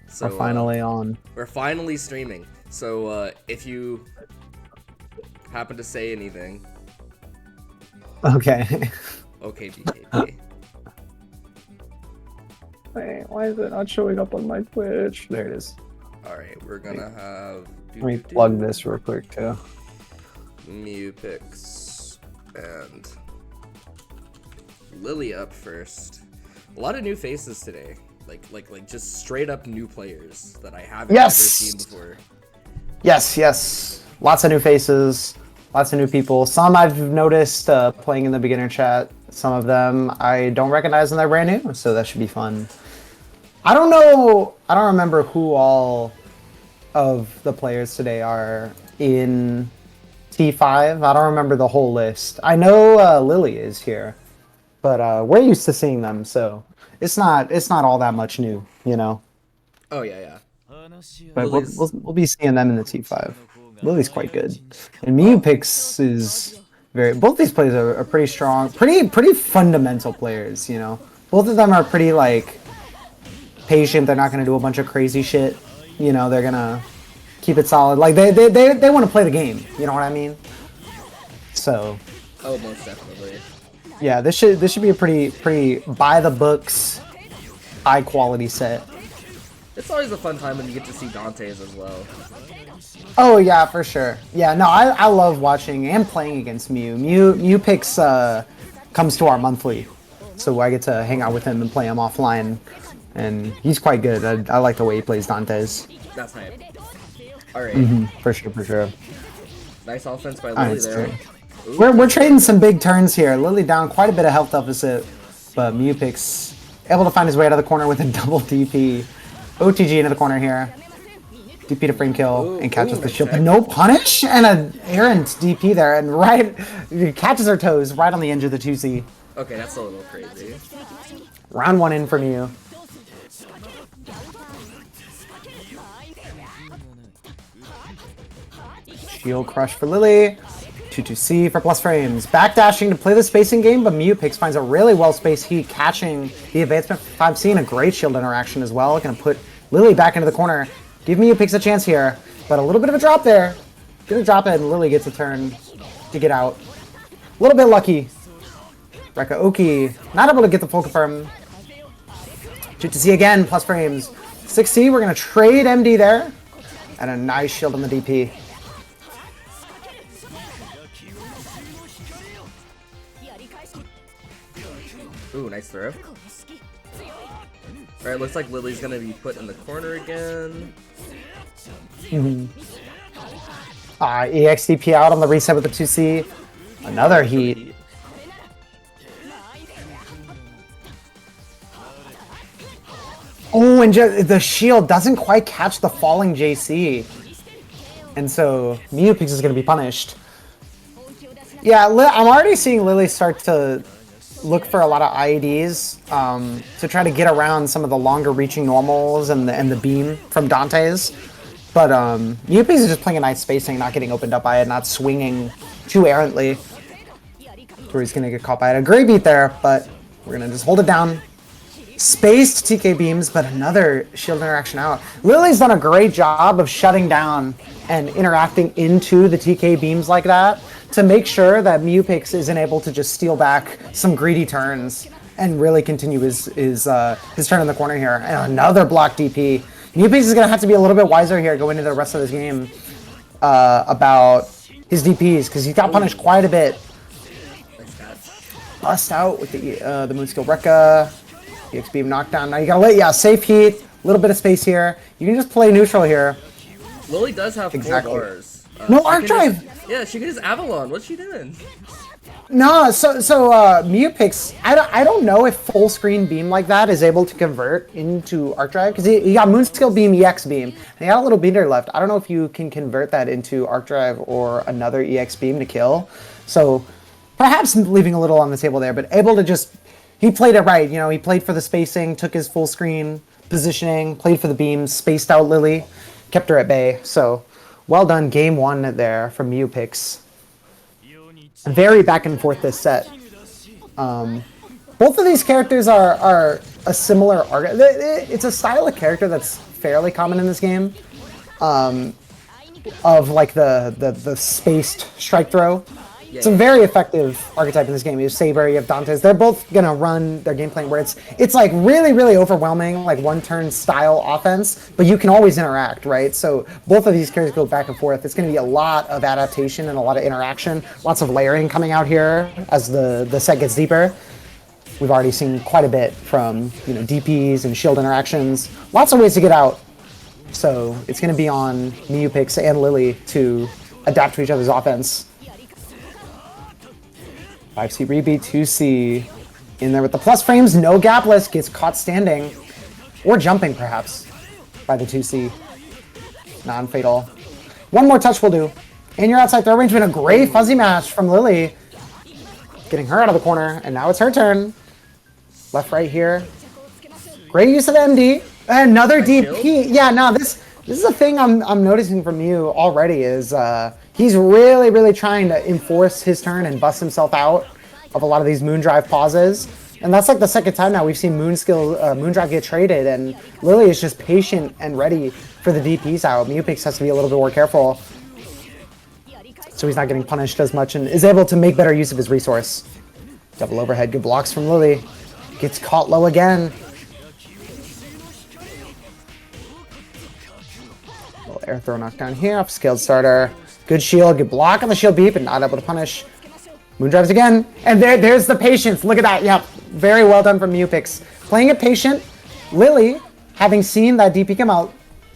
So We're finally on. we're finally streaming. So if you happen to say anything, Okay. okay, BKB. Wait, why is it not showing up on my Twitch? There it is. All right, we're gonna have. Let me plug this real quick too. Mewpix and Lily up first. A lot of new faces today. Like just straight up new players that I haven't ever seen before. Yes. Lots of new faces, lots of new people. Some I've noticed playing in the beginner chat. Some of them I don't recognize and they're brand new, so that should be fun. I don't know. I don't remember who all of the players today are in T5. I don't remember the whole list. I know Lily is here, but we're used to seeing them, so it's not all that much new, you know. Oh yeah. But we'll be seeing them in the T5. Lily's quite good, and Mewpix is very. Both these players are pretty strong, pretty fundamental players. You know, both of them are pretty like patient. They're not gonna do a bunch of crazy shit. You know, they're gonna keep it solid. Like they want to play the game. You know what I mean? So. Oh, most definitely. Yeah, this should be a pretty by the books, high quality set. It's always a fun time when you get to see Dante's as well. Oh yeah, for sure. Yeah, no, I love watching and playing against Mewpix comes to our monthly, so I get to hang out with him and play him offline, and he's quite good. I like the way he plays Dante's. That's hype. All right. For sure. Nice offense by Lily there. We're trading some big turns here. Lily down quite a bit of health deficit, but Mewpix able to find his way out of the corner with a double DP. OTG into the corner here. DP to frame kill and catches the shield. But no punish and an errant DP there, and right catches her toes right on the edge of the 2C. Okay, that's a little crazy. Round 1 in from you. Shield crush for Lily. 2-2C for plus frames. Backdashing to play the spacing game, but Mewpix finds a really well-spaced heat, catching the advancement 5C and a great shield interaction as well. Gonna put Lily back into the corner. Give Mewpix a chance here, but a little bit of a drop there. Gonna drop it, and Lily gets a turn to get out. A little bit lucky. Rekaoki not able to get the full confirm. 2-2C again, plus frames. 6C, we're gonna trade MD there. And a nice shield on the DP. Ooh, nice throw. Alright, looks like Lily's gonna be put in the corner again. EXDP out on the reset with the 2C. Another heat. Oh, and the shield doesn't quite catch the falling JC. And so Mewpix is going to be punished. Yeah, I'm already seeing Lily start to look for a lot of IEDs to try to get around some of the longer reaching normals and the beam from Dante's. But Mewpix is just playing a nice spacing, not getting opened up by it, not swinging too errantly. Where he's going to get caught by it. A great beat there, but we're going to just hold it down. Spaced TK beams, but another shield interaction out. Lily's done a great job of shutting down and interacting into the TK beams like that to make sure that Mewpix isn't able to just steal back some greedy turns and really continue his turn in the corner here. And another block DP. Mewpix is going to have to be a little bit wiser here going into the rest of this game about his DPs, because he got punished quite a bit. Bust out with the Moonskill Rekka. EX beam knockdown. Now you gotta safe heat, a little bit of space here. You can just play neutral here. Lily does have 4 bars. No arc drive! Yeah, she can just Avalon. What's she doing? No, so Mewpix, I don't know if full screen beam like that is able to convert into arc drive, because he got Moonskill beam, EX beam, and he got a little beater left. I don't know if you can convert that into arc drive or another EX beam to kill. So perhaps leaving a little on the table there, but able to just. He played it right, you know, he played for the spacing, took his full screen positioning, played for the beams, spaced out Lily, kept her at bay. So, well done, game 1 there from Mewpix. Very back and forth this set. Both of these characters are a similar arc. It's a style of character that's fairly common in this game, of like the spaced strike throw. It's a very effective archetype in this game. You have Saber, you have Dante's. They're both gonna run their game plan where it's like really overwhelming, like one-turn style offense, but you can always interact, right? So both of these characters go back and forth. It's gonna be a lot of adaptation and a lot of interaction, lots of layering coming out here as the set gets deeper. We've already seen quite a bit from DPs and shield interactions. Lots of ways to get out. So it's gonna be on Meowpix and Lily to adapt to each other's offense. 5C rebeat, 2C in there with the plus frames, no gapless, gets caught standing, or jumping perhaps, by the 2C. Non-fatal. One more touch will do. And you're outside throw range, been a great fuzzy mash from Lily. Getting her out of the corner, and now it's her turn. Left, right here. Great use of MD. Another DP. Yeah, no, this is a thing I'm noticing from you already is he's really trying to enforce his turn and bust himself out of a lot of these Moondrive pauses. And that's like the second time now we've seen Moondrive get traded, and Lily is just patient and ready for the DPs out. Meowpix has to be a little bit more careful, so he's not getting punished as much and is able to make better use of his resource. Double overhead, good blocks from Lily. Gets caught low again. Little air throw knockdown here off scaled starter. Good shield, good block on the shield beat, but not able to punish. Moondrives again, and there's the patience. Look at that. Yep, very well done from Meowpix. Playing it patient. Lily, having seen that DP come out,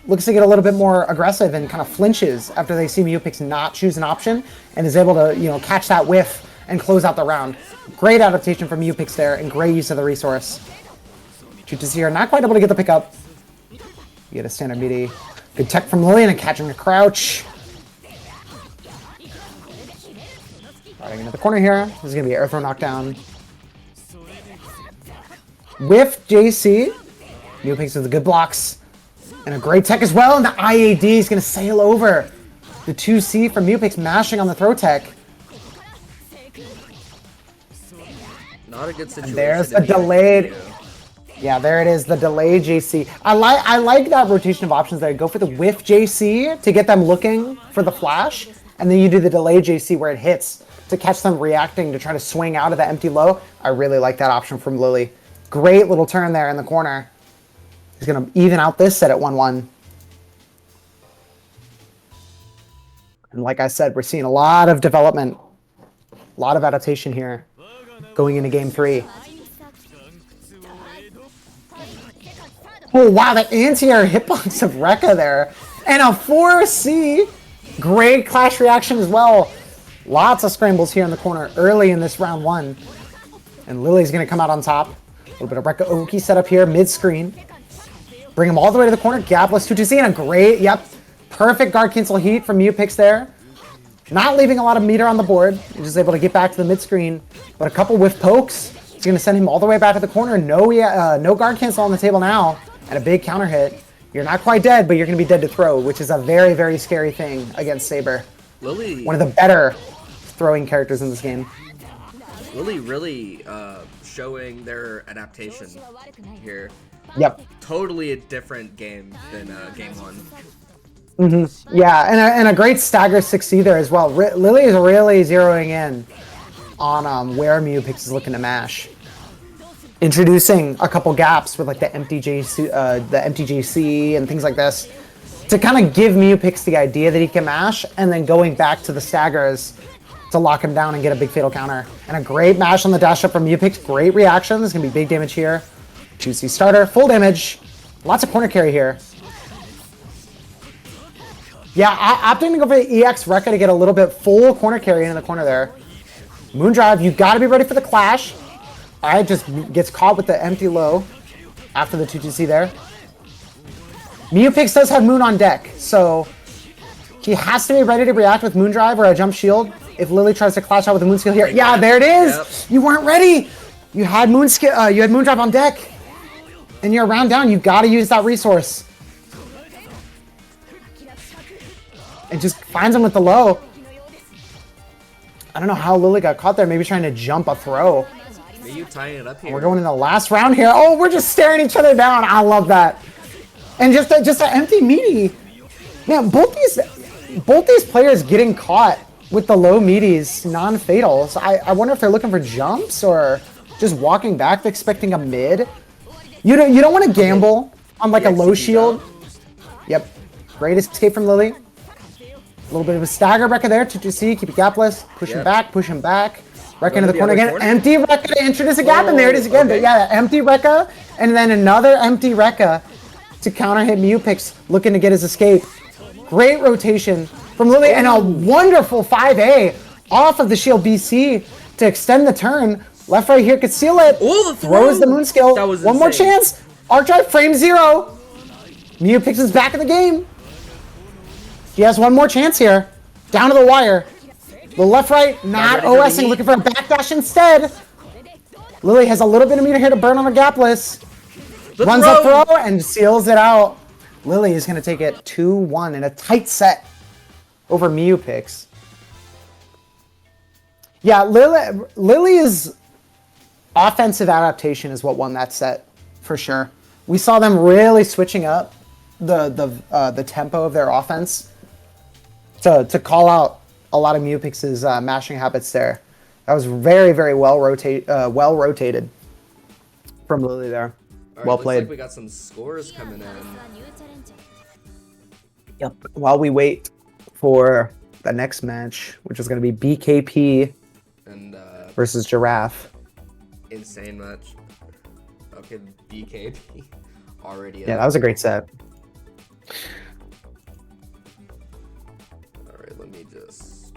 looks to get a little bit more aggressive and kind of flinches after they see Meowpix not choose an option, and is able to catch that whiff and close out the round. Great adaptation from Meowpix there, and great use of the resource. Chutas here, not quite able to get the pickup. You get a standard meaty. Good tech from Lily and catching a crouch. Riding into the corner here. This is going to be an air throw knockdown. Whiff JC. Meowpix with the good blocks. And a great tech as well. And the IAD is going to sail over. The 2C from Meowpix mashing on the throw tech. Not a good situation. And there's the delayed. Yeah, there it is, the delayed JC. I like that rotation of options there. Go for the whiff JC to get them looking for the flash. And then you do the delayed JC where it hits to catch them reacting to try to swing out of the empty low. I really like that option from Lily. Great little turn there in the corner. He's going to even out this set at 1-1. And like I said, we're seeing a lot of development, a lot of adaptation here going into game 3. Oh, wow, the anti-air hitbox of Rekka there. And a 4C. Great clash reaction as well. Lots of scrambles here in the corner early in this round 1. And Lily's going to come out on top. A little bit of Rekka Oki set up here mid-screen. Bring him all the way to the corner. Gapless 2-2C and a great, perfect guard cancel heat from Meowpix there. Not leaving a lot of meter on the board. He's just able to get back to the mid-screen. But a couple whiff pokes. It's going to send him all the way back to the corner. No guard cancel on the table now. And a big counter hit. You're not quite dead, but you're going to be dead to throw, which is a very scary thing against Saber. Lily, one of the better throwing characters in this game. Lily really showing their adaptation here. Yep. Totally a different game than game 1. Mm-hmm. Yeah, and a great stagger 6C there as well. Lily is really zeroing in on where Meowpix is looking to mash. Introducing a couple gaps with like the empty JC and things like this to kind of give Meowpix the idea that he can mash, and then going back to the staggers to lock him down and get a big fatal counter. And a great mash on the dash up from Meowpix. Great reaction. There's going to be big damage here. 2C starter. Full damage. Lots of corner carry here. Yeah, opting to go for the EX Rekka to get a little bit full corner carry into the corner there. Moondrive, you got to be ready for the clash. Alright, just gets caught with the empty low after the 2-2C there. Meowpix does have Moon on deck, so he has to be ready to react with Moondrive or a jump shield if Lily tries to clash out with a Moon skill here. Yeah, there it is! Yep. You weren't ready! You had Moondrive on deck, and you're round down. You've got to use that resource. And just finds him with the low. I don't know how Lily got caught there. Maybe trying to jump a throw. you tying it up here. We're going in the last round here. Oh, we're just staring each other down. I love that. And just an empty meaty. Man, both these players getting caught with the low meaties, non-fatals. I wonder if they're looking for jumps or just walking back, expecting a mid. You don't want to gamble on like a low shield. Yep. Great escape from Lily. A little bit of a stagger Rekka there. 2-2C, keep it gapless. Push him back, push him back. Rekka into the corner again. Empty Rekka to introduce a gap, and there it is again. But yeah, empty Rekka, and then another empty Rekka to counter hit Mew-Pix, looking to get his escape. Great rotation from Lily, and a wonderful 5A off of the shield BC to extend the turn. Left right here could seal it. Oh, the throws the moon skill. One insane. more chance. Archdrive frame 0. Mew-Pix is back in the game. He has one more chance here. Down to the wire. The left right not OSing, looking for a backdash instead. Lily has a little bit of meter here to burn on her gapless. Runs up throw and seals it out. Lily is going to take it 2-1 in a tight set over Mew-Pix. Yeah, Lily's offensive adaptation is what won that set for sure. We saw them really switching up the tempo of their offense to call out a lot of Mew-Pix's mashing habits there. That was very, very well rotated from Lily there. Right, well played. Looks like we got some scores coming in. Yep. While we wait for the next match, which is going to be BKP and versus Giraffe. Insane match. Okay, BKP already. Yeah, that was a great set. All right, let me just.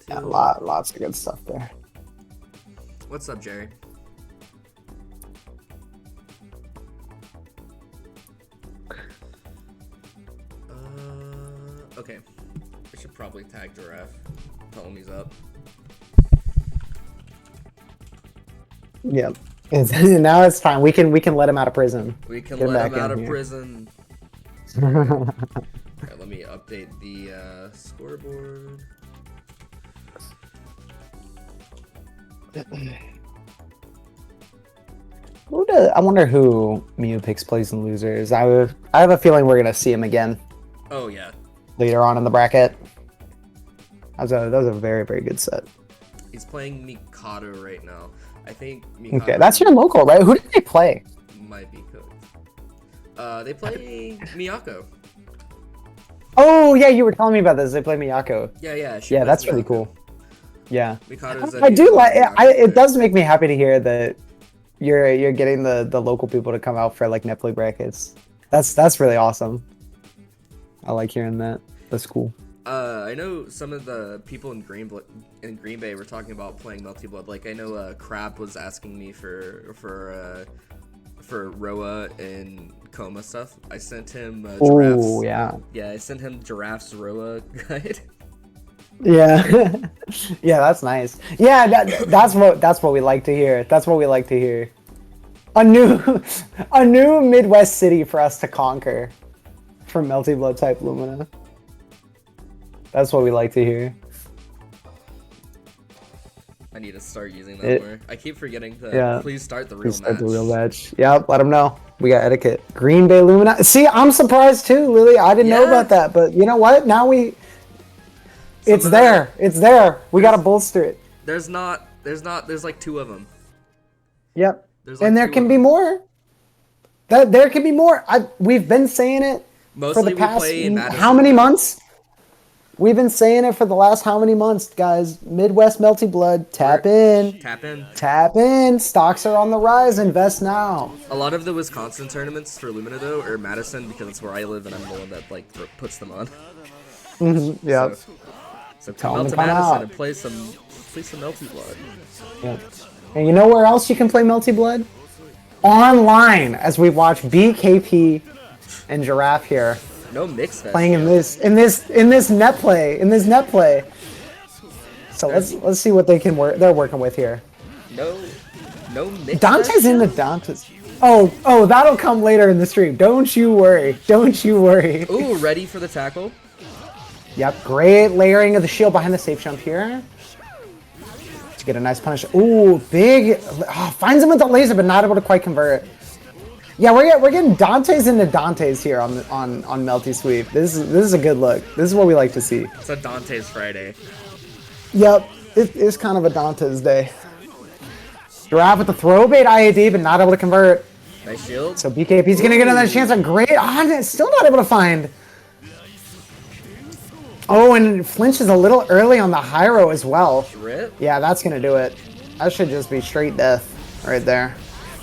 Yeah, lots of good stuff there. What's up, Jerry? Okay, we should probably tag Giraffe. Tell him he's up. Yeah, now it's time. We can let him out of prison. We can let him out of prison. Alright, let me update the scoreboard. I wonder who Mew-Pix plays in losers. I have a feeling we're gonna see him again. Oh yeah. Later on in the bracket. That was a very, very good set. He's playing Mikado right now. I think Mikado. Okay, that's your local, right? Who did they play? Might be cooked. They play Miyako. Oh yeah, you were telling me about this. They play Miyako. Yeah. Yeah, that's really cool. Yeah. I do like it. It does make me happy to hear that you're getting the local people to come out for like Netplay brackets. That's really awesome. I like hearing that. That's cool. I know some of the people in Green Bay were talking about playing Melty Blood. Like I know Crab was asking me for Roa and Coma stuff. I sent him Giraffe's. Oh yeah. Yeah, I sent him Giraffe's Roa guide. Yeah. Yeah, that's nice. Yeah, that's what we like to hear. That's what we like to hear. A new Midwest city for us to conquer for Melty Blood type Lumina. That's what we like to hear. I need to start using that more. I keep forgetting to please start the real match. Start the real match. Yep, let them know. We got etiquette. Green Bay Lumina. See, I'm surprised too, Lily. I didn't know about that, but you know what? Now it's there. It's there. We gotta bolster it. There's like 2 of them. Yep. Like and there can be more. There can be more. We've been saying it for the past how many months? We've been saying it for the last how many months, guys? Midwest Melty Blood, tap in. Tap in. Stocks are on the rise. Invest now. A lot of the Wisconsin tournaments for Lumina though are Madison because it's where I live and I'm the one that like puts them on. Yeah. So come out to Madison and play some Melty Blood. Yeah. And you know where else you can play Melty Blood? Online, as we watch BKP and Giraffe here. No mix fest. Playing in this net play. So let's see what they're working with here. No mix. Dante's in the Dante's. Oh, that'll come later in the stream. Don't you worry. Ooh, ready for the tackle. Yep, great layering of the shield behind the safe jump here. to get a nice punish. Ooh, big. Oh, finds him with the laser, but not able to quite convert. Yeah, we're getting Dantes into Dantes here on Melty Sweep. This is a good look. This is what we like to see. It's a Dante's Friday. Yep, it is kind of a Dantes day. Giraffe with the throw bait IAD, but not able to convert. Nice shield. So BKP's gonna get another chance. A great. Oh, still not able to find. Oh, and flinches a little early on the Hyro as well. Rip. Yeah, that's gonna do it. That should just be straight death right there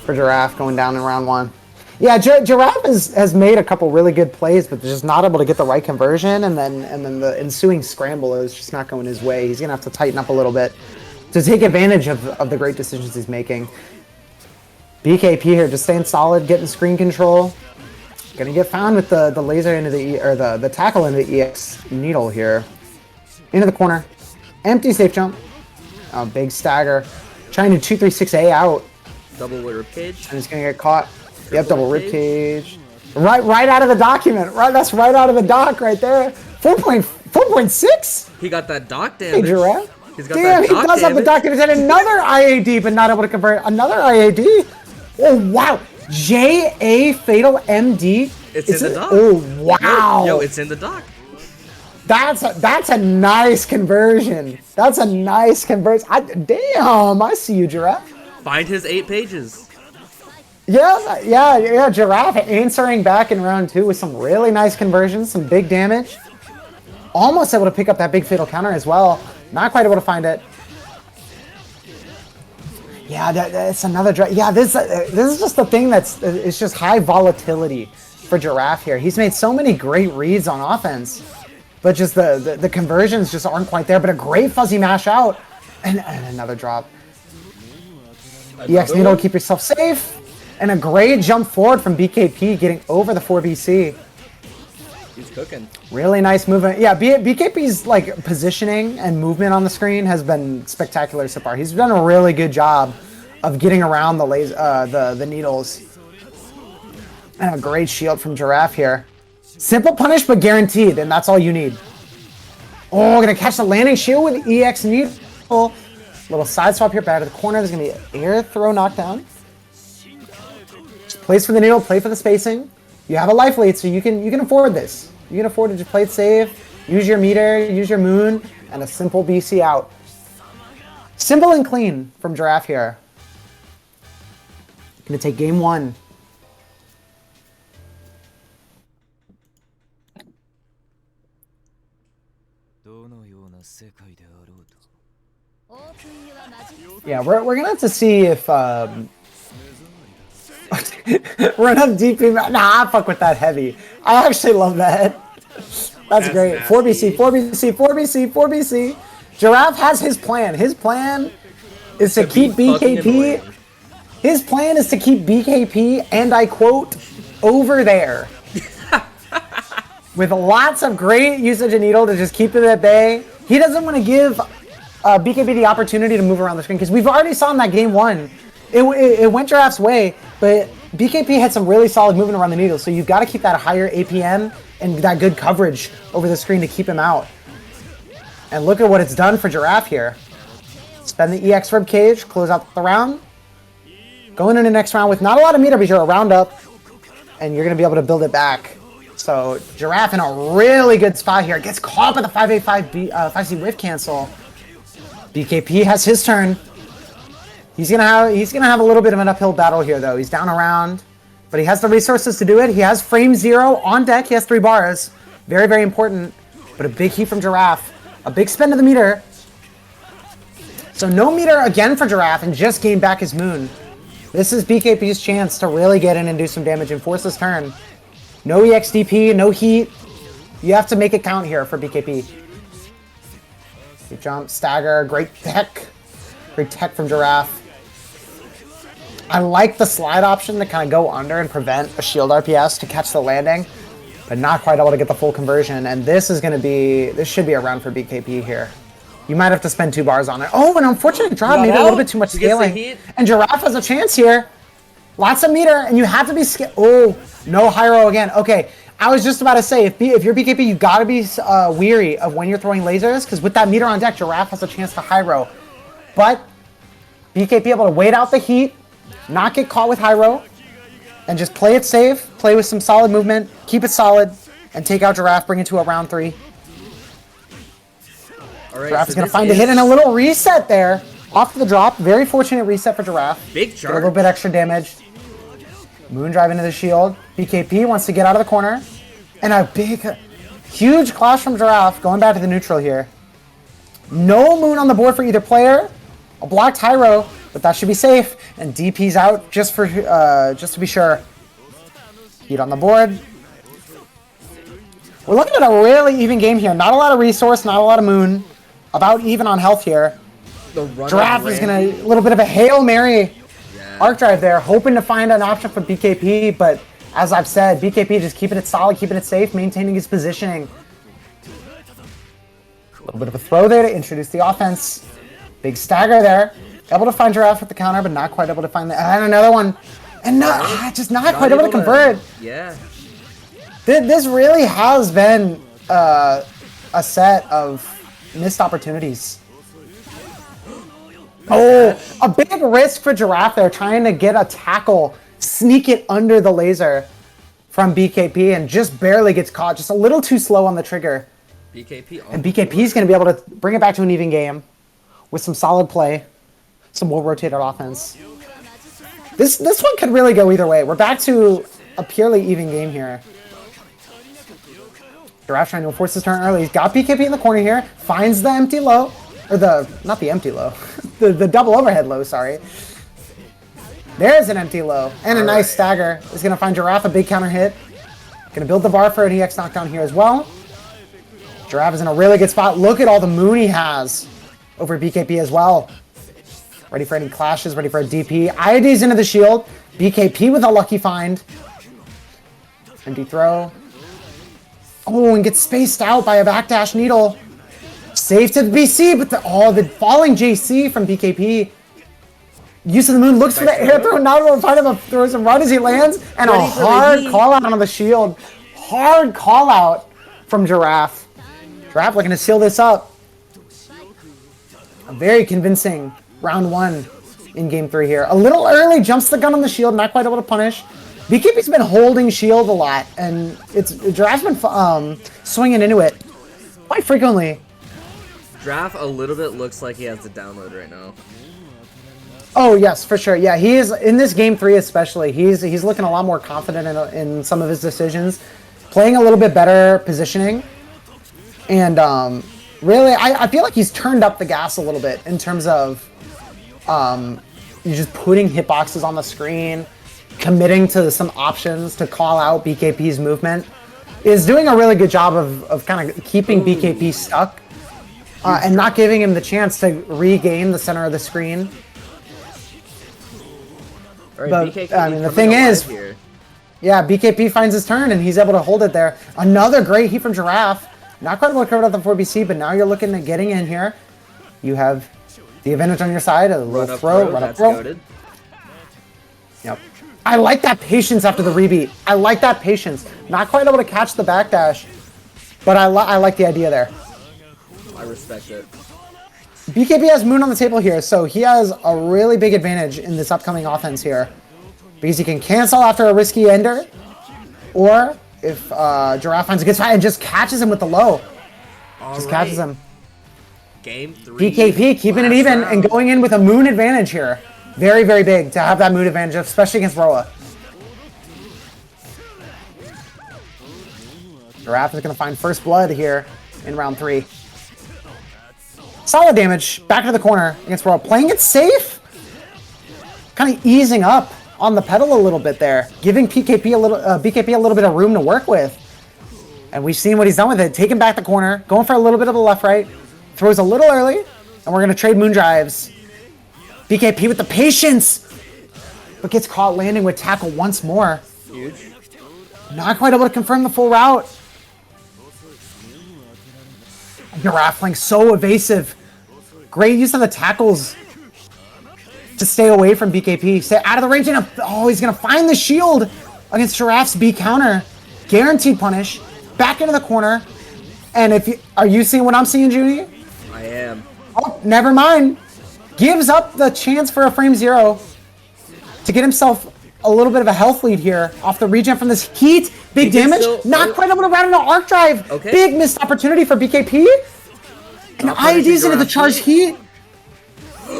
for Giraffe going down in round 1. Yeah, Giraffe has made a couple really good plays, but just not able to get the right conversion, and then the ensuing scramble is just not going his way. He's gonna have to tighten up a little bit to take advantage of the great decisions he's making. BKP here just staying solid, getting screen control. Gonna get found with the laser into the tackle into the EX needle here. Into the corner. Empty safe jump. Oh, big stagger. Trying to 2-3-6A out. Double rib cage. And he's gonna get caught. Yep, double rib cage. Right out of the document. Right, that's right out of the doc right there. 4.6. He got that doc damage. Hey, Giraffe. He's got Damn, that he doc does have the doc damage and another IAD, but not able to convert. Another IAD. Oh wow. JA Fatal MD. It's in the doc. Oh wow. Yo, it's in the doc. That's a nice conversion. That's a nice conversion. Damn, I see you, Giraffe. Find his 8 pages. Yeah, Giraffe answering back in round 2 with some really nice conversions, some big damage. Almost able to pick up that big fatal counter as well. Not quite able to find it. Yeah, that's another. Yeah, this is just the thing it's just high volatility for Giraffe here. He's made so many great reads on offense, but just the conversions just aren't quite there. But a great fuzzy mash out, and another drop. EX needle, keep yourself safe. And a great jump forward from BKP getting over the 4BC. He's cooking. Really nice movement. Yeah, BKP's like positioning and movement on the screen has been spectacular so far. He's done a really good job of getting around the needles. And a great shield from Giraffe here. Simple punish, but guaranteed, and that's all you need. Oh, gonna catch the landing shield with EX needle. Little side swap here, back to the corner. There's gonna be an air throw knockdown. Just place for the needle, play for the spacing. You have a life lead, so you can afford this. You can afford to just play it safe, use your meter, use your moon, and a simple BC out. Simple and clean from Giraffe here. Gonna take game 1. Yeah, we're gonna have to see if run up DP. Nah, I fuck with that heavy. I actually love that. That's great. Nasty. 4BC, 4BC, 4BC, 4BC. Giraffe has his plan. His plan is to keep BKP. His plan is to keep BKP, and I quote, over there. With lots of great usage of needle to just keep it at bay. He doesn't want to give BKP the opportunity to move around the screen, because we've already saw in that game 1. It went Giraffe's way, but BKP had some really solid movement around the needle, so you've got to keep that higher APM and that good coverage over the screen to keep him out. And look at what it's done for Giraffe here. Spend the EX rib cage, close out the round. Going into the next round with not a lot of meter, but you're a round up, and you're going to be able to build it back. So Giraffe in a really good spot here. Gets caught by the 5A5C whiff cancel. BKP has his turn. He's gonna have a little bit of an uphill battle here though. He's down around, but he has the resources to do it. He has frame 0 on deck. He has 3 bars. Very, very important. But a big heat from Giraffe. A big spend of the meter. So no meter again for Giraffe and just gain back his moon. This is BKP's chance to really get in and do some damage and force his turn. No EXDP, no heat. You have to make it count here for BKP. Good jump, stagger, great tech. Great tech from Giraffe. I like the slide option to kind of go under and prevent a shield RPS to catch the landing, but not quite able to get the full conversion. And this should be a round for BKP here. You might have to spend 2 bars on it. Oh, an unfortunate drop, maybe a little bit too much scaling. And Giraffe has a chance here. Lots of meter, and you have to be oh, no Hyro again. Okay, I was just about to say, if you're BKP, you gotta be weary of when you're throwing lasers, because with that meter on deck, Giraffe has a chance to Hyro. But BKP able to wait out the heat, not get caught with Hyro, and just play it safe, play with some solid movement, keep it solid, and take out Giraffe, bring it to a round 3. All right, Giraffe is going to find a hit and a little reset there. Off the drop. Very fortunate reset for Giraffe. Big charge. charge. Get a little bit extra damage. Moondrive into the shield. BKP wants to get out of the corner. And a big, huge clash from Giraffe. Going back to the neutral here. No Moon on the board for either player. A blocked Hyro, but that should be safe. And DP's out just to be sure. Heat on the board. We're looking at a really even game here. Not a lot of resource, not a lot of Moon. About even on health here. Giraffe is going to, a little bit of a Hail Mary arc drive there, hoping to find an option for BKP, but as I've said, BKP just keeping it solid, keeping it safe, maintaining his positioning. A little bit of a throw there to introduce the offense. Big stagger there. Able to find Giraffe with the counter, but not quite able to find and another one. And just not quite able to convert. Yeah. This really has been a set of missed opportunities. Oh, a big risk for Giraffe there, trying to get a tackle, sneak it under the laser from BKP, and just barely gets caught. Just a little too slow on the trigger. BKP. And BKP is going to be able to bring it back to an even game with some solid play, some well-rotated offense. This one could really go either way. We're back to a purely even game here. Giraffe trying to force his turn early. He's got BKP in the corner here, finds the empty low. Or not the empty low, the double overhead low, sorry. There's an empty low, and a nice stagger. Is going to find Giraffe a big counter hit. Going to build the bar for an EX knockdown here as well. Giraffe is in a really good spot. Look at all the Moon he has over BKP as well. Ready for any clashes, ready for a DP. IID's into the shield. BKP with a lucky find. Empty throw. Oh, and gets spaced out by a backdash needle. Safe to the BC, but the falling JC from BKP. Use of the Moon, looks for the air throw, not able to find him, throws him right as he lands, and a hard call out on the shield. Hard call out from Giraffe. Giraffe looking to seal this up. A very convincing round 1 in game 3 here. A little early, jumps the gun on the shield, not quite able to punish. BKP's been holding shield a lot, and Giraffe's been swinging into it quite frequently. Giraffe a little bit looks like he has the download right now. Oh yes, for sure. Yeah, he is in this game 3 especially. He's looking a lot more confident in some of his decisions, playing a little bit better positioning, and really, I feel like he's turned up the gas a little bit in terms of just putting hitboxes on the screen, committing to some options to call out BKP's movement. Is doing a really good job of kind of keeping BKP stuck. And not giving him the chance to regain the center of the screen. Right, but, BKP I mean, the thing is, yeah, BKP finds his turn, and he's able to hold it there. Another great heat from Giraffe. Not quite able to cover up the 4BC, but now you're looking at getting in here. You have the advantage on your side, a little throw, run up throw. Yep. I like that patience after the rebeat. I like that patience. Not quite able to catch the backdash, but I like the idea there. I respect it. BKP has Moon on the table here, so he has a really big advantage in this upcoming offense here. Because he can cancel after a risky ender, or if Giraffe finds a good spot and just catches him with the low. Just catches him. Game 3. BKP keeping it even and going in with a Moon advantage here. Very, very big to have that Moon advantage, especially against Roa. Giraffe is going to find first blood here in round 3. Solid damage, back to the corner against Roa. Playing it safe, kind of easing up on the pedal a little bit there, giving BKP a little bit of room to work with. And we've seen what he's done with it. Taking back the corner, going for a little bit of a left-right, throws a little early, and we're going to trade Moon drives. BKP with the patience, but gets caught landing with tackle once more. Huge. Not quite able to confirm the full route. Giraffe playing so evasive. Great use of the tackles to stay away from BKP. Stay out of the range. And he's going to find the shield against Giraffe's B counter. Guaranteed punish. Back into the corner. And are you seeing what I'm seeing, Junie? I am. Oh, never mind. gives up the chance for a frame 0 to get himself a little bit of a health lead here off the regen from this heat. Big damage. Not quite able to route into arc drive. Okay. Big missed opportunity for BKP. And IED's into the charged heat.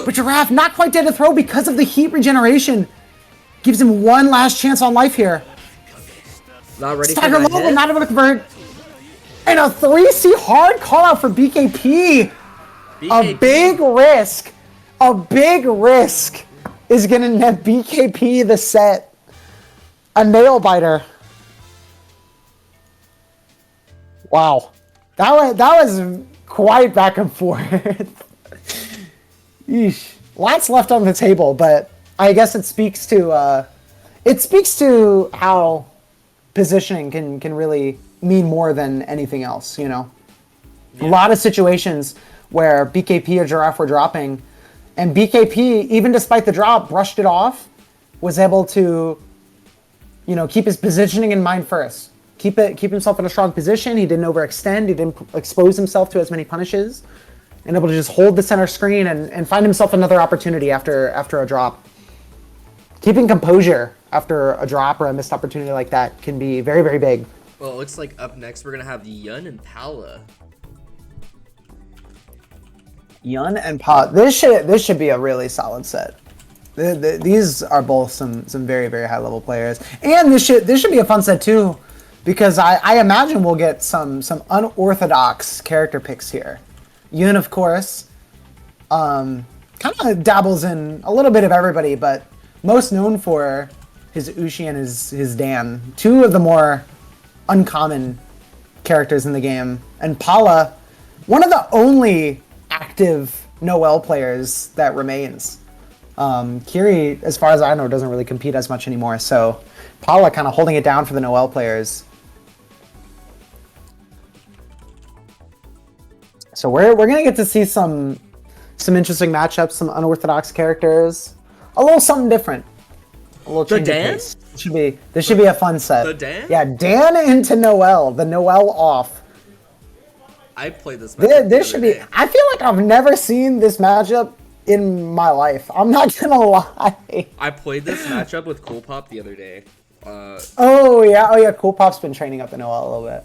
But Giraffe not quite dead to throw because of the heat regeneration. Gives him one last chance on life here. Not ready Stagger for low, hit. not able to convert. And a 3C hard call out for BKP. A big risk. A big risk is going to net BKP the set. A nail biter. Wow. That was quite back and forth. Yeesh. Lots left on the table, but I guess it speaks to how positioning can really mean more than anything else, you know? Yeah. A lot of situations where BKP or Giraffe were dropping, and BKP, even despite the drop, brushed it off, was able to, you know, keep his positioning in mind first. Keep himself in a strong position. He didn't overextend. He didn't expose himself to as many punishes, and able to just hold the center screen and find himself another opportunity after a drop. Keeping composure after a drop or a missed opportunity like that can be very, very big. Well, it looks like up next we're gonna have Yun and Pala. Yun and Pala. This should be a really solid set. These are both some very, very high level players, and this should be a fun set too, because I imagine we'll get some unorthodox character picks here. Yun, of course, kind of dabbles in a little bit of everybody, but most known for his Ushi and his Dan, two of the more uncommon characters in the game. And Pala, one of the only active Noel players that remains. Kiri, as far as I know, doesn't really compete as much anymore, so Pala kind of holding it down for the Noel players. So we're gonna get to see some interesting matchups, some unorthodox characters, a little something different, a little change of pace. This should be a fun set. The Dan? Yeah, Dan into Noel, the Noel off. I played this matchup. This should be. I feel like I've never seen this matchup in my life. I'm not gonna lie. I played this matchup with Cool Pop the other day. Oh yeah. Cool Pop's been training up the Noel a little bit.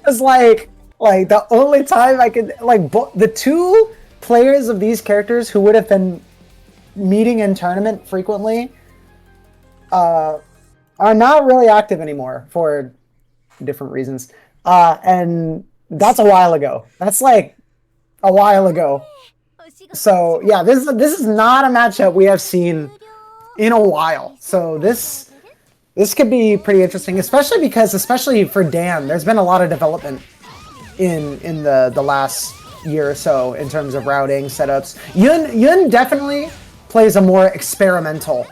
It's like the only time I could the two players of these characters who would have been meeting in tournament frequently are not really active anymore for different reasons, and that's a while ago. That's like a while ago. So yeah, this is not a matchup we have seen in a while. So this could be pretty interesting, especially for Dan. There's been a lot of development in the last year or so in terms of routing setups. Yun definitely plays a more experimental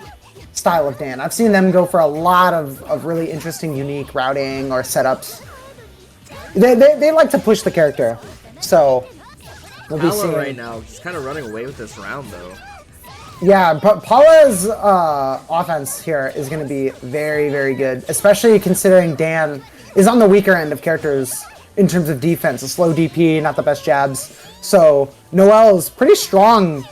style of Dan. I've seen them go for a lot of really interesting, unique routing or setups. They like to push the character. So we'll be seeing right now, just kind of running away with this round though. Yeah, but Pala's offense here is going to be very, very good, especially considering Dan is on the weaker end of characters in terms of defense. A slow DP, not the best jabs. So Noel's pretty strong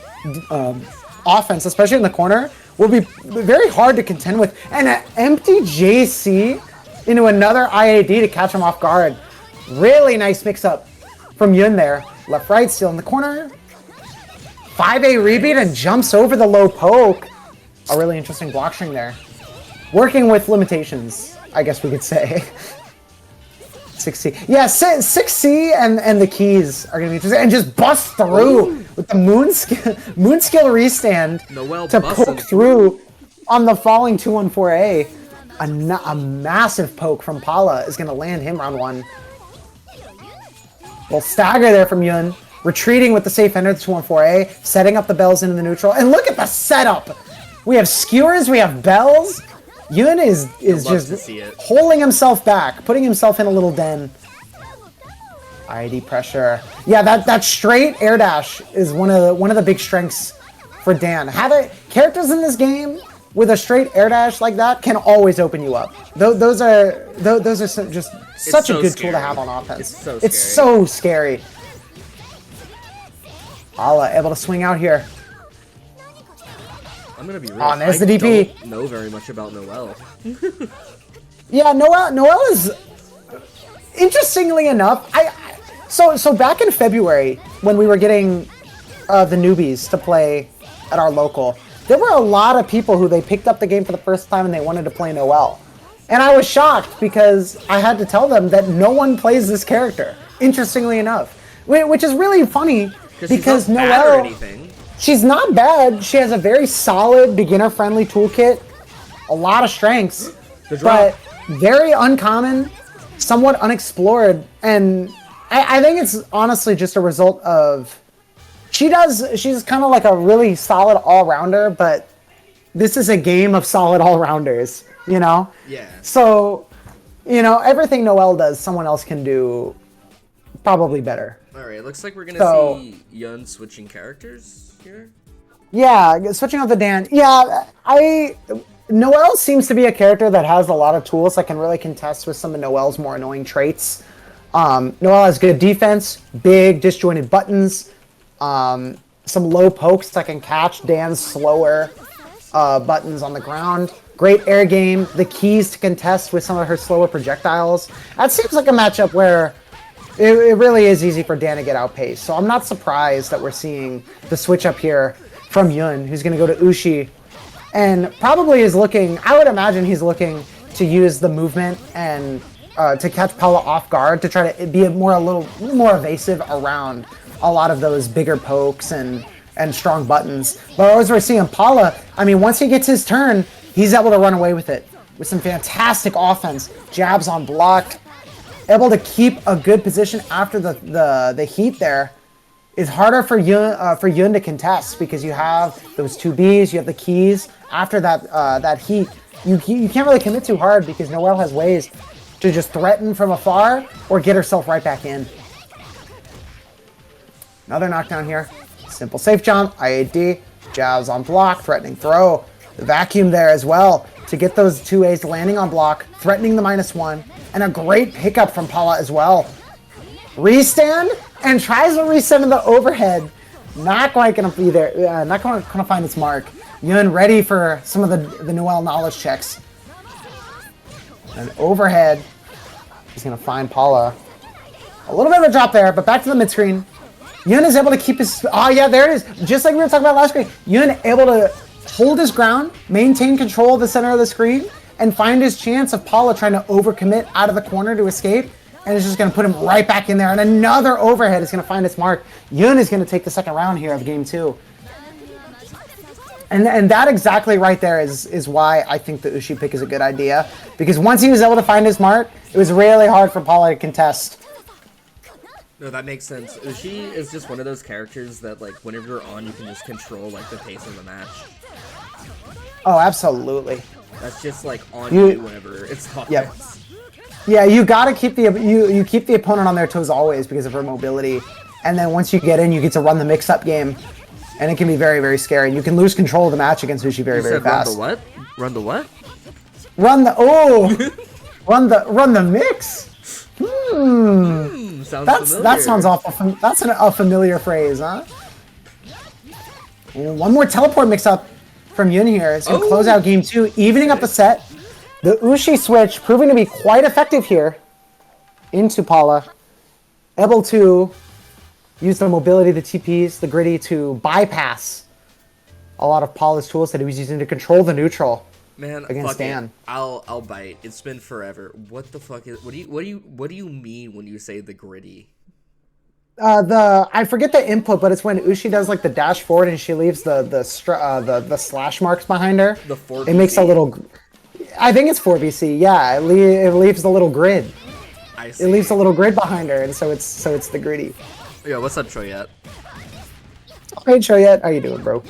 offense, especially in the corner, will be very hard to contend with. And an empty JC into another IAD to catch him off guard. Really nice mix-up from Yun there. Left-right, still in the corner. 5A rebeat and jumps over the low poke. A really interesting block string there. Working with limitations, I guess we could say. 6C. Yeah, 6C and the keys are going to be interesting. And just bust through with the moon skill restand Noel to poke through on the falling 214A. A massive poke from Pala is going to land him round one. Well, stagger there from Yun. Retreating with the safe enter, the 214A, setting up the bells into the neutral. And look at the setup! We have skewers, we have bells. Yun is just holding himself back, putting himself in a little den. IID pressure. Yeah, that straight air dash is one of the big strengths for Dan. Characters in this game with a straight air dash like that can always open you up. Those are just such a good tool to have on offense. It's so scary. Paula able to swing out here. I'm gonna be real. Oh, there's I the DP. don't know very much about Noelle. Yeah, Noelle is interestingly enough. So back in February when we were getting the newbies to play at our local, there were a lot of people who they picked up the game for the first time and they wanted to play Noelle. And I was shocked because I had to tell them that no one plays this character, interestingly enough. Which is really funny because she's not bad or anything. She's not bad. She has a very solid, beginner-friendly toolkit, a lot of strengths, but very uncommon, somewhat unexplored, and I think it's honestly just a result of she's kind of like a really solid all-rounder, but this is a game of solid all-rounders, you know? Yeah. So, you know, everything Noelle does, someone else can do probably better. Alright, looks like we're gonna see Yun switching characters here. Yeah, switching out the Dan. Yeah, Noelle seems to be a character that has a lot of tools that can really contest with some of Noelle's more annoying traits. Noelle has good defense, big disjointed buttons, some low pokes that can catch Dan's slower buttons on the ground. Great air game, the keys to contest with some of her slower projectiles. That seems like a matchup where it really is easy for Dan to get outpaced. So I'm not surprised that we're seeing the switch up here from Yun, who's going to go to Ushi. And probably is looking, I would imagine he's looking to use the movement and to catch Paula off guard, to try to be a little more evasive around a lot of those bigger pokes and strong buttons. But as we're seeing Paula, I mean, once he gets his turn, he's able to run away with it with some fantastic offense. Jabs on block, able to keep a good position after the heat there. It's harder for Yun to contest because you have those 2Bs, you have the keys. After that heat, you can't really commit too hard because Noelle has ways to just threaten from afar or get herself right back in. Another knockdown here. Simple safe jump, IAD, jabs on block, threatening throw. The vacuum there as well to get those 2As landing on block, threatening the -1, and a great pickup from Paula as well. Restand and tries to restand in the overhead. Not quite gonna be there. Not gonna find its mark. Yun ready for some of the Noelle knowledge checks. And overhead, he's gonna find Paula. A little bit of a drop there, but back to the mid screen. Yun is able to keep his. Oh yeah, there it is. Just like we were talking about last screen. Yun able to hold his ground, maintain control of the center of the screen, and find his chance of Paula trying to overcommit out of the corner to escape. And it's just going to put him right back in there. And another overhead is going to find its mark. Yun is going to take the second round here of game 2. And that exactly right there is why I think the Ushi pick is a good idea. Because once he was able to find his mark, it was really hard for Paula to contest. No, that makes sense. Ushi is just one of those characters that, like, whenever you're on, you can just control, like, the pace of the match. Oh, absolutely. That's just, like, on you whenever it's offense. Yep. Yeah, you gotta keep you keep the opponent on their toes always because of her mobility, and then once you get in, you get to run the mix-up game, and it can be very, very scary. You can lose control of the match against Ushi very, very fast. Run the what? Run the what? Run the run the mix. Sounds familiar. That sounds awful. That's a familiar phrase, huh? One more teleport mix-up from Yun here. It's gonna close out game 2, evening up the set. The Ushi switch proving to be quite effective here into Paula. Able to use the mobility, the TPs, the gritty to bypass a lot of Paula's tools that he was using to control the neutral. Man, against Dan. I'll bite. It's been forever. What the fuck is? What do you mean when you say the gritty? I forget the input, but it's when Ushi does like the dash forward and she leaves the slash marks behind her. The 4BC. It makes a little. I think it's 4BC. Yeah, it leaves the little grid. I see. It leaves a little grid behind her, and so it's the gritty. Yeah, what's up, Choyette? Hey, Choyette, how you doing, bro?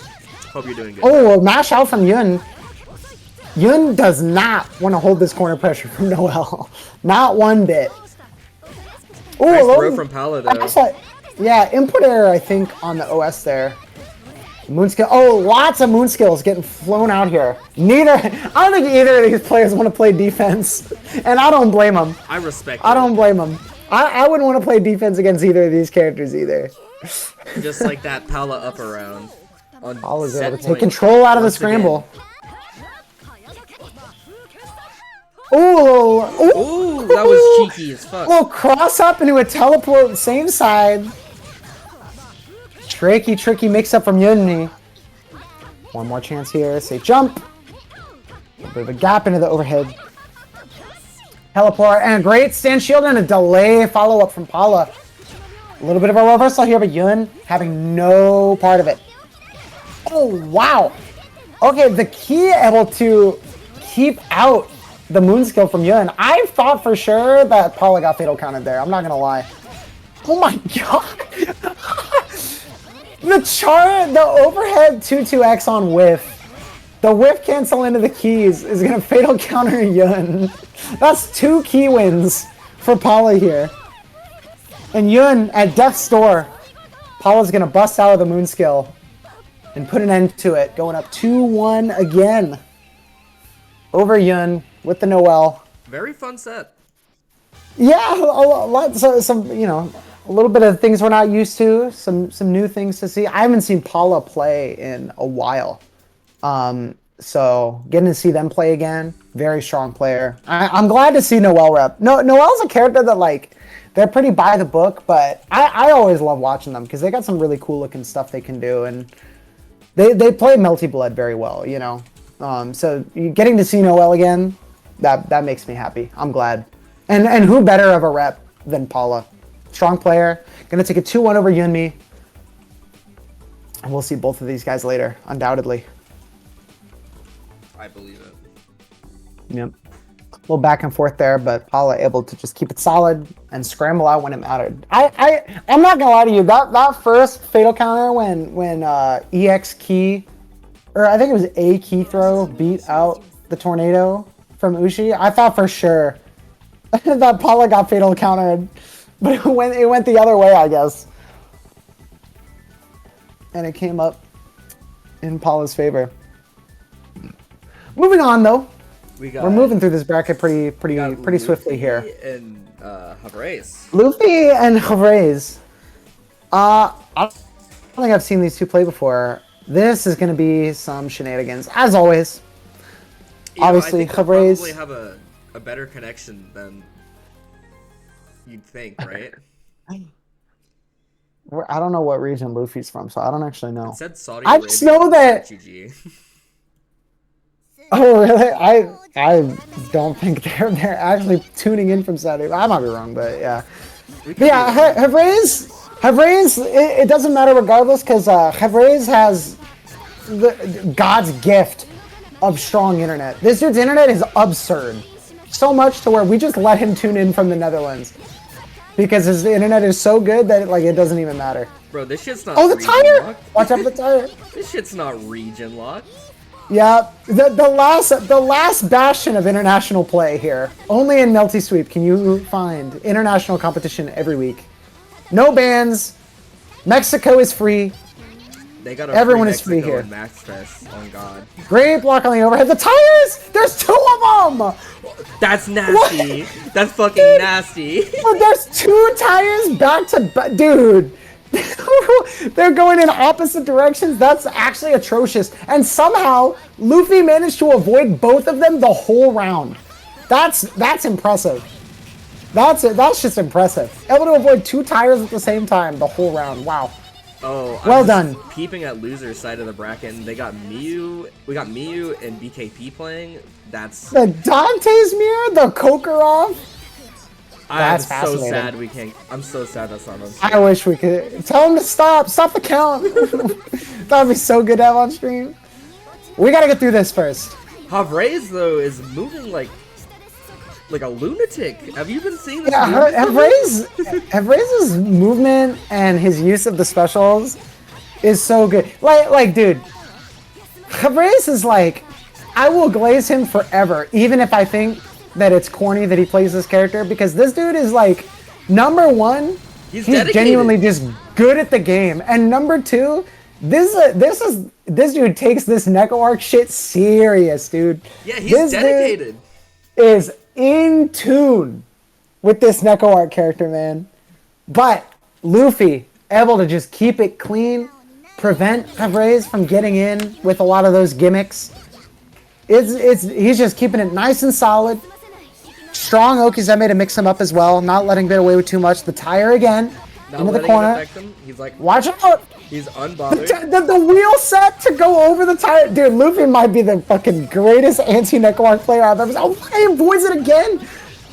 Hope you're doing good. Oh, mash out from Yun. Yun does not want to hold this corner pressure from Noelle. Not one bit. Ooh, nice throw from Paula, though. Yeah, input error, I think, on the OS there. Moon skill. Oh, lots of moon skills getting flown out here. I don't think either of these players want to play defense, and I don't blame them. I respect. I don't blame them. I wouldn't want to play defense against either of these characters either. Just like that Pala up around. On Paula's set able to take point control out of the once again. scramble. Ooh, Ooh, that was cheeky as fuck. little cross up into a teleport, same side. Tricky mix up from Yunni. One more chance here. Safe jump. A bit of a gap into the overhead. Teleport and a great stand shield and a delay follow up from Paula. A little bit of a reversal here, but Yun having no part of it. Oh, wow. Okay, the key able to keep out the moon skill from Yun. I thought for sure that Paula got fatal counted there. I'm not gonna lie. Oh my god. The overhead 2-2x on whiff. The whiff cancel into the keys is gonna fatal counter Yun. That's 2 key wins for Paula here. And Yun at death's door. Paula's gonna bust out of the moon skill and put an end to it. Going up 2-1 again. Over Yun with the Noel. Very fun set. Yeah, a lot. So some, you know, a little bit of things we're not used to. Some new things to see. I haven't seen Paula play in a while. So getting to see them play again. Very strong player. I'm glad to see Noel rep. Noel's a character that like they're pretty by the book, but I always love watching them because they got some really cool looking stuff they can do, and they play Melty Blood very well, you know. So getting to see Noel again, that makes me happy. I'm glad. And who better of a rep than Paula? Strong player. Gonna take a 2-1 over Yunmi. And we'll see both of these guys later, undoubtedly. I believe it. Yep. A little back and forth there, but Paula able to just keep it solid and scramble out when it mattered. I'm not gonna lie to you. That first fatal counter when EX key, or I think it was a key throw, beat out the tornado from Ushi. I thought for sure that Paula got fatal countered, but it went the other way, I guess. And it came up in Paula's favor. Moving on though. We're moving through this bracket pretty swiftly here. And Havraise. Luffy and Havraise. I don't think I've seen these two play before. This is going to be some shenanigans, as always. Obviously, Havraise probably have a better connection than you'd think, right? I don't know what region Luffy's from, so I don't actually know. It said Saudi I Arabia just know that. GG. Oh really? I don't think they're actually tuning in from Saudi. I might be wrong, but yeah. But yeah, Havraise, it doesn't matter regardless because Havraise has God's gift of strong internet. This dude's internet is absurd. So much to where we just let him tune in from the Netherlands. Because his internet is so good that it doesn't even matter. Bro, this shit's not the tire! locked. Watch out for the tire. This shit's not region locked. Yeah, the last bastion of international play here. Only in Melty Sweep can you find international competition every week. No bans. Mexico is free. They got everyone is free here. Max Fest. Oh god. Great block on the overhead. The tires! There's 2 of them! That's nasty. What? That's fucking nasty. There's 2 tires back to back. Dude. They're going in opposite directions. That's actually atrocious. And somehow, Luffy managed to avoid both of them the whole round. That's impressive. That's just impressive. Able to avoid 2 tires at the same time the whole round. Wow. Oh, well done. Peeping at loser's side of the bracket, and they got Miyu. We got Miyu and BKP playing. That's the Dante's mirror, the Kokorov. That's so sad we can't. I'm so sad that's not on stream. I wish we could tell him to stop the count. That'd be so good to have on stream. We gotta get through this first. Havraise though is moving like a lunatic. Have you been seeing this? Yeah, Havraise's movement and his use of the specials is so good. Like, dude, Havraise is like, I will glaze him forever, even if I think that it's corny that he plays this character, because this dude is like, number one, he's genuinely just good at the game, and number two, this dude takes this Neko arc shit serious, dude. Yeah, he's dedicated. Dude is in tune with this Neko arc character, man. But Luffy able to just keep it clean, prevent Havraise from getting in with a lot of those gimmicks. He's just keeping it nice and solid. Strong Okizeme to mix him up as well, not letting him get away with too much. The tire again, into the corner. He's like, watch out! He's unbothered. The wheel set to go over the tire. Dude, Luffy might be the fucking greatest anti-Nekoark player I've ever seen. Oh, he avoids it again!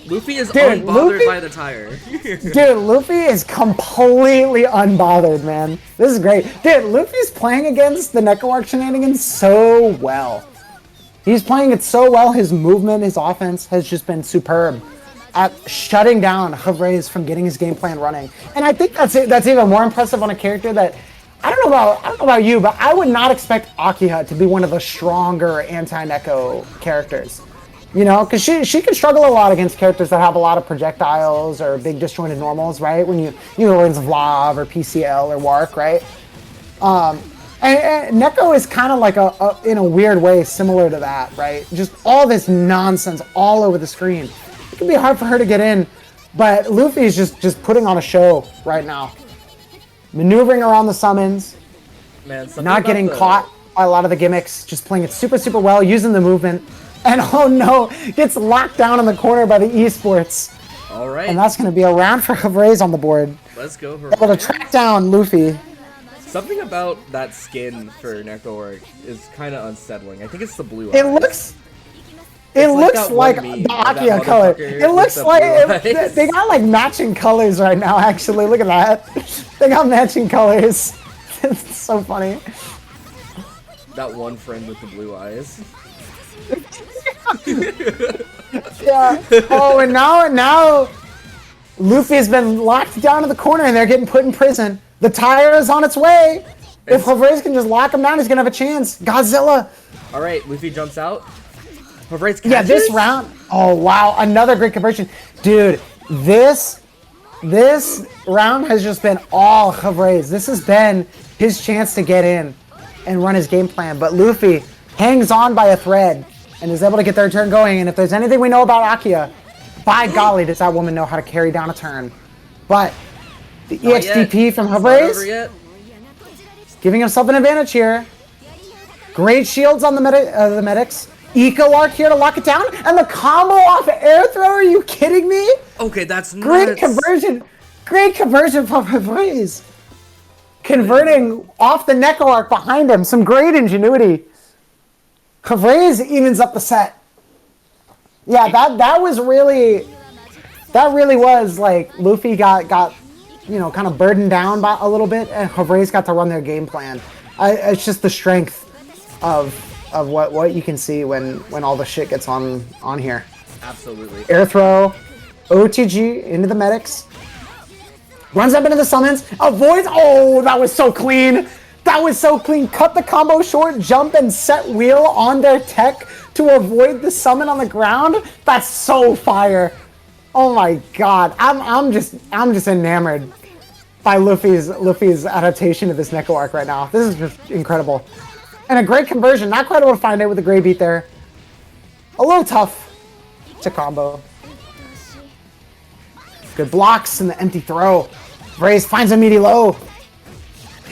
Luffy is unbothered by the tire. Dude, Luffy is completely unbothered, man. This is great. Dude, Luffy's playing against the Nekoark shenanigans so well. He's playing it so well. His movement, his offense has just been superb at shutting down Havraise from getting his game plan running. And I think that's even more impressive on a character that I don't know about you, but I would not expect Akiha to be one of the stronger anti-Neko characters. You know, because she can struggle a lot against characters that have a lot of projectiles or big disjointed normals, right? When you learn Vlav or PCL or Wark, right? And Neko is kind of like in a weird way similar to that, right? Just all this nonsense all over the screen. It can be hard for her to get in, but Luffy is just putting on a show right now. Maneuvering around the summons, not getting caught by a lot of the gimmicks, just playing it super, super well, using the movement. And oh no, gets locked down in the corner by the esports. All right. And that's going to be a round for Havraise on the board. Let's go. Able to track down Luffy. Something about that skin for Nekoark is kind of unsettling. I think it's the blue eyes. It looks like the Akiha color. It looks like they got like matching colors right now, actually. Look at that. They got matching colors. It's so funny. That one friend with the blue eyes. Yeah. Oh, and now Luffy has been locked down in the corner and they're getting put in prison. The tire is on its way. If Havraise can just lock him down, he's gonna have a chance. Godzilla. All right, Luffy jumps out. Havraise catches. Yeah, this round. Oh wow, another great conversion, dude. This round has just been all Havraise. This has been his chance to get in and run his game plan, but Luffy hangs on by a thread and is able to get their turn going. And if there's anything we know about Akiha, by golly, does that woman know how to carry down a turn. But the EXDP from Havraise, giving himself an advantage here. Great shields on the medics. Eco Arc here to lock it down. And the combo off air throw, are you kidding me? Okay, that's nuts. Great conversion. Great conversion from Havraise. Converting off the Neko Arc behind him. Some great ingenuity. Havraise evens up the set. Yeah, that really was like Luffy got kind of burdened down by a little bit, and Havraise got to run their game plan. It's just the strength of what you can see when all the shit gets on here. Absolutely. Air throw, OTG into the medics, runs up into the summons, avoids. Oh, that was so clean. That was so clean. Cut the combo short, jump and set wheel on their tech to avoid the summon on the ground. That's so fire. Oh my god. I'm just enamored by Luffy's adaptation of this Neko Arc right now. This is just incredible. And a great conversion. Not quite able to find it with a great beat there. A little tough to combo. Good blocks and the empty throw. Havraise finds a meaty low.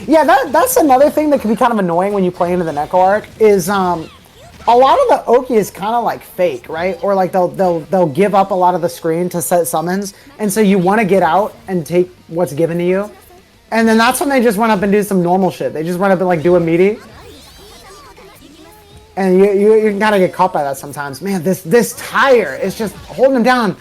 Yeah, that's another thing that can be kind of annoying when you play into the Neko Arc is a lot of the Oki is kind of like fake, right? Or like they'll give up a lot of the screen to set summons, and so you want to get out and take what's given to you, and then that's when they just run up and do some normal shit. They just run up and like do a meaty, and you gotta get caught by that sometimes. Man, this tire is just holding him down.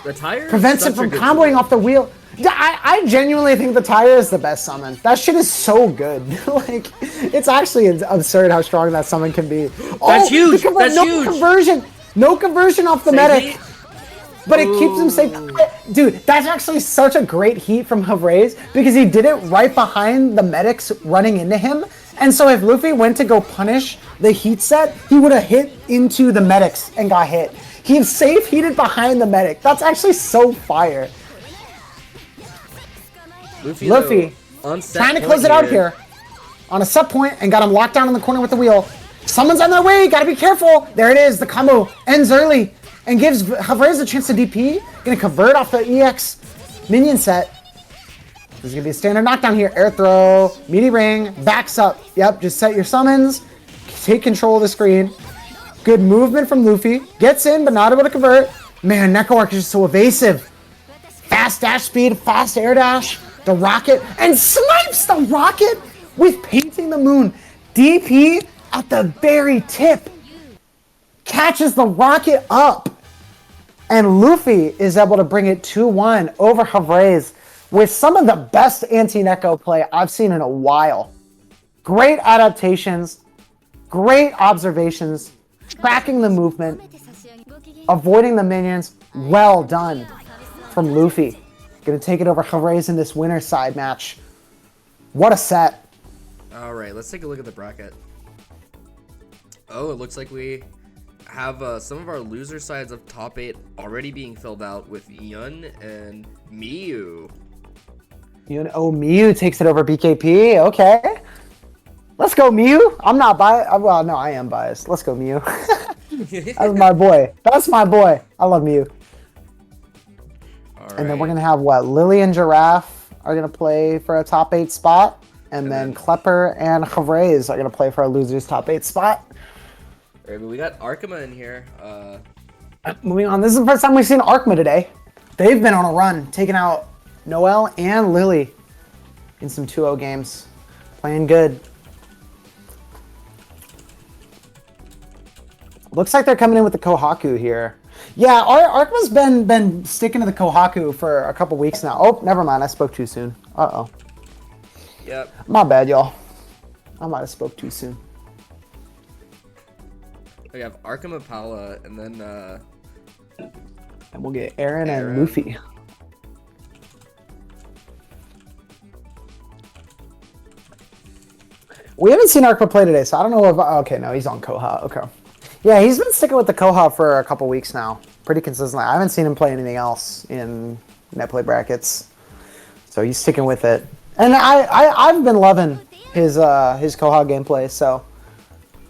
The tire prevents him from comboing off the wheel. I genuinely think the tire is the best summon. That shit is so good. Like, it's actually absurd how strong that summon can be. That's huge. That's huge. No conversion off the medic. But it keeps him safe. Dude, that's actually such a great heat from Havraise because he did it right behind the medics running into him. And so if Luffy went to go punish the heat set, he would have hit into the medics and got hit. He's safe heated behind the medic. That's actually so fire. Luffy trying to close it out here on a set point and got him locked down in the corner with the wheel. Someone's on their way. Gotta be careful. There it is. The combo ends early and gives Havraise a chance to DP. Gonna convert off the EX minion set. This is going to be a standard knockdown here. Air throw, meaty ring, backs up. Yep, just set your summons. Take control of the screen. Good movement from Luffy. Gets in, but not able to convert. Man, Neko Arc is just so evasive. Fast dash speed, fast air dash. The rocket, and snipes the rocket with Painting the Moon. DP at the very tip. Catches the rocket up. And Luffy is able to bring it 2-1 over Havre's with some of the best anti-Neko play I've seen in a while. Great adaptations, great observations, tracking the movement, avoiding the minions. Well done from Luffy. Gonna take it over Havre's in this winner's side match. What a set. All right, let's take a look at the bracket. Oh, it looks like we have some of our loser sides of top 8 already being filled out with Yun and Miyu. Oh, Miyu takes it over BKP. Okay. Let's go, Miyu. I'm not biased. Well, no, I am biased. Let's go, Miyu. That's my boy. That's my boy. I love Miyu. And then we're going to have what? Lily and Giraffe are going to play for a top 8 spot. And then Klepper and Havre's are going to play for a loser's top 8 spot. All right, but we got Arkema in here. Moving on. This is the first time we've seen Arkema today. They've been on a run, taking out Noelle and Lily in some 2-0 games. Playing good. Looks like they're coming in with the Kohaku here. Yeah, Arkema's been sticking to the Kohaku for a couple weeks now. Oh, never mind. I spoke too soon. Uh-oh. Yep. My bad, y'all. I might have spoke too soon. We have Arkema Pala, and then and we'll get Aaron and Luffy. We haven't seen Arkema play today, so I don't know if... Okay, no, he's on Koha. Okay. Yeah, he's been sticking with the Koha for a couple weeks now. Pretty consistently. I haven't seen him play anything else in net play brackets. So he's sticking with it. And I've been loving his Koha gameplay, so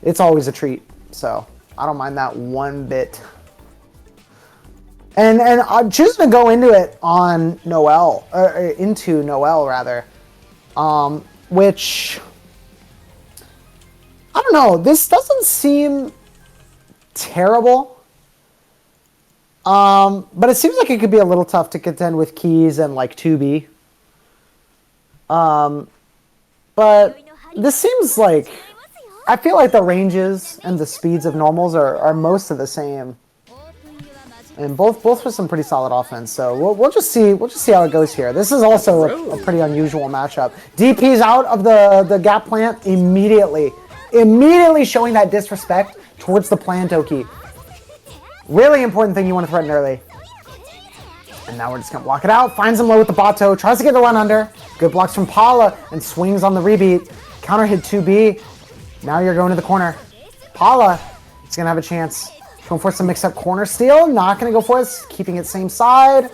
it's always a treat. So I don't mind that one bit. And I'm choosing to go into it on Noelle, or into Noelle rather, which I don't know. This doesn't seem terrible, but it seems like it could be a little tough to contend with Keys and like 2B. But this seems like, I feel like the ranges and the speeds of normals are most of the same, and both with some pretty solid offense. So we'll just see how it goes here. This is also a pretty unusual matchup. DP's out of the gap plant immediately showing that disrespect towards the Plantoki. Really important thing you want to threaten early. And now we're just going to block it out. Finds him low with the Bato. Tries to get the run under. Good blocks from Paula. And swings on the rebeat. Counter hit 2B. Now you're going to the corner. Paula is going to have a chance. Going for some mix-up corner steal. Not going to go for it. Keeping it same side.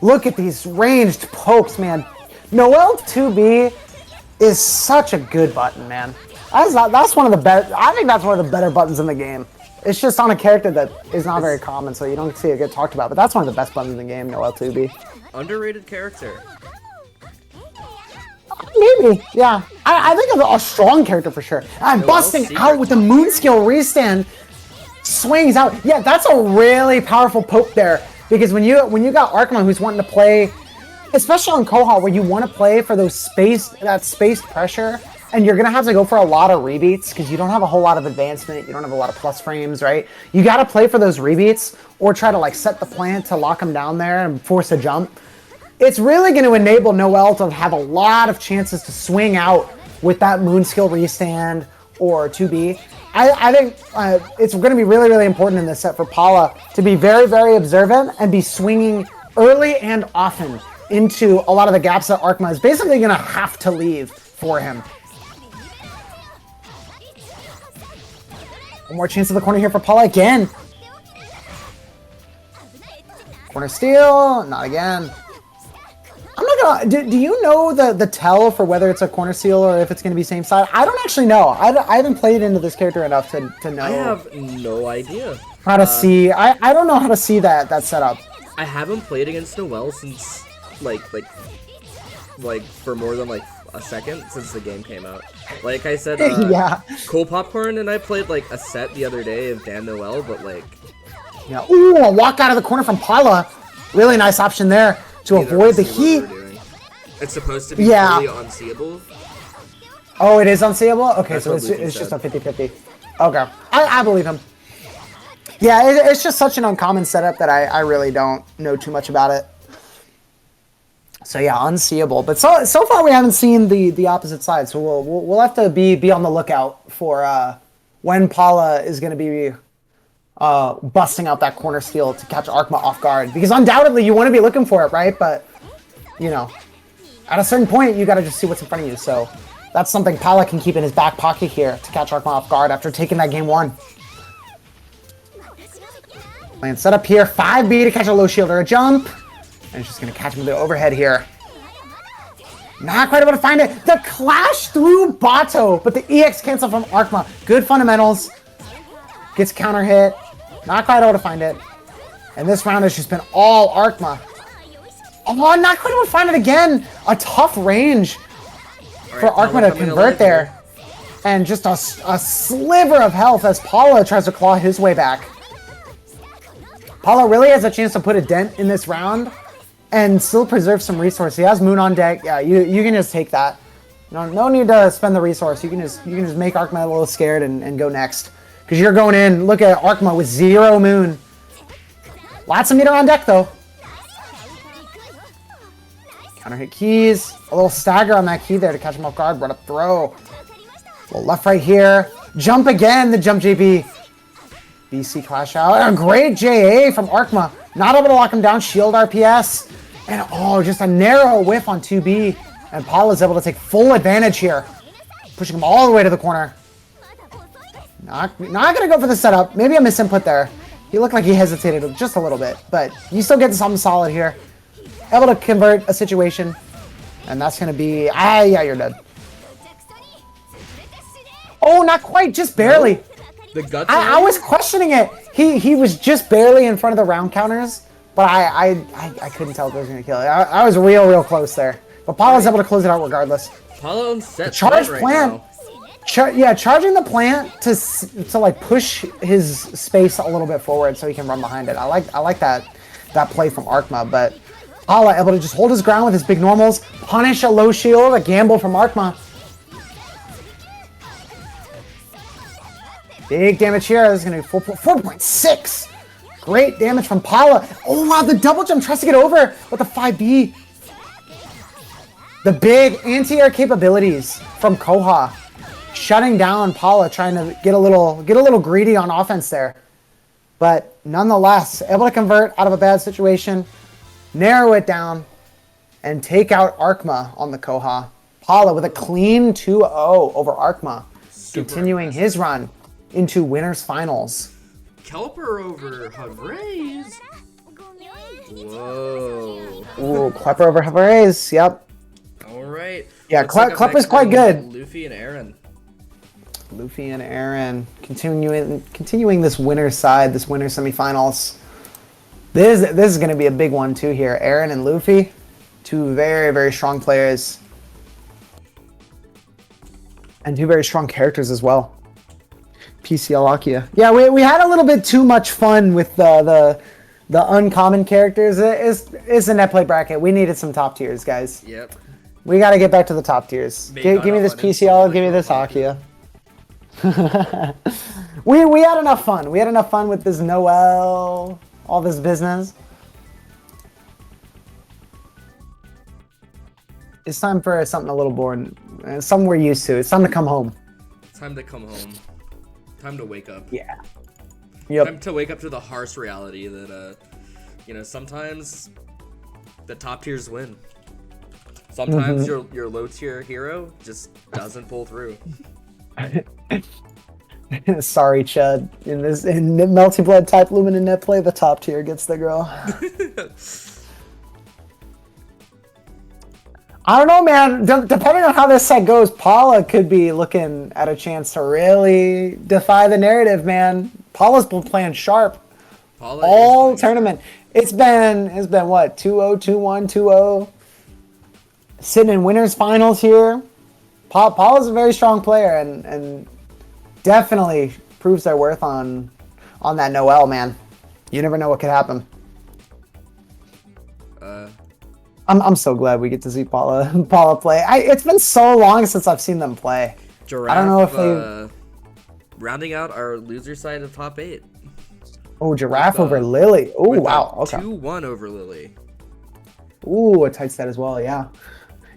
Look at these ranged pokes, man. Noelle 2B is such a good button, man. That's one of the better. I think that's one of the better buttons in the game. It's just on a character that is not very common, so you don't see it get talked about. But that's one of the best buttons in the game, Noelle 2B. Underrated character. Maybe, yeah. I think of a strong character for sure. And busting out with the moon skill restand, swings out. Yeah, that's a really powerful poke there. Because when you got Arkema who's wanting to play, especially on Koha where you want to play for those spaced pressure. And you're going to have to go for a lot of rebeats because you don't have a whole lot of advancement. You don't have a lot of plus frames, right? You got to play for those rebeats or try to like set the plant to lock them down there and force a jump. It's really going to enable Noelle to have a lot of chances to swing out with that moon skill restand or 2B. I think it's going to be really, really important in this set for Paula to be very, very observant and be swinging early and often into a lot of the gaps that Arkema is basically going to have to leave for him. One more chance of the corner here for Paula again. Corner steal, not again. I'm not gonna. Do you know the tell for whether it's a corner steal or if it's gonna be same side? I don't actually know. I haven't played into this character enough to know. I have no idea how to see. I don't know how to see that setup. I haven't played against Noelle since like like for more than like a second since the game came out. Like I said, Yeah. Cool Popcorn and I played like a set the other day of Dan Noel, but like Yeah. Ooh, a walk out of the corner from Paula. Really nice option there to neither of avoid us the knew what heat. we were doing. It's supposed to be Yeah. fully unseeable. Oh, it is unseeable? Okay, That's so what Luffy it's just said. a 50-50. Okay. I believe him. Yeah, it's just such an uncommon setup that I really don't know too much about it. So yeah, unseeable. But so far we haven't seen the opposite side. So we'll have to be on the lookout for when Paula is going to be busting out that corner steal to catch Arkma off guard. Because undoubtedly you want to be looking for it, right? But, you know, at a certain point you got to just see what's in front of you. So that's something Paula can keep in his back pocket here to catch Arkma off guard after taking that game 1. Plan set up here, 5B to catch a low shield or a jump. And she's going to catch him with the overhead here. Not quite able to find it. The clash through Bato, but the EX cancel from Arkma. Good fundamentals. Gets counter hit. Not quite able to find it. And this round has just been all Arkma. Oh, not quite able to find it again. A tough range for Arkma to convert there. And just a sliver of health as Paula tries to claw his way back. Paula really has a chance to put a dent in this round and still preserve some resource. He has Moon on deck. Yeah, you can just take that. No need to spend the resource. You can just make Arkma a little scared and go next. Because you're going in. Look at Arkma with 0 Moon. Lots of meter on deck though. Counter hit keys. A little stagger on that key there to catch him off guard. Run up throw. A little left right here. Jump again. The jump JB. BC clash out. A great JA from Arkma. Not able to lock him down. Shield RPS. And oh, just a narrow whiff on 2B. And Paula's able to take full advantage here. Pushing him all the way to the corner. Not going to go for the setup. Maybe a misinput there. He looked like he hesitated just a little bit. But you still get something solid here. Able to convert a situation. And that's going to be... yeah, you're dead. Oh, not quite. Just barely. The guts. I was questioning it. He was just barely in front of the round counters, but I couldn't tell if it was gonna kill it. I was real close there. But Paula's able to close it out regardless. Paula owns set Charge right plant. now. Yeah, charging the plant to like push his space a little bit forward so he can run behind it. I like that play from Arkma, but Paula able to just hold his ground with his big normals, punish a low shield, a gamble from Arkma. Big damage here. This is going to be 4.6. Great damage from Paula. Oh, wow. The double jump tries to get over with the 5B. The big anti-air capabilities from Koha. Shutting down Paula, trying to get a little greedy on offense there. But nonetheless, able to convert out of a bad situation, narrow it down, and take out Arkma on the Koha. Paula with a clean 2-0 over Arkma. Continuing his run into winners finals. Kelper over Havraise. Whoa. Ooh, Klepper over Havraise. Yep. All right. Yeah, Klepper's quite good. Luffy and Aaron. Luffy and Aaron continuing this winner's side, this winner's semifinals. This is going to be a big one too here. Aaron and Luffy, 2 very strong players, and 2 very strong characters as well. PCL Akia. Yeah, we had a little bit too much fun with the uncommon characters. It's a net play bracket. We needed some top tiers, guys. Yep. We got to get back to the top tiers. Give me this PCL. Give me this Akia. we had enough fun. We had enough fun with this Noel, all this business. It's time for something a little boring, something we're used to. It's time to come home. Time to come home. Time to wake up. Yeah. Yep. Time to wake up to the harsh reality that, sometimes the top tiers win. Sometimes your low tier hero just doesn't pull through. Sorry, Chud. In Melty Blood type Luminant net play, the top tier gets the girl. I don't know, man. Depending on how this set goes, Paula could be looking at a chance to really defy the narrative, man. Paula's been playing sharp all tournament. It's been what, 2-0, 2-1, 2-0. sitting in winners finals here. Paul is a very strong player and definitely proves their worth on that Noel, man. You never know what could happen. I'm so glad we get to see Paula play. It's been so long since I've seen them play. Giraffe, I don't know if they rounding out our loser side of top 8. Oh, Giraffe over Lily. Oh, wow. Okay. 2-1 over Lily. Ooh, a tight set as well. Yeah.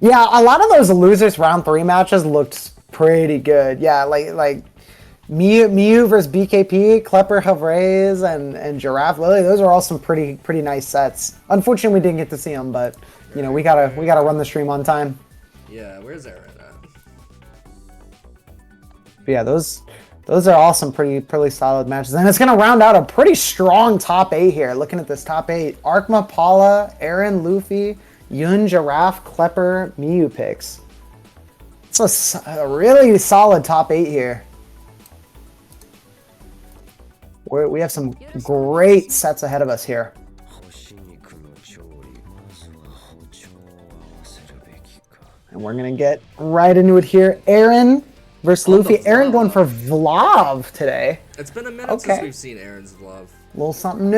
Yeah, a lot of those losers round 3 matches looked pretty good. Yeah, like Mew versus BKP, Klepper Havraise, and Giraffe Lily. Those are all some pretty nice sets. Unfortunately, we didn't get to see them, but you know we gotta run the stream on time. Yeah, where's Aaron at? But yeah, those are all some pretty solid matches, and it's gonna round out a pretty strong top 8 here. Looking at this top 8: Arkma, Paula, Aaron, Luffy, Yun, Giraffe, Klepper, Mew picks. It's a really solid top 8 here. We have some great sets ahead of us here. And we're going to get right into it here. Aaron versus Luffy. Aaron going for Vlav today. It's been a minute since we've seen Aaron's Vlav. A little something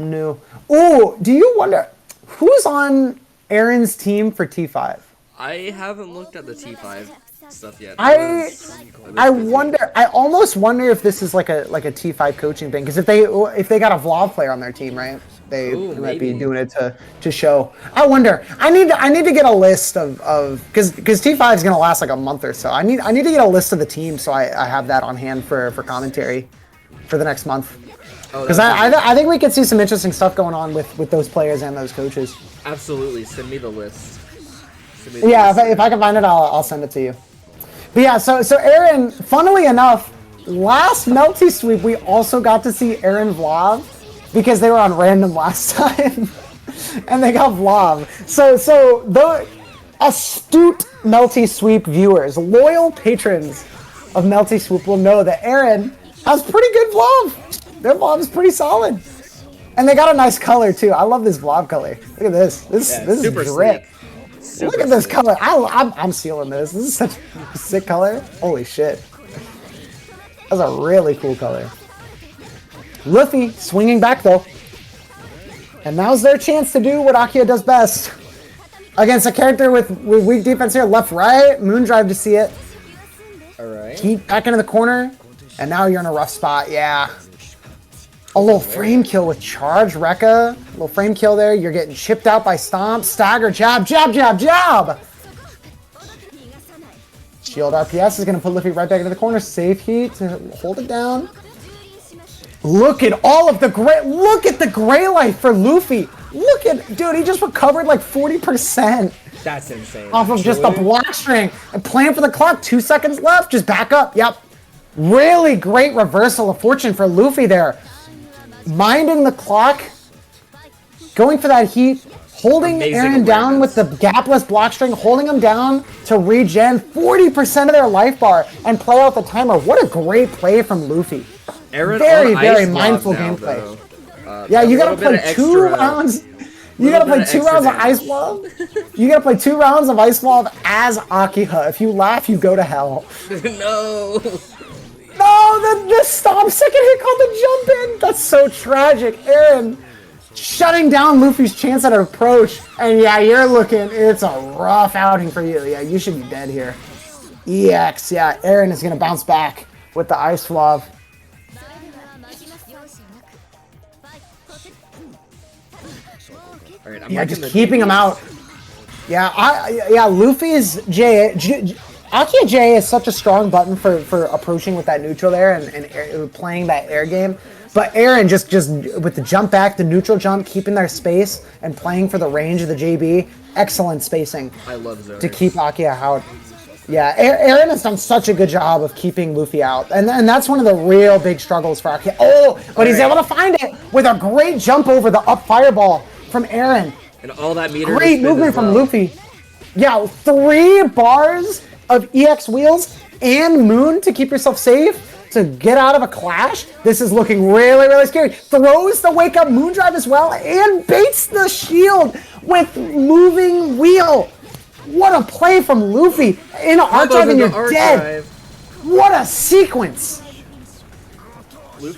new. Ooh, do you wonder who's on Aaron's team for T5? I haven't looked at the T5 stuff yet. I wonder. I almost wonder if this is like a T5 coaching thing, because if they got a Vlav player on their team, right? They might be doing it to show. I wonder. I need to get a list of because T5 is gonna last like a month or so. I need to get a list of the team so I have that on hand for commentary for the next month. Because I think we could see some interesting stuff going on with those players and those coaches. Absolutely, send me the list. If I can find it, I'll send it to you. But yeah, so Aaron, funnily enough, last Melty Sweep we also got to see Aaron Vlav because they were on random last time, and they got Vlav. So the astute Melty Sweep viewers, loyal patrons of Melty Sweep will know that Aaron has pretty good Vlav. Their Vlav is pretty solid, and they got a nice color too. I love this Vlav color. Look at this. This is drip. Look at this color. I'm stealing this. This is such a sick color. Holy shit. That's a really cool color. Luffy swinging back though. And now's their chance to do what Akia does best. Against a character with weak defense here. Left, right. Moondrive to see it. Alright. Keep back into the corner. And now you're in a rough spot. Yeah. A little frame kill with charge, Rekka. A little frame kill there. You're getting chipped out by Stomp. Stagger, jab, jab, jab, jab. Shield RPS is going to put Luffy right back into the corner. Safe heat to hold it down. Look at all of the gray. Look at the gray life for Luffy. Look at, dude, he just recovered like 40%. That's insane. Off of just the block string. And playing for the clock. 2 seconds left. Just back up. Yep. Really great reversal of fortune for Luffy there. Minding the clock, going for that heat, holding Aaron down with the gapless block string, holding him down to regen 40% of their life bar and play out the timer. What a great play from Luffy. Aaron very mindful gameplay. Yeah, you gotta play 2 rounds. You gotta play 2 rounds of Ice Wall. You gotta play 2 rounds of Ice Wall as Akiha. If you laugh, you go to hell. No. No, the Stomp second hit called the jump in. That's so tragic. Aaron shutting down Luffy's chance at an approach. And yeah, you're looking, it's a rough outing for you. Yeah, you should be dead here. EX, yeah, Aaron is going to bounce back with the Ice Flav. All right, yeah, just keeping him out. Yeah, Luffy's Akia J is such a strong button for approaching with that neutral there and playing that air game. But Aaron just with the jump back, the neutral jump, keeping their space and playing for the range of the JB. Excellent spacing. I love Zoe. To keep Akia out. Yeah, Aaron has done such a good job of keeping Luffy out. And that's one of the real big struggles for Akia. Oh, but he's able to find it with a great jump over the up fireball from Aaron. And all that meter. Great movement from Luffy. Yeah, 3 bars of EX wheels and Moon to keep yourself safe. to get out of a clash. This is looking really, really scary. Throws the wake up moon drive as well and baits the shield with moving wheel. What a play from Luffy in arc drive and you're dead. What a sequence.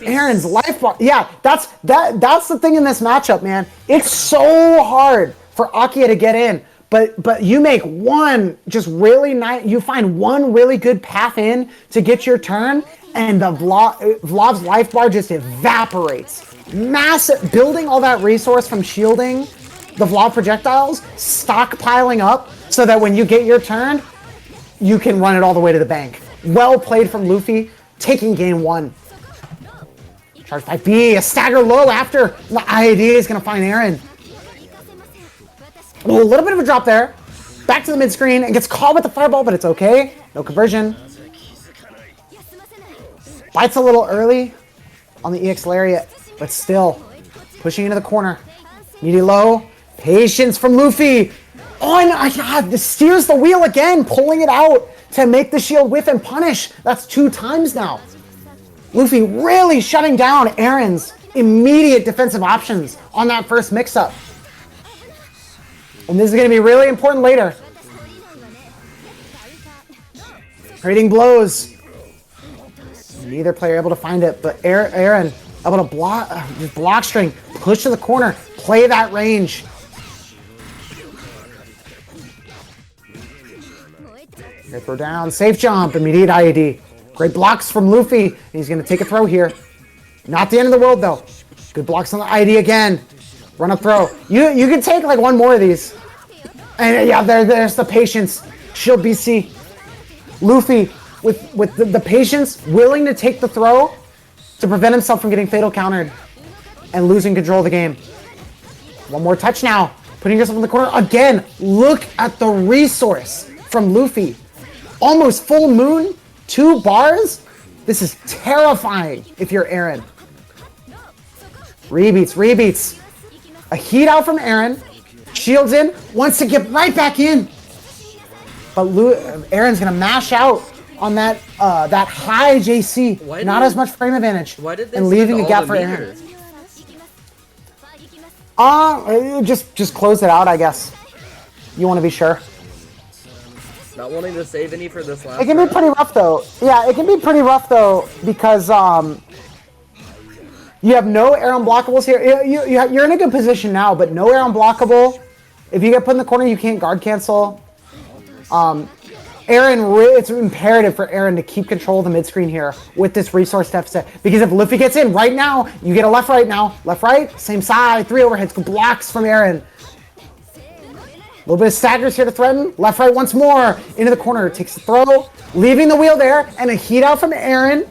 Aaron's life bar. Yeah, that's the thing in this matchup, man. It's so hard for Akia to get in, but you make one just really nice. You find one really good path in to get your turn, and the Vlov's life bar just evaporates. Massive, building all that resource from shielding the Vlov projectiles, stockpiling up so that when you get your turn, you can run it all the way to the bank. Well played from Luffy, taking game 1. Charge by B, a stagger low after the IAD is going to find Aaron. A little bit of a drop there. Back to the mid screen and gets caught with the fireball, but it's okay. No conversion. Bites a little early on the EX Lariat, but still pushing into the corner. Meaty low. Patience from Luffy. Oh my god, this steers the wheel again, pulling it out to make the shield whiff and punish. That's 2 times now. Luffy really shutting down Aaron's immediate defensive options on that first mix-up. And this is going to be really important later. Trading blows. Neither player able to find it, but Aaron able to block string, push to the corner, play that range. They throw down, safe jump, immediate IAD. Great blocks from Luffy, and he's going to take a throw here. Not the end of the world, though. Good blocks on the IAD again. Run up throw. You can take like one more of these. And yeah, there's the patience. Shield BC. Luffy with the patience, willing to take the throw to prevent himself from getting fatal countered and losing control of the game. One more touch now. Putting yourself in the corner again. Look at the resource from Luffy. Almost full moon. 2 bars? This is terrifying if you're Aaron. Rebeats. A heat out from Aaron. Shields in. Wants to get right back in. But Aaron's going to mash out on that high JC. Not as much frame advantage. Why did they and leaving a gap for Aaron. Just close it out, I guess. You want to be sure. Not wanting to save any for this last It can be pretty rough, though. Yeah, it can be pretty rough, though, because you have no air unblockables here. You're in a good position now, but no air unblockable. If you get put in the corner, you can't guard cancel. It's imperative for Aaron to keep control of the mid-screen here with this resource deficit. Because if Luffy gets in right now, you get a left-right now. Left-right, same side, 3 overheads, good blocks from Aaron. A little bit of staggers here to threaten. Left, right once more. Into the corner. Takes the throw. Leaving the wheel there. And a heat out from Aaron.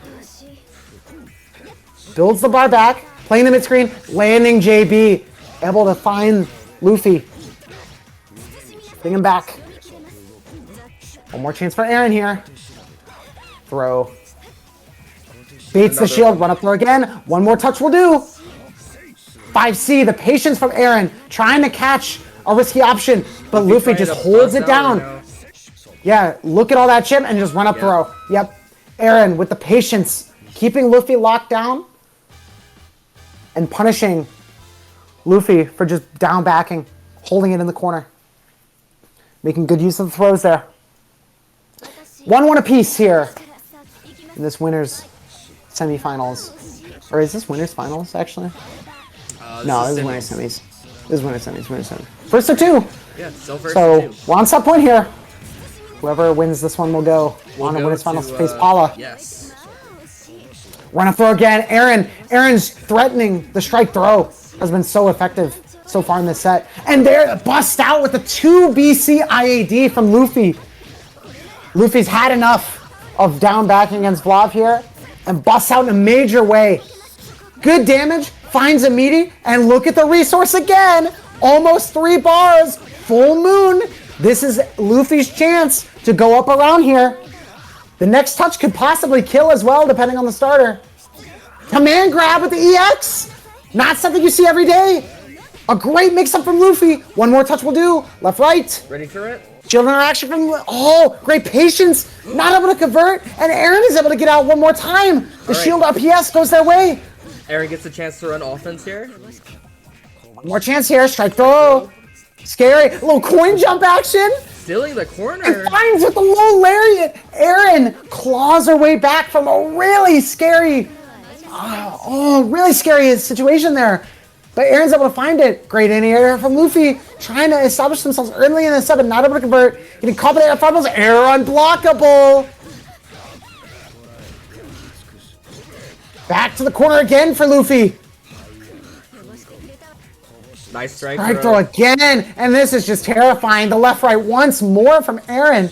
Builds the bar back. Playing the mid-screen. Landing JB. Able to find Luffy. Bring him back. One more chance for Aaron here. Throw. Baits the shield. Run up throw again. One more touch will do. 5C. The patience from Aaron. Trying to catch a risky option, but Luffy just holds it down. Yeah, look at all that chip and just run up throw. Yep. Aaron with the patience, keeping Luffy locked down and punishing Luffy for just down backing, holding it in the corner. Making good use of the throws there. 1-1 apiece here in this winner's semifinals. Or is this winner's finals, actually? No, this is winner's semis. This is winner's semis. First to 2. Yeah, still first so to 2. We're on set point here. Whoever wins this one will go on to win his finals to face Paula. Yes. Run a throw again. Aaron's threatening the strike throw has been so effective so far in this set. And there, bust out with a 2 BC IAD from Luffy. Luffy's had enough of down backing against Vlov here and busts out in a major way. Good damage. Finds a meaty, and look at the resource again. Almost 3 bars. Full moon. This is Luffy's chance to go up around here. The next touch could possibly kill as well, depending on the starter. Command grab with the EX. Not something you see every day. A great mix-up from Luffy. One more touch will do. Left, right. Ready for it? Shield interaction from... Oh, great patience. Not able to convert. And Aaron is able to get out one more time. The shield RPS goes their way. Aaron gets a chance to run offense here. One more chance here. Strike throw. Scary. A little coin jump action. Stealing the corner. And finds with the low lariat. Aaron claws her way back from a really scary... really scary situation there. But Aaron's able to find it. Great anti-air from Luffy. Trying to establish themselves early in the set, but not able to convert. Getting caught by the air fumbles. Air unblockable. Back to the corner again for Luffy. Nice strike throw again. And this is just terrifying. The left right once more from Aaron.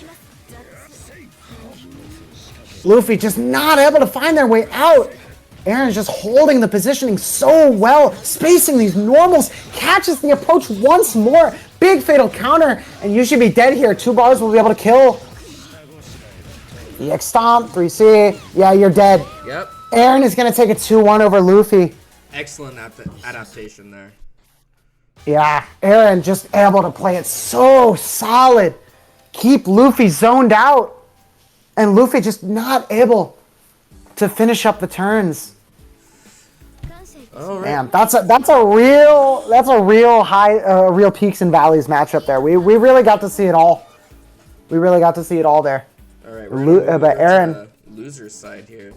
Luffy just not able to find their way out. Aaron's just holding the positioning so well, spacing these normals, catches the approach once more. Big fatal counter, and you should be dead here. 2 bars will be able to kill. EX stomp, 3C. Yeah, you're dead. Yep. Aaron is going to take a 2-1 over Luffy. Excellent adaptation there. Yeah, Aaron just able to play it so solid. Keep Luffy zoned out. And Luffy just not able to finish up the turns. All right. Damn, that's a real high, real peaks and valleys matchup there. We really got to see it all. We really got to see it all there. All right. But Aaron, loser's side here.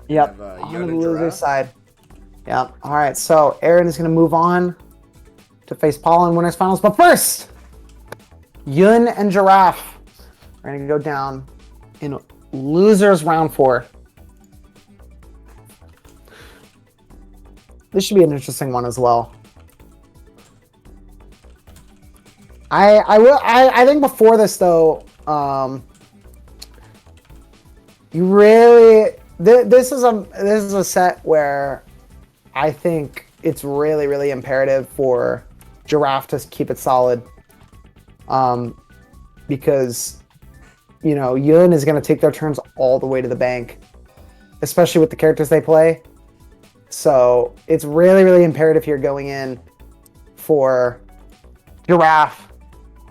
Yep, on the loser side. Yep. All right, so Aaron is going to move on to face Paul in winners finals. But first, Yun and Giraffe are going to go down in losers round 4. This should be an interesting one as well. I think before this though, you really this is a set where I think it's really imperative for Giraffe to keep it solid, because Yun is going to take their turns all the way to the bank, especially with the characters they play. So it's really imperative here going in for Giraffe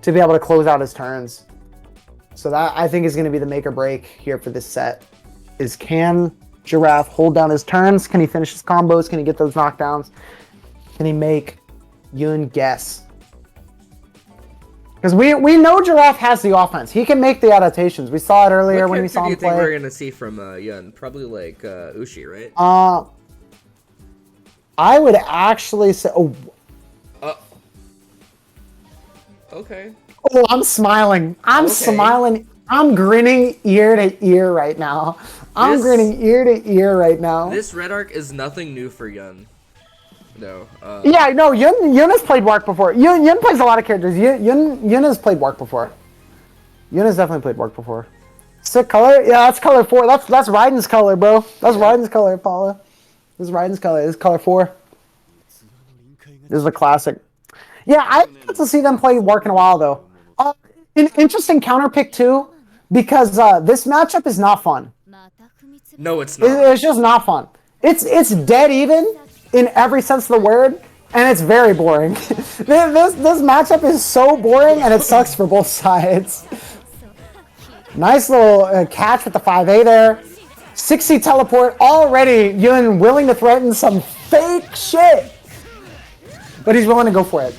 to be able to close out his turns. So that, I think, is going to be the make or break here for this set. Is can Giraffe hold down his turns? Can he finish his combos? Can he get those knockdowns? Can he make Yun guess? Because we know Giraffe has the offense. He can make the adaptations. We saw it earlier when we saw him play. What character do you think we're going to see from Yun? Probably like Ushi, right? I would actually say... Okay. Oh, I'm smiling. I'm smiling. I'm grinning ear to ear right now. I'm grinning ear to ear right now. This red arc is nothing new for Yun. No. Yeah, no, Yun has played Wark before. Yun plays a lot of characters. Yun has played Wark before. Yun has definitely played Wark before. Sick color? Yeah, that's color 4. That's Raiden's color, bro. That's Raiden's color, Paula. This is Raiden's color. This is color 4. This is a classic. Yeah, I get to see them play Wark in a while, though. An interesting counter pick, too, because this matchup is not fun. No, it's not. It's just not fun. It's dead even in every sense of the word, and it's very boring. this matchup is so boring, and it sucks for both sides. Nice little catch with the 5A there. 6C teleport already. Yun willing to threaten some fake shit, but he's willing to go for it.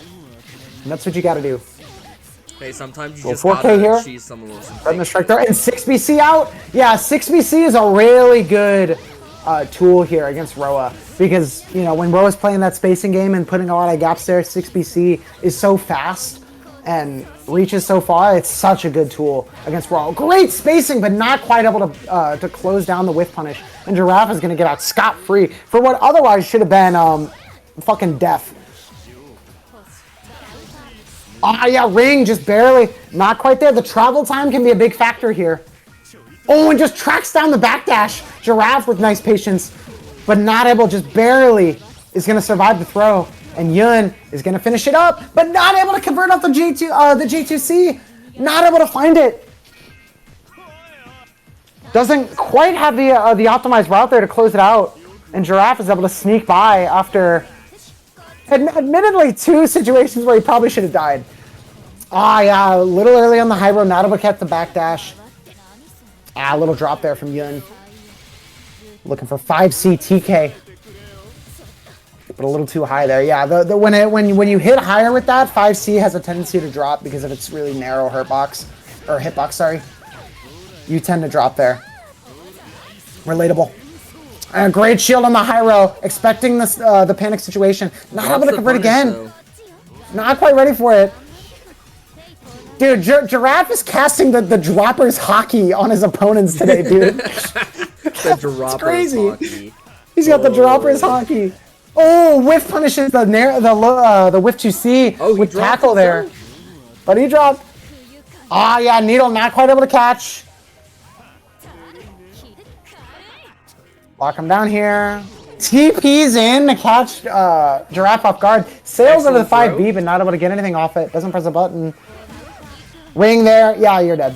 And that's what you gotta do. Hey, sometimes you Well, just 4K gotta here. cheese someone with some Threaten the strike there, and 6BC out. Yeah, 6BC is a really good tool here against Roa, because when Roa's playing that spacing game and putting a lot of gaps there, 6BC is so fast and reaches so far. It's such a good tool against Roa. Great spacing, but not quite able to close down the whiff punish. And Giraffe is gonna get out scot-free for what otherwise should have been fucking death. Yeah, Ring just barely, not quite there. The travel time can be a big factor here. Oh, and just tracks down the backdash. Giraffe with nice patience, but not able, just barely is going to survive the throw. And Yun is going to finish it up, but not able to convert off the J2C. Not able to find it. Doesn't quite have the optimized route there to close it out. And Giraffe is able to sneak by after, admittedly, 2 situations where he probably should have died. Ah, yeah, a little early on the high road, not able to catch the backdash. Ah, a little drop there from Yun. Looking for 5C TK. But a little too high there. Yeah, when you hit higher with that, 5C has a tendency to drop because of its really narrow hurtbox. Or hitbox, sorry. You tend to drop there. Relatable. And great shield on the high row. Expecting this the panic situation. Not able to convert again. Though. Not quite ready for it. Dude, Giraffe is casting the droppers hockey on his opponents today, dude. The droppers it's crazy. hockey. He's got the droppers hockey. Oh, whiff punishes the whiff 2C with tackle there. But he dropped. Ah, yeah, Needle not quite able to catch. Lock him down here. TP's in to catch Giraffe off guard. Sails over the 5B, but not able to get anything off it. Doesn't press a button. Ring there. Yeah, you're dead.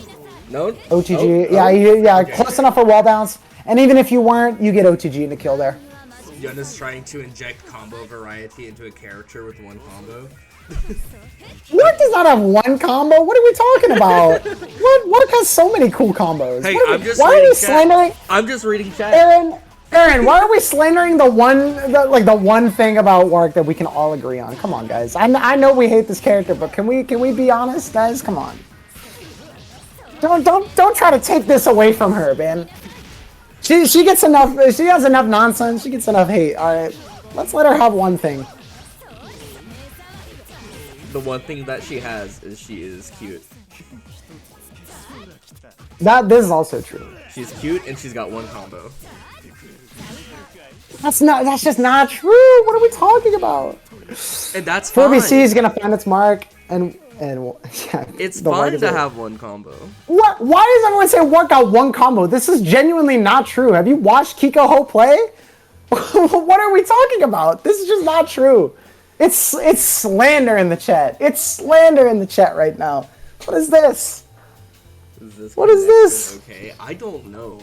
No. OTG. Yeah, okay. Close enough for wall bounce. And even if you weren't, you get OTG in the kill there. Yun is trying to inject combo variety into a character with one combo. Wark does not have one combo. What are we talking about? Wark has so many cool combos. Hey, why are we slandering? I'm just reading chat. Aaron, why are we slandering the one thing about Wark that we can all agree on? Come on, guys. I know we hate this character, but can we be honest, guys? Come on. Don't try to take this away from her, man. She gets enough. She has enough nonsense. She gets enough hate. All right, let's let her have one thing. The one thing that she has is she is cute. This is also true. She's cute and she's got one combo. That's just not true. What are we talking about? And that's fine. 4BC is gonna find its mark and yeah. It's fun to have one combo. What? Why does everyone say Wark got one combo? This is genuinely not true. Have you watched Kiko Ho play? What are we talking about? This is just not true. It's slander in the chat. It's slander in the chat right now. What is this? What is this? Okay, I don't know.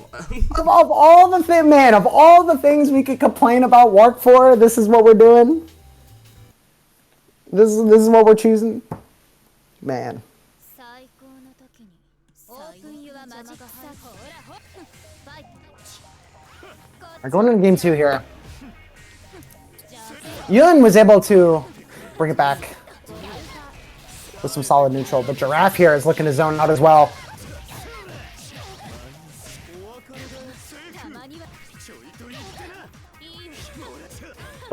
of all the things we could complain about Wark for, this is what we're doing. This is what we're choosing. Man. We're going into game 2 here. Yun was able to bring it back with some solid neutral, but Giraffe here is looking to zone out as well.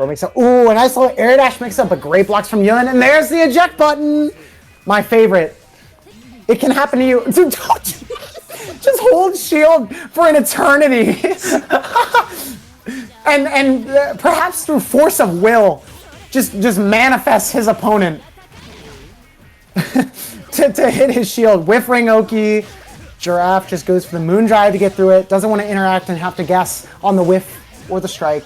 Ooh, a nice little air dash mix up, but great blocks from Yun, and there's the eject button! My favorite. It can happen to you. Dude, don't just hold shield for an eternity. and perhaps through force of will, just manifest his opponent to hit his shield. Whiff ring Oki. Giraffe just goes for the moon drive to get through it. Doesn't want to interact and have to guess on the whiff or the strike.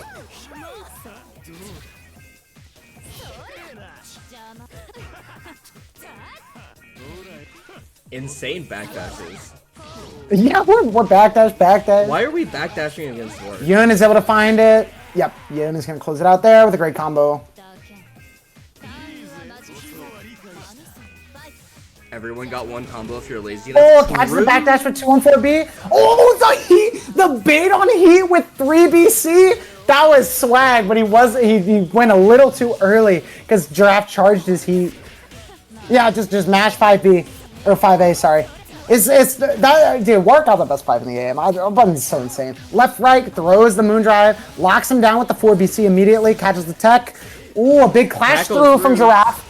Insane backdashes. Yeah, we're backdash. Why are we backdashing against Wark? Yun is able to find it. Yep, Yun is going to close it out there with a great combo. Everyone got one combo if you're lazy. Oh, catches the backdash with 214B. Oh, the bait on heat with 3BC. That was swag, but he went a little too early because Giraffe charged his heat. Yeah, just mash 5B or 5A. Sorry. Dude, Wark out the best 5 in the game. Button's so insane. Left, right, throws the moon drive, locks him down with the 4BC immediately, catches the tech. Ooh, a big clash through from Giraffe.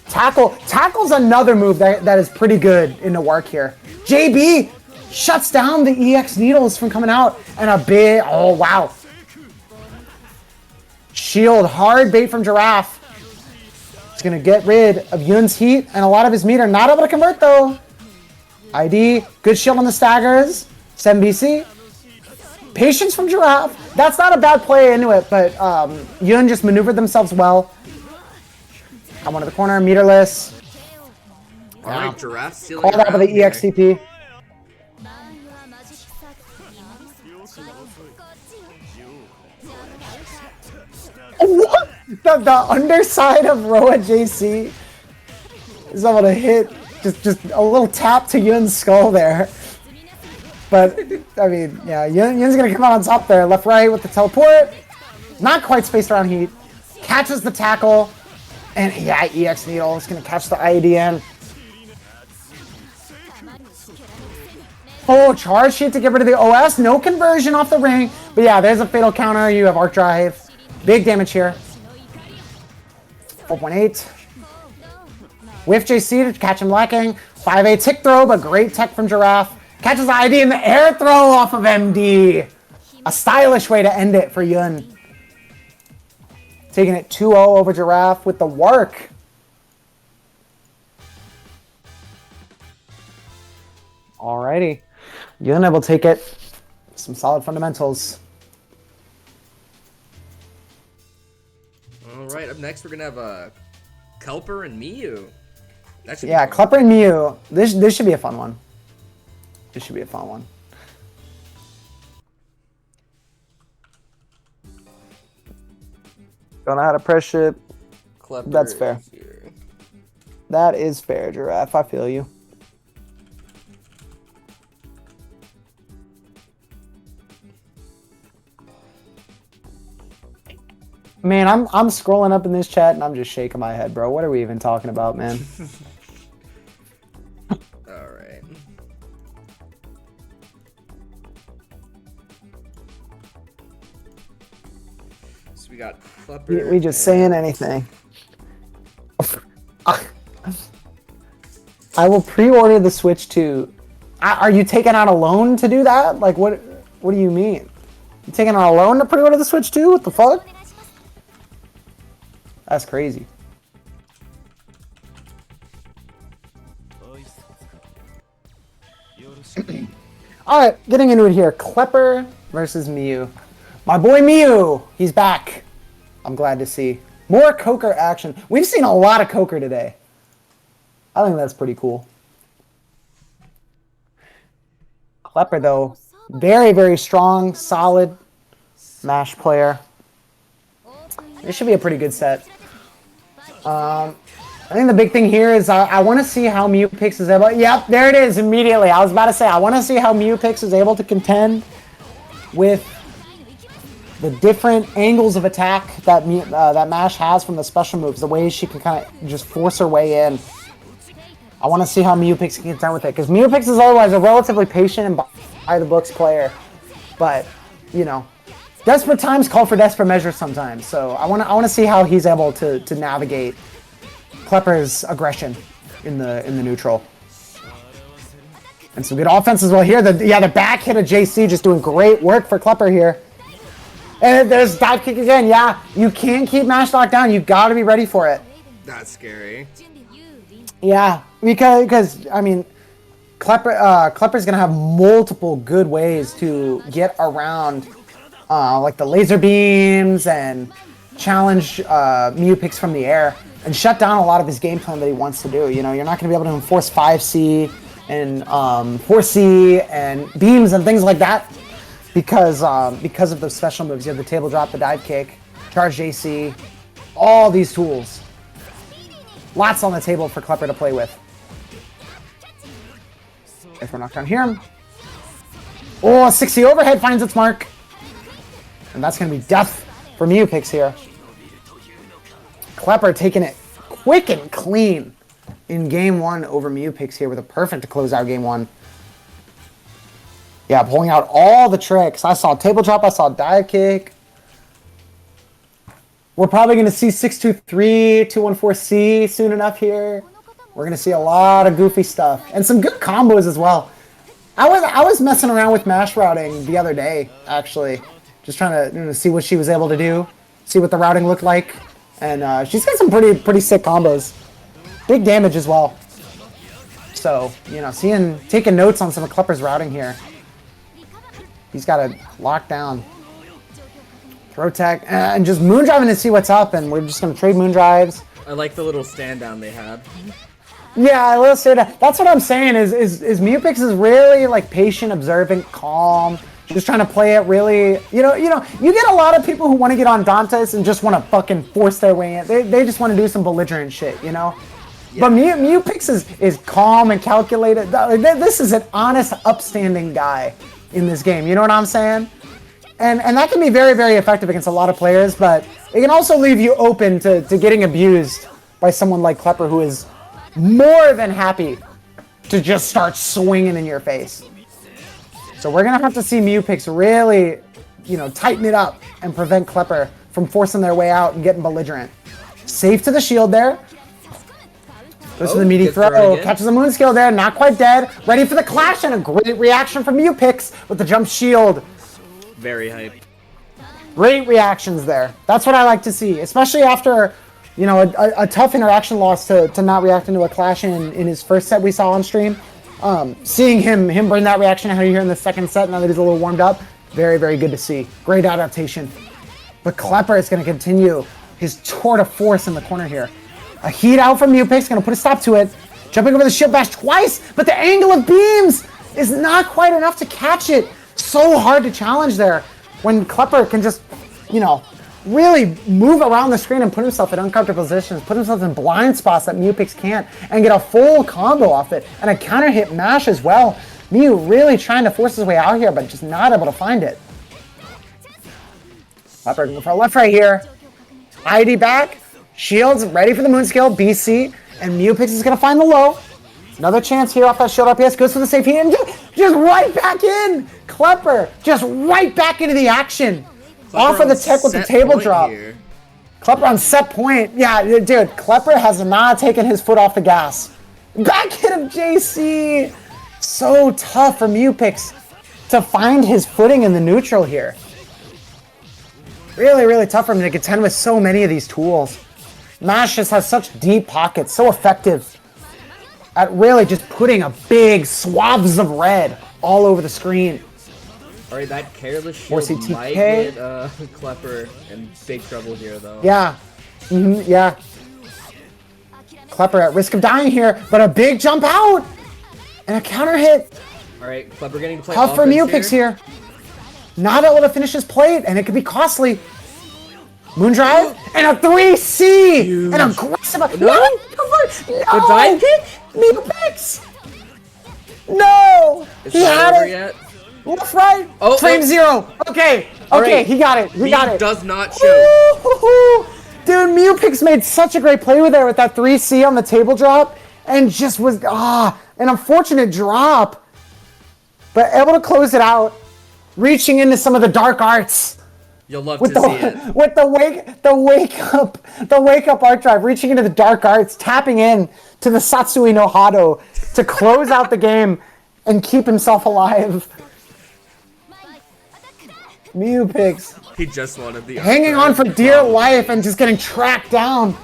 Tackle's another move that is pretty good in the Wark here. JB shuts down the EX needles from coming out, and a big, oh wow. Shield, hard bait from Giraffe. He's gonna get rid of Yun's heat and a lot of his meter. Not able to convert though. ID, good shield on the staggers. 7BC. Patience from Giraffe. That's not a bad play into it, but Yun just maneuvered themselves well. Got one to the corner, meterless. Alright, Giraffe stealing. Called out by the EXTP. What? The underside of Roa JC is able to hit just a little tap to Yun's skull there. But, I mean, yeah, Yun's going to come out on top there. Left, right with the teleport. Not quite spaced around heat. Catches the tackle. And, yeah, EX Needle is going to catch the IEDN. Full charge sheet to get rid of the OS. No conversion off the ring. But, yeah, there's a fatal counter. You have Arc Drive. Big damage here. 4.8. Whiff JC to catch him lacking. 5-8 tick throw, but great tech from Giraffe. Catches the ID in the air throw off of MD. A stylish way to end it for Yun. Taking it 2-0 over Giraffe with the work. Alrighty. Yun will take it. Some solid fundamentals. Alright, up next we're going to have Kelper and Miyu. That should Yeah, Klepper and Miyu. This should be a fun one. This should be a fun one. Don't know how to press it. Klepper That's fair. Here. That is fair, Giraffe. I feel you. Man, I'm scrolling up in this chat and I'm just shaking my head, bro. What are we even talking about, man? Alright. So we got Klepper. We just saying anything. I will pre-order the Switch 2. Are you taking out a loan to do that? Like, what do you mean? You taking out a loan to pre-order the Switch 2? What the fuck? That's crazy. Alright, getting into it here. Klepper versus Miyu. My boy Miyu, he's back. I'm glad to see. More Coker action. We've seen a lot of Coker today. I think that's pretty cool. Klepper, though, very, very strong, solid MASH player. This should be a pretty good set. I think the big thing here is I want to see how Mewpix is able... Yep, there it is immediately. I was about to say, I want to see how Mewpix is able to contend with the different angles of attack that that MASH has from the special moves, the ways she can kind of just force her way in. I want to see how Mewpix can contend with it, because Mewpix is otherwise a relatively patient and by-the-books player. But, you know, desperate times call for desperate measures sometimes. So I want to see how he's able to navigate Klepper's aggression in the neutral. And some good offense as well here. The back hit of JC just doing great work for Klepper here. And there's dive kick again. Yeah, you can't keep MASH locked down. You've got to be ready for it. That's scary. Yeah, because I mean, Klepper's gonna have multiple good ways to get around, like the laser beams and challenge Mewpix from the air and shut down a lot of his game plan that he wants to do. You know, you're not gonna be able to enforce 5C and 4C and beams and things like that because of those special moves. You have the table drop, the dive kick, charge JC, all these tools. Lots on the table for Klepper to play with. If we're not down here. Oh, 60 overhead finds its mark. And that's going to be death for Mewpix here. Klepper taking it quick and clean in game one over Mewpix here with a perfect to close out game one. Yeah, pulling out all the tricks. I saw table drop, I saw dive kick. We're probably going to see 623, 214C soon enough here. We're going to see a lot of goofy stuff. And some good combos as well. I was messing around with MASH routing the other day, actually. Just trying to see what she was able to do. See what the routing looked like. And she's got some pretty sick combos. Big damage as well. So, you know, taking notes on some of Klepper's routing here. He's got it locked down. Throw tech, and just moondriving to see what's up, and we're just going to trade moondrives. I like the little stand down they had. Yeah, I will say that. That's what I'm saying is Mewpix is really like patient, observant, calm, just trying to play it really, you get a lot of people who want to get on Dantes and just want to fucking force their way in. They just want to do some belligerent shit, you know? But Mew-Pix is calm and calculated. This is an honest, upstanding guy in this game. You know what I'm saying? And that can be very, very effective against a lot of players, but it can also leave you open to getting abused by someone like Klepper, who is more than happy to just start swinging in your face. So we're going to have to see Mew-Pix really, tighten it up and prevent Klepper from forcing their way out and getting belligerent. Safe to the shield there. Goes for the meaty throw. Catches a moon skill there. Not quite dead. Ready for the clash, and a great reaction from Mew-Pix with the jump shield. Very hype. Great reactions there. That's what I like to see, especially after, a tough interaction loss to not react into a clash in his first set we saw on stream. Seeing him bring that reaction out here in the second set now that he's a little warmed up, very, very good to see. Great adaptation. But Klepper is going to continue his tour de force in the corner here. A heat out from Mew-Pix, going to put a stop to it. Jumping over the shield bash twice, but the angle of beams is not quite enough to catch it. So hard to challenge there when Klepper can just, really move around the screen and put himself in uncomfortable positions, put himself in blind spots that Mew-Pix can't, and get a full combo off it, and a counter hit mash as well. Mew really trying to force his way out here, but just not able to find it. Klepper going for a left right here. ID back. Shields ready for the moon skill. BC. And Mew-Pix is going to find the low. Another chance here off that shield RPS. Goes for the safe heat and just right back in. Klepper just right back into the action. Off of the tech with the table drop. Here. Klepper on set point. Yeah, dude. Klepper has not taken his foot off the gas. Back hit of JC. So tough for Mew-Pix to find his footing in the neutral here. Really, really tough for him to contend with so many of these tools. Mash just has such deep pockets, so effective at really just putting a big swaths of red all over the screen. All right, that careless shield might get Klepper in big trouble here, though. Yeah. Yeah. Klepper at risk of dying here, but a big jump out! And a counter hit. All right, Klepper getting to play tough for Mew-Pix here. Not able to finish his plate, and it could be costly. Moondrive and a 3C! Huge. And aggressive. No! The dive kick? Mew-Pix! No! Is he had over it. Yet? Left, right. Oh, frame zero. Okay. Okay, right. He got it. He got it. Does not show. Dude, Mew-Pix made such a great play with that 3C on the table drop, and just was an unfortunate drop, but able to close it out, reaching into some of the dark arts. You'll love to see it. With the wake up art drive, reaching into the dark arts, tapping in to the Satsui no Hado to close out the game and keep himself alive. Mew-Pix. He just wanted the hanging on for dear life and just getting tracked down.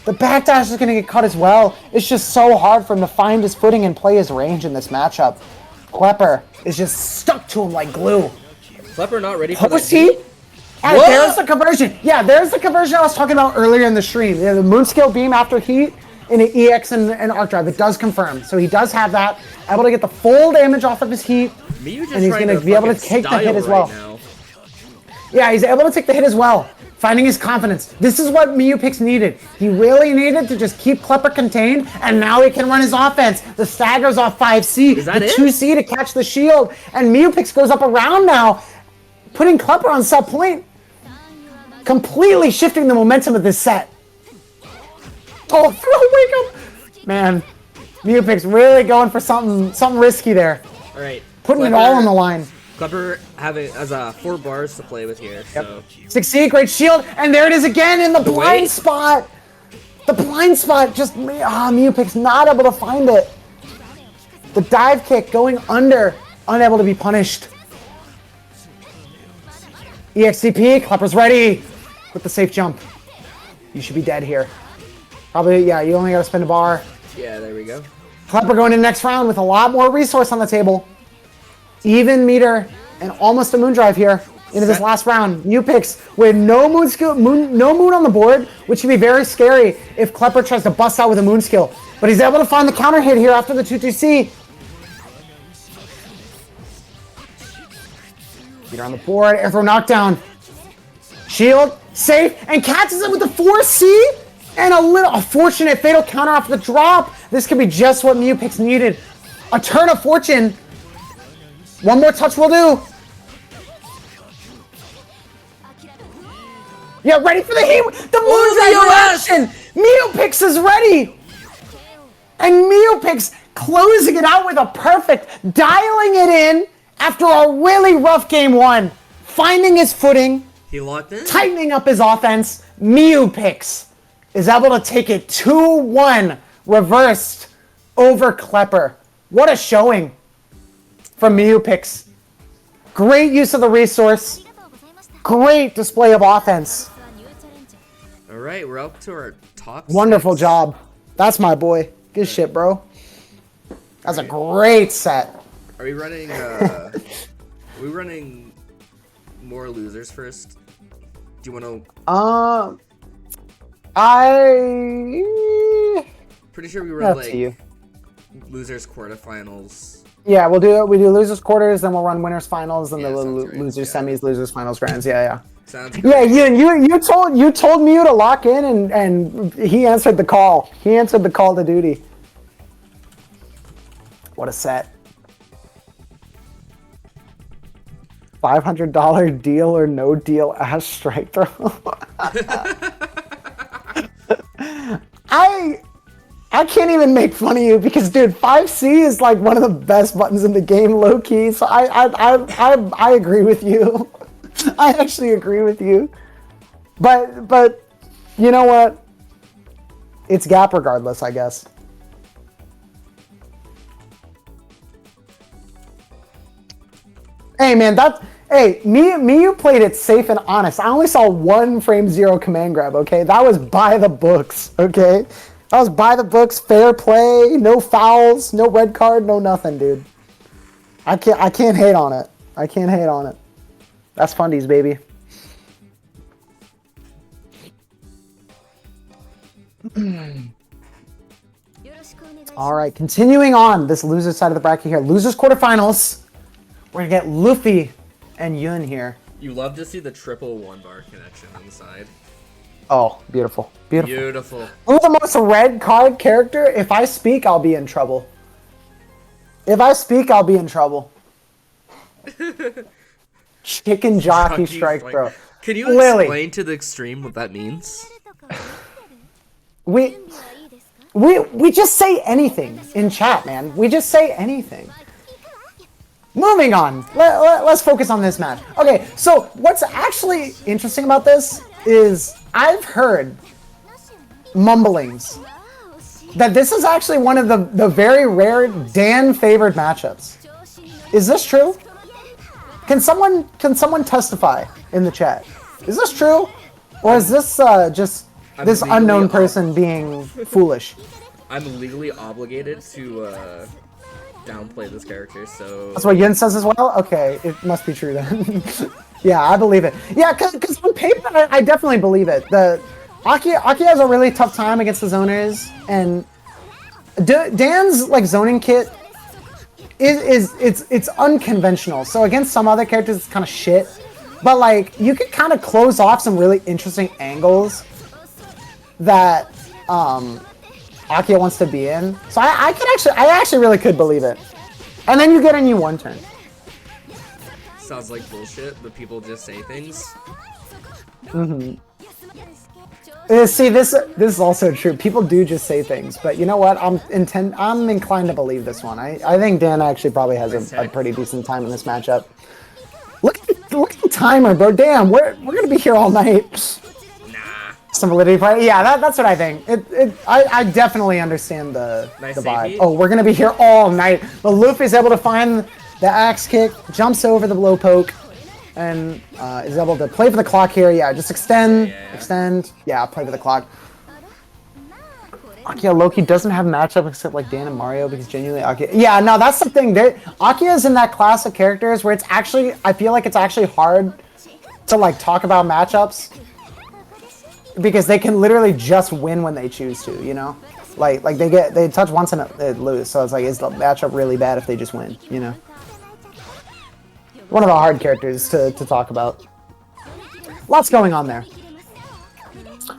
The backdash is going to get cut as well. It's just so hard for him to find his footing and play his range in this matchup. Klepper is just stuck to him like glue. Klepper not ready for post heat. There's the conversion. Yeah, there's the conversion I was talking about earlier in the stream. Yeah, the moon scale beam after heat in an EX and arc drive. It does confirm. So he does have that. Able to get the full damage off of his heat. And he's going to be able to take the hit as well. Yeah, he's able to take the hit as well. Finding his confidence. This is what Mew-Pix needed. He really needed to just keep Klepper contained, and now he can run his offense. The staggers off 5C, the 2C to catch the shield, and Mew-Pix goes up around now, putting Klepper on set point, completely shifting the momentum of this set. Oh, throw wake up! Man, Mew-Pix really going for something risky there. All right. Putting it all on the line. Klepper having as 4 bars to play with here. Yep. So 6C, great shield, and there it is again in the blind spot. The blind spot, just Mew-Pix not able to find it. The dive kick going under, unable to be punished. EXCP, Klepper's ready with the safe jump. You should be dead here. Probably, yeah, you only gotta spend a bar. Yeah, there we go. Klepper going to the next round with a lot more resource on the table. Even meter and almost a moon drive here into this last round. Mew-Pix with no moon skill, no moon on the board, which can be very scary if Klepper tries to bust out with a moon skill. But he's able to find the counter hit here after the 2-2C. Meter on the board, air throw knockdown. Shield, safe, and catches it with the 4C. And a fortunate fatal counter off the drop. This could be just what Meowpix needed. A turn of fortune. One more touch will do. Yeah, ready for the heat. The moon's reaction. Meowpix is ready. And Meowpix closing it out with a perfect, dialing it in after a really rough game one. Finding his footing. He locked in. Tightening up his offense. Meowpix is able to take it 2-1 reversed over Klepper. What a showing from Meowpix. Great use of the resource. Great display of offense. All right, we're up to our top Wonderful 6. job. That's my boy. Good shit, bro. That's a great set. Are we running? We running more losers first? Do you want to? I. Pretty sure we run Up to you. losers quarterfinals. Yeah, we'll do it. We do losers quarters, then we'll run winners finals, and Yeah, the sounds right. losers Yeah. semis, losers finals, grands. Yeah. Sounds Yeah, great. you told Mew to lock in, and he answered the call. He answered the call to duty. What a set. $500 deal or no deal Ash strike throw. I can't even make fun of you because, dude, 5C is like one of the best buttons in the game, low key. So I agree with you. I actually agree with you. But you know what? It's gap regardless, I guess. Hey man, you played it safe and honest. I only saw one frame zero command grab, okay? That was by the books, okay? That was by the books, fair play, no fouls, no red card, no nothing, dude. I can't hate on it. I can't hate on it. That's fundies, baby. All right, continuing on this loser side of the bracket here. Losers quarterfinals. We're gonna get Luffy and Yun here. You love to see the triple 1-bar connection on the side. Oh, beautiful. Beautiful. Beautiful. Who's the most red card character? If I speak, I'll be in trouble. If I speak, I'll be in trouble. Chicken jockey strike throw. Can you Lily. explain to the extreme what that means? We just say anything in chat, man. We just say anything. Moving on. Let's focus on this match. Okay, so what's actually interesting about this is I've heard mumblings that this is actually one of the very rare Dan favored matchups. Is this true? Can someone testify in the chat? Is this true? Or is this just this unknown person being foolish? I'm legally obligated to downplay this character, so... That's what Yun says as well? Okay, it must be true then. Yeah, I believe it. Yeah, because on paper, I definitely believe it. Aki has a really tough time against the zoners, and Dan's like zoning kit it's unconventional. So against some other characters, it's kind of shit. But like, you can kind of close off some really interesting angles that Akia wants to be in. So I actually really could believe it. And then you get a new one turn. Sounds like bullshit, but people just say things. See, this is also true. People do just say things, but you know what? I'm inclined to believe this one. I think Dan actually probably has a pretty decent time in this matchup. Look at the timer, bro. Damn, we're gonna be here all night. Nah. Some validity play. Yeah, that's what I think. I definitely understand the vibe. safety. Oh, we're gonna be here all night. But Luffy's able to find the axe kick, jumps over the blow poke, and is able to play for the clock here. Yeah, just extend. Yeah, play for the clock. Akia Loki doesn't have matchup except like Dan and Mario because genuinely Akia. Yeah, no, that's the thing. Akia is in that class of characters where I feel like it's actually hard to like talk about matchups because they can literally just win when they choose to. You know, like they touch once and they lose. So it's like, is the matchup really bad if they just win? You know. One of the hard characters to talk about. Lots going on there.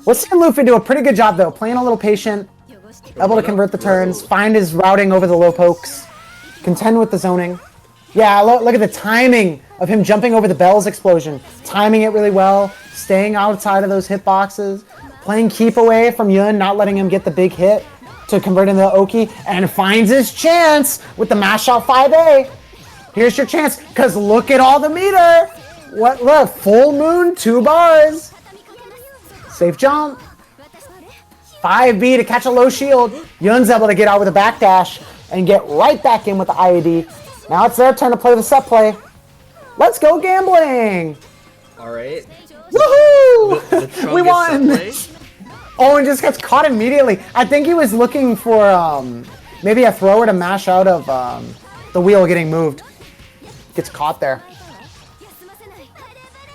We're seeing Luffy do a pretty good job though, playing a little patient, able to convert the turns, find his routing over the low pokes, contend with the zoning. Yeah, look at the timing of him jumping over the Bell's explosion, timing it really well, staying outside of those hitboxes, playing keep away from Yun, not letting him get the big hit to convert into the Oki, and finds his chance with the mash out 5A. Here's your chance, because look at all the meter. What, look, full moon, 2 bars. Safe jump. 5B to catch a low shield. Yun's able to get out with a backdash and get right back in with the IAD. Now it's their turn to play the set play. Let's go gambling. All right. Woohoo! We won. Oh, and just gets caught immediately. I think he was looking for maybe a thrower to mash out of the wheel getting moved. Gets caught there.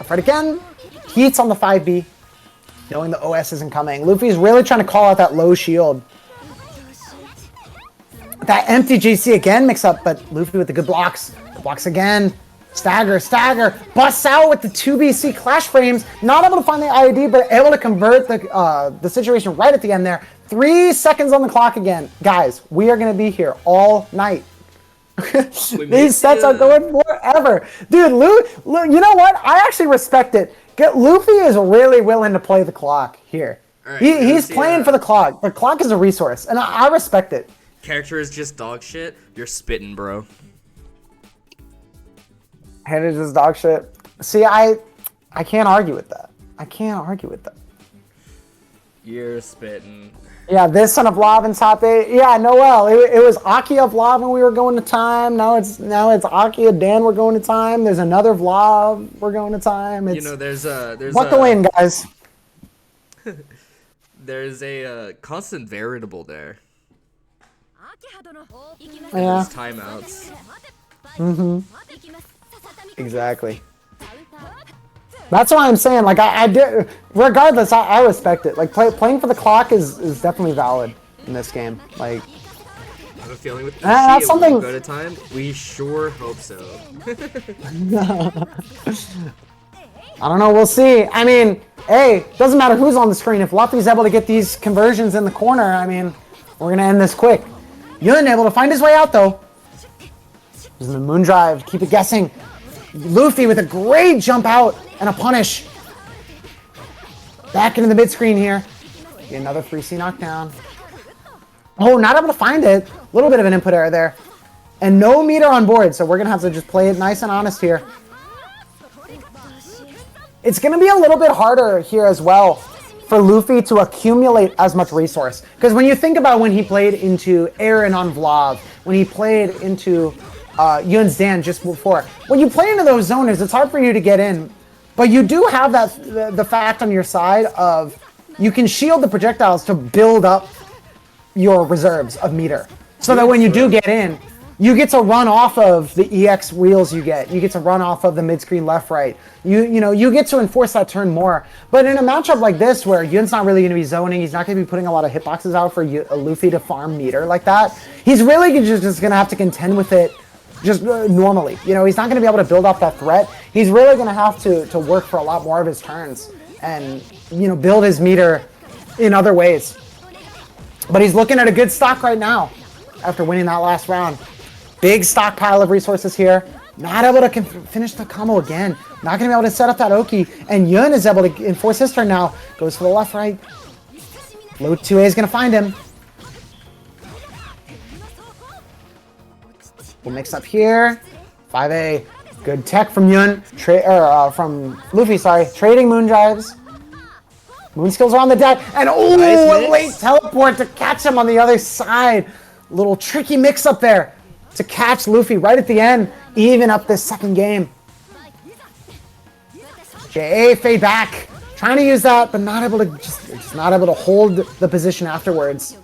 Fight again. Heats on the 5B. Knowing the OS isn't coming. Luffy's really trying to call out that low shield. That empty JC again mix up, but Luffy with the good blocks. Blocks again. Stagger, stagger. Busts out with the 2BC clash frames. Not able to find the IAD, but able to convert the situation right at the end there. 3 seconds on the clock again. Guys, we are going to be here all night. These sets are going forever. Dude, you know what? I actually respect it. Luffy is really willing to play the clock here. Right, he's playing for the clock. The clock is a resource, and I respect it. Character is just dog shit. You're spitting, bro. Head is just dog shit. See, I can't argue with that. I can't argue with that. You're spitting. Yeah, this son of Vlav and top 8. Yeah, Noel. It was Aki of Vlav when we were going to time. Now it's Aki of Dan. We're going to time. There's another Vlav. We're going to time. It's, there's buckle in, guys. There's a constant variable there. Yeah. There's timeouts. Mm-hmm. Exactly. That's why I'm saying, like, I did. Regardless, I respect it. Like, playing for the clock is definitely valid in this game. Like, I have a feeling with that's something. We'll go to time. We sure hope so. I don't know. We'll see. I mean, hey, doesn't matter who's on the screen. If Luffy's able to get these conversions in the corner, I mean, we're gonna end this quick. Yun able to find his way out though. There's the moon drive. Keep it guessing. Luffy with a great jump out and a punish. Back into the mid screen here. Get another 3C knockdown. Oh, not able to find it. A little bit of an input error there. And no meter on board, so we're going to have to just play it nice and honest here. It's going to be a little bit harder here as well for Luffy to accumulate as much resource. Because when you think about when he played into Aaron on Vlav, when he played into Yun's Dan just before, when you play into those zoners, it's hard for you to get in. But you do have the fact on your side of you can shield the projectiles to build up your reserves of meter. So that when you do get in, you get to run off of the EX wheels you get. You get to run off of the mid-screen left-right. You get to enforce that turn more. But in a matchup like this where Yun's not really going to be zoning, he's not going to be putting a lot of hitboxes out for Luffy to farm meter like that, he's really just going to have to contend with it just normally. He's not going to be able to build up that threat. He's really going to have to work for a lot more of his turns and, build his meter in other ways. But he's looking at a good stock right now after winning that last round. Big stockpile of resources here. Not able to finish the combo again. Not going to be able to set up that Oki. And Yun is able to enforce his turn now. Goes for the left, right. Low 2A is going to find him. We'll mix up here. 5A. Good tech from Yun. From Luffy, sorry. Trading moon drives. Moon skills are on the deck. And oh, nice late teleport to catch him on the other side. Little tricky mix up there to catch Luffy right at the end. Even up this second game. JA fade back. Trying to use that, but not able to just not able to hold the position afterwards.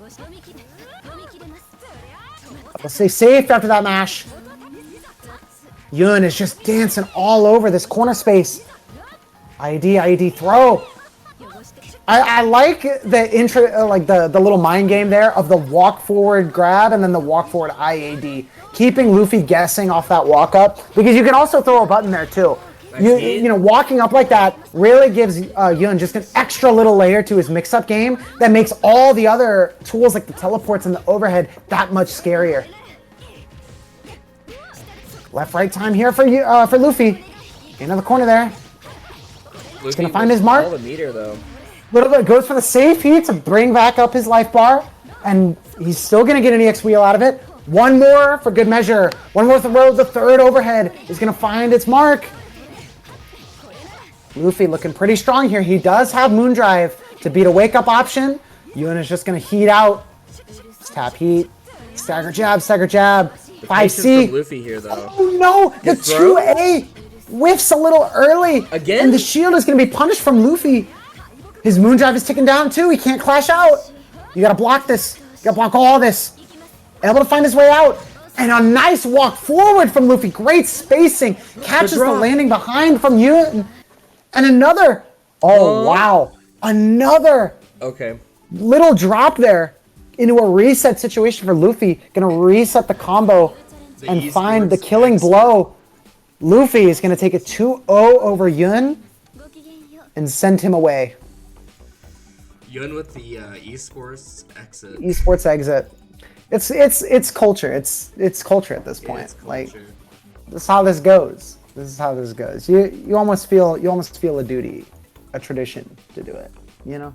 We'll stay safe after that mash. Yun is just dancing all over this corner space. IED throw. I like the intro, like the little mind game there of the walk forward grab and then the walk forward IAD, keeping Luffy guessing off that walk up because you can also throw a button there too. You know, walking up like that really gives Yun just an extra little layer to his mix-up game that makes all the other tools like the teleports and the overhead that much scarier. Left-right time here for Luffy. Into the corner there. He's gonna find his mark. All the meter though. Little bit goes for the safe heat to bring back up his life bar, and he's still gonna get an EX wheel out of it. One more for good measure. One more throw. The third overhead is gonna find its mark. Luffy looking pretty strong here. He does have Moondrive to beat a wake-up option. Yun is just gonna heat out. Tap heat. Stagger jab. 5C. From Luffy here though. Oh no! The 2A whiffs a little early. Again? And the shield is gonna be punished from Luffy. His Moondrive is ticking down too. He can't clash out. You gotta block this. You gotta block all this. Able to find his way out. And a nice walk forward from Luffy. Great spacing. Catches the landing behind from Yun. And another. Oh, wow. Another. Okay. Little drop there into a reset situation for Luffy. Gonna reset the combo and find the killing blow. Luffy is gonna take a 2-0 over Yun and send him away. Yun with the esports exit. Esports exit. It's culture. It's culture at this point. Like, this is how this goes. You almost feel a duty, a tradition to do it. You know.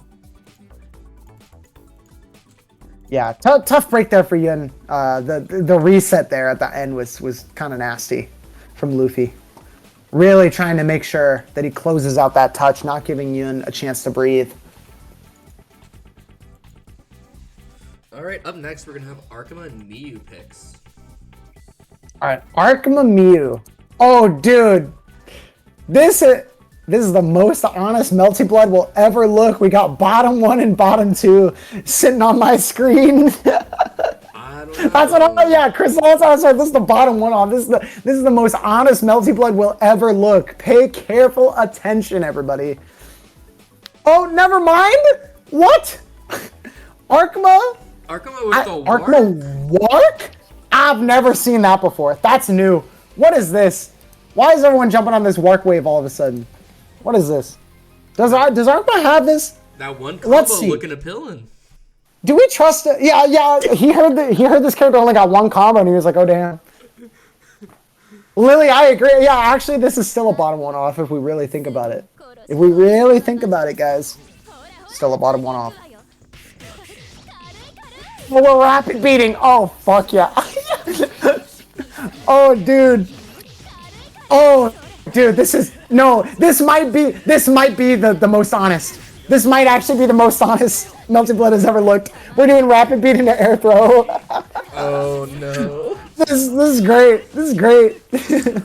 Yeah, tough break there for Yun. The reset there at the end was kind of nasty from Luffy. Really trying to make sure that he closes out that touch, not giving Yun a chance to breathe. Alright, up next we're going to have Arkema and Miyu picks. Alright, Arkema Miyu. Oh, dude. This is the most honest Melty Blood will ever look. We got bottom 1 and bottom 2 sitting on my screen. That's what I'm. Yeah, Chris. That's how I said. This is the bottom 1 off. This is the most honest Melty Blood will ever look. Pay careful attention, everybody. Oh, never mind. What? Arkema with the Arkema Wark? I've never seen that before. That's new. What is this? Why is everyone jumping on this Wark wave all of a sudden? What is this? Does Arkema have this? That one combo looking appealing. Do we trust it? Yeah. He heard this character only got one combo and he was like, oh damn. Lily, I agree. Yeah, actually, this is still a bottom 1 off if we really think about it. If we really think about it, guys, still a bottom 1 off. Oh, we're rapid beating. Oh fuck yeah. Oh dude. Oh dude, this might be the most honest. This might actually be the most honest Melty Blood has ever looked. We're doing rapid beat into air throw. Oh no. This is great. This is great.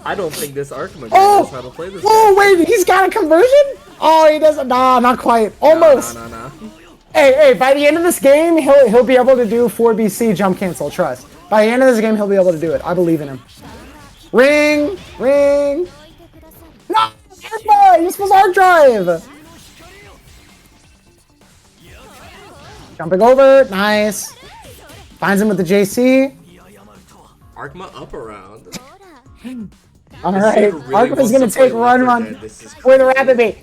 I don't think this Arkema guy knows how to play this. Oh wait, he's got a conversion? Oh, he doesn't. Nah, not quite. Almost. No. Hey, by the end of this game, he'll be able to do 4BC jump cancel, trust. By the end of this game, he'll be able to do it. I believe in him. Ring! No! You're supposed to arc drive! Jumping over, nice. Finds him with the JC. Arkema up around. Alright, Arkema's gonna take run. For the rapid beat.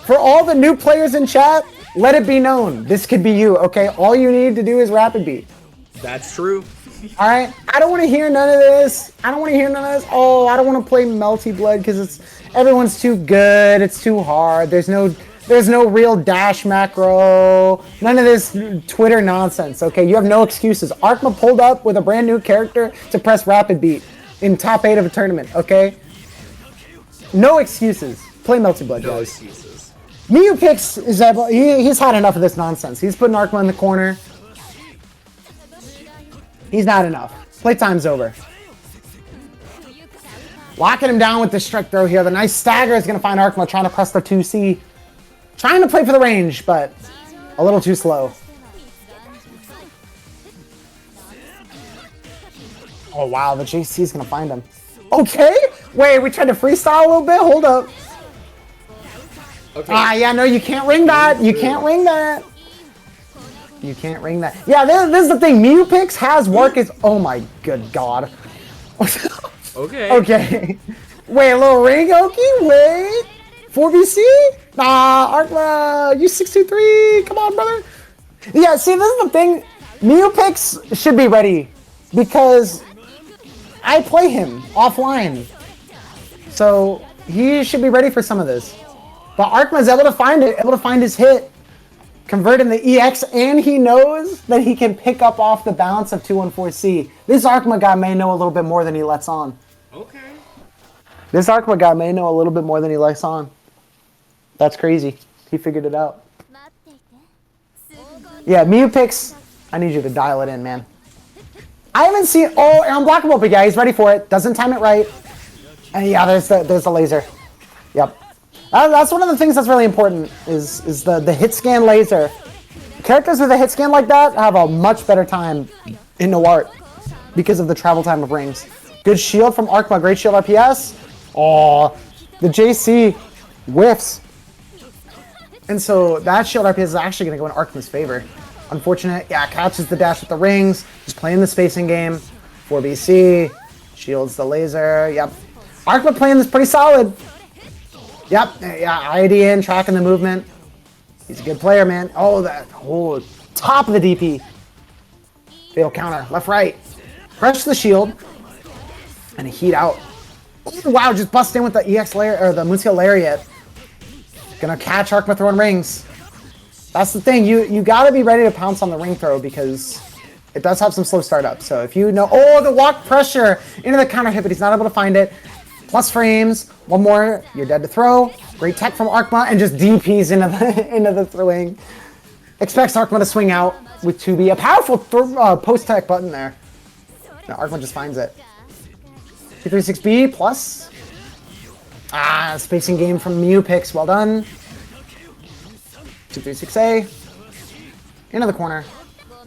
For all the new players in chat, let it be known. This could be you, okay? All you need to do is rapid beat. That's true. Alright, I don't want to hear none of this. Oh, I don't want to play Melty Blood because everyone's too good. It's too hard. There's no real dash macro. None of this Twitter nonsense, okay? You have no excuses. Arkema pulled up with a brand new character to press rapid beat in top 8 of a tournament, okay? No excuses. Play Melty Blood, guys. No excuses. Miyu picks is he's had enough of this nonsense. He's putting Arkema in the corner. He's not enough. Playtime's over. Locking him down with this strike throw here. The nice stagger is going to find Arkema trying to press the 2C. Trying to play for the range, but a little too slow. Oh, wow. The JC is going to find him. Okay. Wait, we tried to freestyle a little bit? Hold up. Okay. Yeah, no, you can't ring that. You can't ring that. Yeah, this is the thing. Miyu picks has Wark is. Oh my good god. Okay. Okay. Wait, a little ring, Oki? Wait. 4BC? Nah, Arkma, you 623. Come on, brother. Yeah, see, this is the thing. Meowpix should be ready because I play him offline. So he should be ready for some of this. But Arkma's able to find it, able to find his hit, converting the EX, and he knows that he can pick up off the balance of 214C. This Arkma guy may know a little bit more than he lets on. Okay. This Arkma guy may know a little bit more than he lets on. That's crazy. He figured it out. Yeah, Meowpix, I need you to dial it in, man. I haven't seen... Oh, unblockable, but yeah, he's ready for it. Doesn't time it right. And yeah, there's the laser. Yep. That's one of the things that's really important, is the hit scan laser. Characters with a hit scan like that have a much better time in Noart because of the travel time of rings. Good shield from Arkma, great shield RPS. Oh, the JC whiffs. And so that shield RPS is actually going to go in Arkma's favor. Unfortunate. Yeah, catches the dash with the rings. Just playing the spacing game. 4BC. Shields the laser. Yep. Arkma playing this pretty solid. Yep. Yeah, ID in, tracking the movement. He's a good player, man. Oh, that whole top of the DP. Fatal counter. Left, right. Crush the shield. And a heat out. Oh, wow, just bust in with the EX layer, or the Moonsteel Lariat. Gonna catch Arkma throwing rings. That's the thing, you gotta be ready to pounce on the ring throw because it does have some slow startup. So if you know, oh, the walk pressure into the counter hit, but he's not able to find it. Plus frames, one more, you're dead to throw. Great tech from Arkma and just DPs into the throwing. Expects Arkma to swing out with 2B. A powerful post-tech button there. Now Arkma just finds it. 236B plus. Ah, spacing game from Meowpix. Well done. 236A. Into the corner.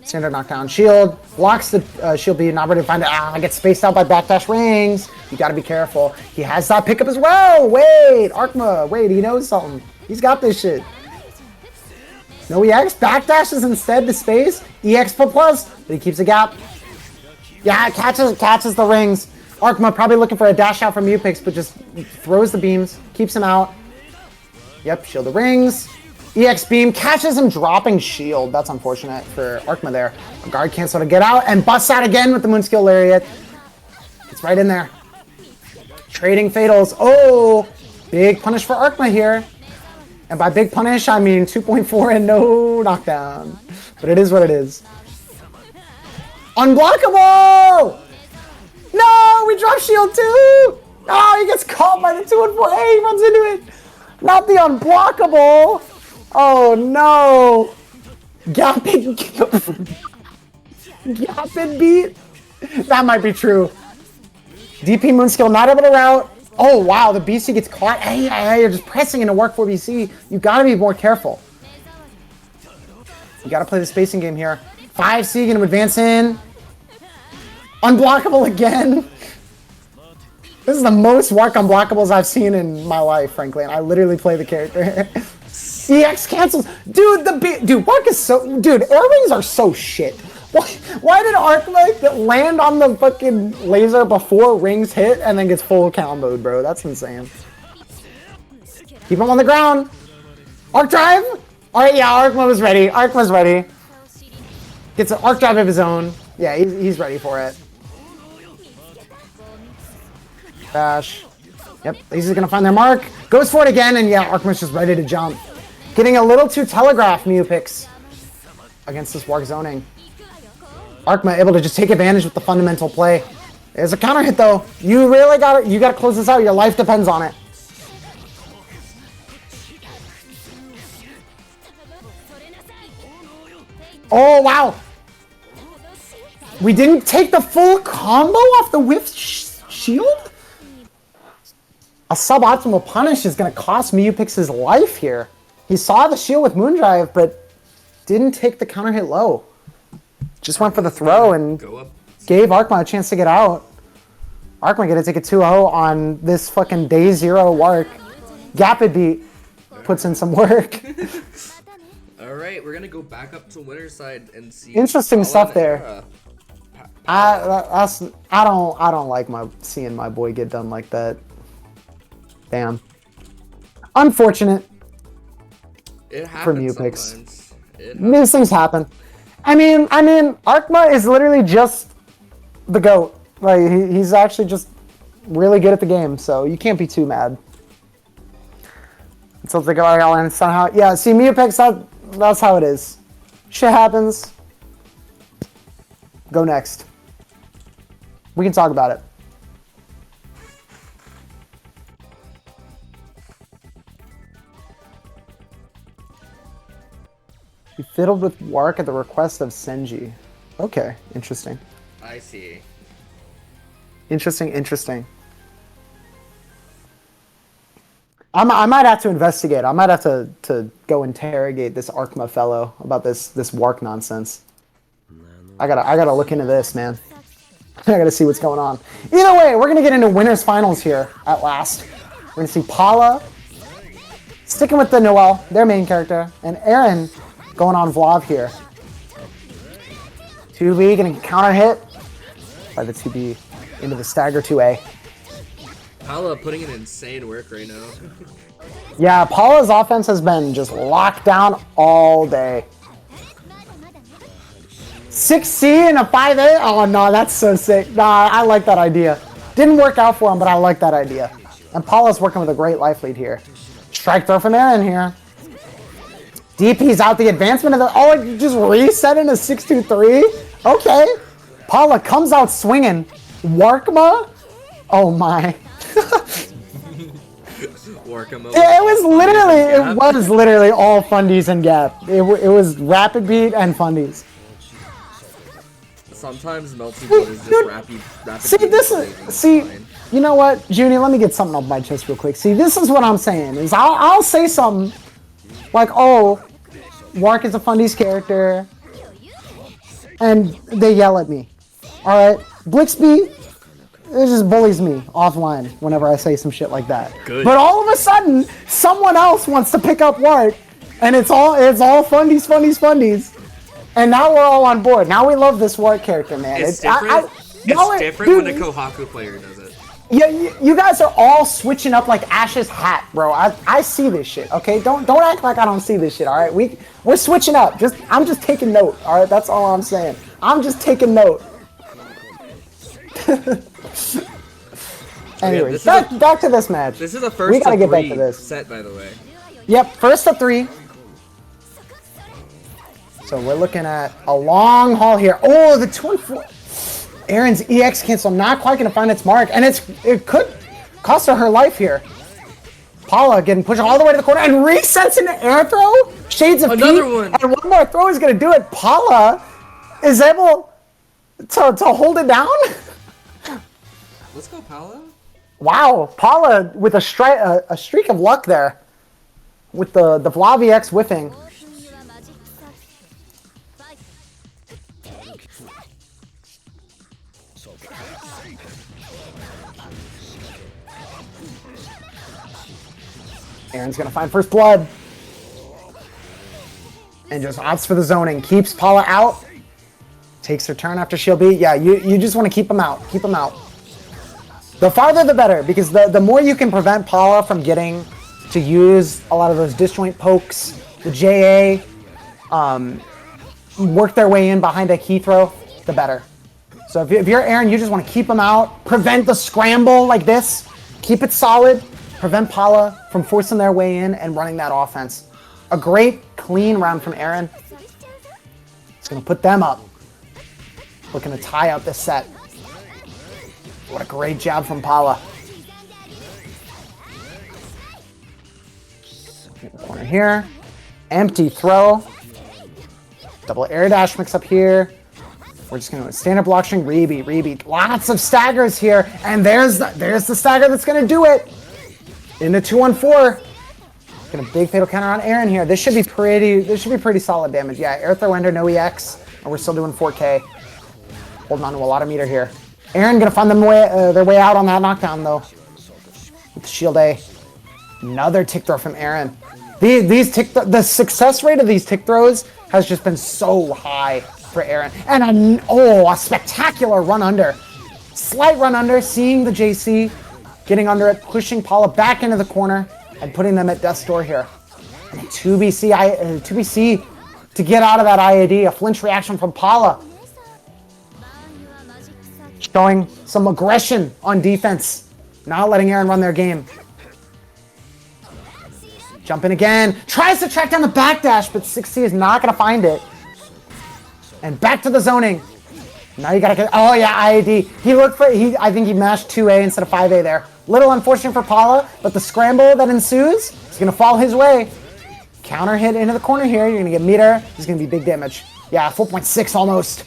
Standard knockdown. Shield. Blocks the shield B. Not ready to find it. Ah, gets spaced out by backdash rings. You gotta be careful. He has that pickup as well. Wait, Arkma. Wait, he knows something. He's got this shit. No EX. Backdashes instead to space. EX plus. But he keeps a gap. Yeah, catches the rings. Arkma probably looking for a dash out from Meowpix, but just throws the beams, keeps him out. Yep, shield the rings. EX beam catches him dropping shield. That's unfortunate for Arkma there. A guard cancel to get out and busts out again with the Moonsteel Lariat. It's right in there. Trading fatals. Oh, big punish for Arkma here. And by big punish, I mean 2.4 and no knockdown. But it is what it is. Unblockable! No, we drop shield too! Oh, he gets caught by the 2 and 4. Hey, he runs into it! Not the unblockable! Oh no! Gapin beat? That might be true. DP Moonskill not able to route. Oh wow, the BC gets caught. Hey, you're just pressing into work for BC. You gotta be more careful. You gotta play the spacing game here. 5C gonna advance in. Unblockable again. This is the most Wark unblockables I've seen in my life, frankly, and I literally play the character. EX cancels. Dude, Wark is so... Dude, air rings are so shit. Why did Arkma land on the fucking laser before rings hit and then gets full comboed, bro? That's insane. Keep him on the ground. Arc drive? Alright, yeah, Arkma was ready. Arkma's ready. Gets an arc drive of his own. Yeah, he's ready for it. Dash. Yep, Lazy's gonna find their mark. Goes for it again, and yeah, Arkma's just ready to jump. Getting a little too telegraphed, Meowpix, against this Wark zoning. Arkma able to just take advantage with the fundamental play. There's a counter hit though. You really gotta close this out. Your life depends on it. Oh wow! We didn't take the full combo off the whiff shield? A suboptimal punish is going to cost Meowpix his life here. He saw the shield with Moondrive, but didn't take the counter hit low. Just went for the throw and gave Arkma a chance to get out. Arkma going to take a 2-0 on this fucking day 0 Wark. Gapid beat puts in some work. Alright, we're going to go back up to winner's side and see. Interesting stuff there. I don't like seeing my boy get done like that. Damn. Unfortunate It for happens Mupix. sometimes. These things happen. I mean, Arkma is literally just the GOAT. Like, he's actually just really good at the game, so you can't be too mad. Until they go all in somehow. Yeah, see, Mupix, that's how it is. Shit happens. Go next. We can talk about it. He fiddled with Wark at the request of Senji. Okay, interesting. I see. Interesting. I might have to investigate. I might have to go interrogate this Arkma fellow about this Wark nonsense. I gotta look into this, man. I gotta see what's going on. Either way, we're gonna get into winners finals here at last. We're gonna see Paula sticking with the Noelle, their main character, and Aaron going on Vlav here. 2B getting counter hit by the 2B into the stagger 2A. Paula putting in insane work right now. Yeah, Paula's offense has been just locked down all day. 6C and a 5A? Oh no, that's so sick. Nah, I like that idea. Didn't work out for him, but I like that idea. And Paula's working with a great life lead here. Strike throw from Aaron here. DP's out the advancement of the... Oh, you just reset in a 6-2-3? Okay. Paula comes out swinging. Warkma? Oh my. Warkma. It was literally all fundies and gap. It was rapid beat and fundies. Sometimes Melty Sweep is just rapid See, you know what, Junie, let me get something off my chest real quick. See, this is what I'm saying, is I'll say something like, oh, Wark is a fundies character, and they yell at me. Alright? Blixby, it just bullies me offline whenever I say some shit like that. Good. But all of a sudden, someone else wants to pick up Wark, and it's all fundies. And now we're all on board. Now we love this Wark character, man. It's different. It's different when a Kohaku player does it. Yeah, you guys are all switching up like Ash's hat, bro. I see this shit, okay? Don't act like I don't see this shit, all right? We're switching up. I'm just taking note, all right? That's all I'm saying. I'm just taking note. Anyways, back to this match. This is the first we gotta get back three to this set, by the way. Yep, first to 3. So we're looking at a long haul here. Oh, the 2-4. Aaron's EX cancel not quite going to find its mark, and it could cost her life here. Paula getting pushed all the way to the corner and resets into air throw. Shades of Another Pete, one. and one more throw is going to do it. Paula is able to hold it down. Let's go, Paula. Wow, Paula with a streak of luck there with the Vlav EX whiffing. Aaron's gonna find first blood. And just opts for the zoning. Keeps Paula out. Takes her turn after shield B. Yeah, you just want to keep him out. Keep him out. The farther the better, because the more you can prevent Paula from getting to use a lot of those disjoint pokes, the JA, work their way in behind a key throw, the better. So if you're Aaron, you just want to keep him out. Prevent the scramble like this. Keep it solid. Prevent Paula from forcing their way in and running that offense. A great, clean round from Aaron. It's going to put them up. Looking to tie up this set. What a great jab from Paula. Corner here. Empty throw. Double air dash mix up here. We're just going to standard block string, rebeat. Lots of staggers here. And there's the stagger that's going to do it. Into 2-1-4. Gonna big fatal counter on Aaron here. This should be pretty solid damage. Yeah, air throw ender, no EX, and we're still doing 4K. Holding on to a lot of meter here. Aaron gonna find their way out on that knockdown though. With the shield A. Another tick throw from Aaron. The success rate of these tick throws has just been so high for Aaron. And a spectacular run under. Slight run under, seeing the JC. getting under it, pushing Paula back into the corner, and putting them at death's door here. And a 2BC to get out of that IAD, a flinch reaction from Paula. Showing some aggression on defense, not letting Aaron run their game. Jumping again, tries to track down the backdash, but 60 is not going to find it. And back to the zoning. Now you got to get, oh yeah, IAD. I think he mashed 2A instead of 5A there. Little unfortunate for Paula, but the scramble that ensues is going to fall his way. Counter hit into the corner here. You're going to get meter. This is going to be big damage. Yeah, 4.6 almost.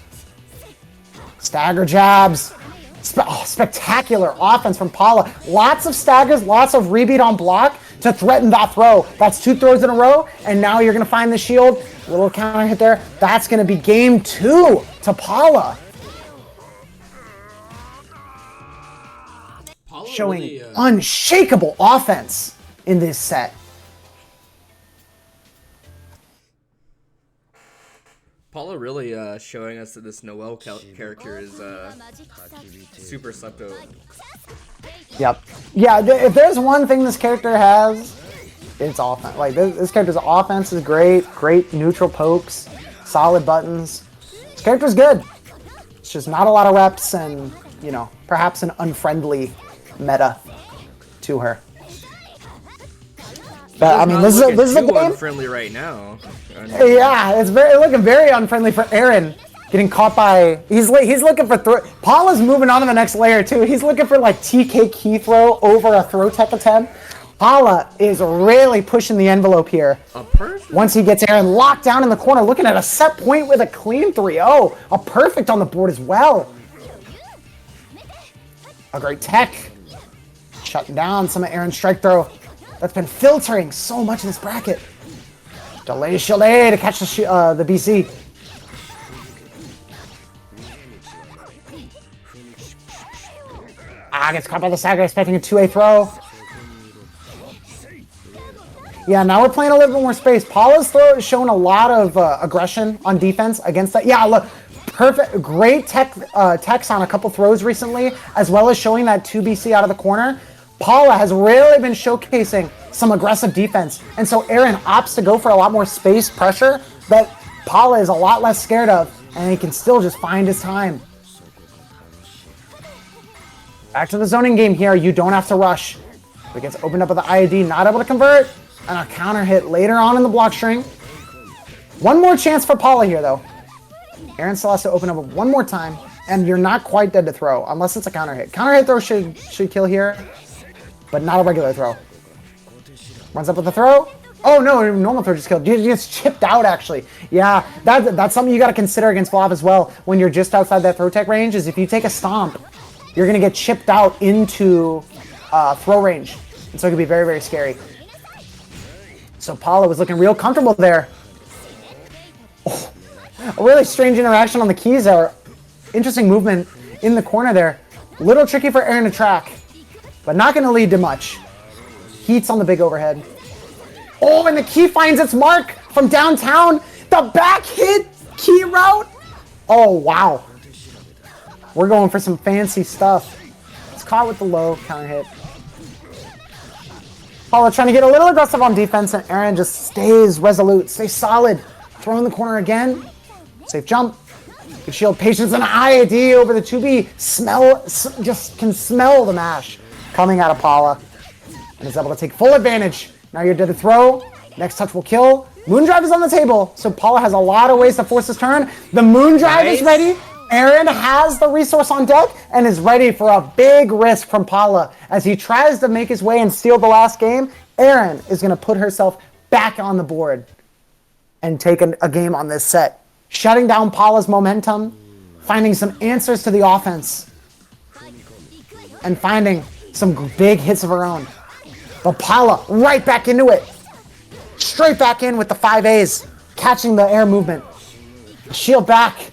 Stagger jabs. Spectacular offense from Paula. Lots of staggers, lots of rebeat on block to threaten that throw. That's 2 throws in a row, and now you're going to find the shield. Little counter hit there. That's going to be game 2 to Paula. Showing really, unshakable offense in this set. Paula really showing us that this Noelle character is super Sato. Yep. Yeah, if there's one thing this character has, it's offense. Like, this character's offense is great. Great neutral pokes. Solid buttons. This character's good. It's just not a lot of reps and, you know, perhaps an unfriendly meta to her. But I mean, this is a game. Unfriendly right now. Yeah, it's looking very unfriendly for Aaron. Getting caught by he's looking for throw. Paula's moving on to the next layer too. He's looking for like TK key throw over a throw tech attempt. Paula is really pushing the envelope here. Once he gets Aaron locked down in the corner, looking at a set point with a clean 3-0. A perfect on the board as well. A great tech. Shutting down some of Aaron's strike throw. That's been filtering so much in this bracket. Delay shield A to catch the BC. Gets caught by the stagger, expecting a 2A throw. Yeah, now we're playing a little bit more space. Paula's throw is showing a lot of aggression on defense against that. Yeah, look, perfect, great techs on a couple throws recently, as well as showing that 2BC out of the corner. Paula has really been showcasing some aggressive defense, and so Aaron opts to go for a lot more space pressure that Paula is a lot less scared of, and he can still just find his time. Back to the zoning game here. You don't have to rush. It gets opened up with the IAD, not able to convert, and a counter hit later on in the block string. One more chance for Paula here, though. Aaron still has to open up one more time, and you're not quite dead to throw, unless it's a counter hit. Counter hit throw should kill here, but not a regular throw. Runs up with the throw. Oh no, normal throw just killed. You just chipped out, actually. Yeah, that's something you got to consider against Vlav as well when you're just outside that throw tech range, is if you take a stomp, you're going to get chipped out into throw range. And so it can be very, very scary. So Paula was looking real comfortable there. Oh, a really strange interaction on the keys there. Interesting movement in the corner there. Little tricky for Aaron to track, but not going to lead to much. Heats on the big overhead. Oh, and the key finds its mark from downtown. The back hit key route. Oh, wow. We're going for some fancy stuff. It's caught with the low counter hit. Paula trying to get a little aggressive on defense, and Aaron just stays resolute, stays solid. Throw in the corner again. Safe jump. Good shield patience and IAD over the 2B. Just can smell the mash coming out of Paula. And is able to take full advantage. Now you're dead to throw. Next touch will kill. Moondrive is on the table, so Paula has a lot of ways to force his turn. The Moondrive is ready. Aaron has the resource on deck and is ready for a big risk from Paula. As he tries to make his way and steal the last game, Aaron is going to put herself back on the board and take a game on this set. Shutting down Paula's momentum, finding some answers to the offense, and finding some big hits of her own. But Paula right back into it. Straight back in with the 5As, catching the air movement. Shield back.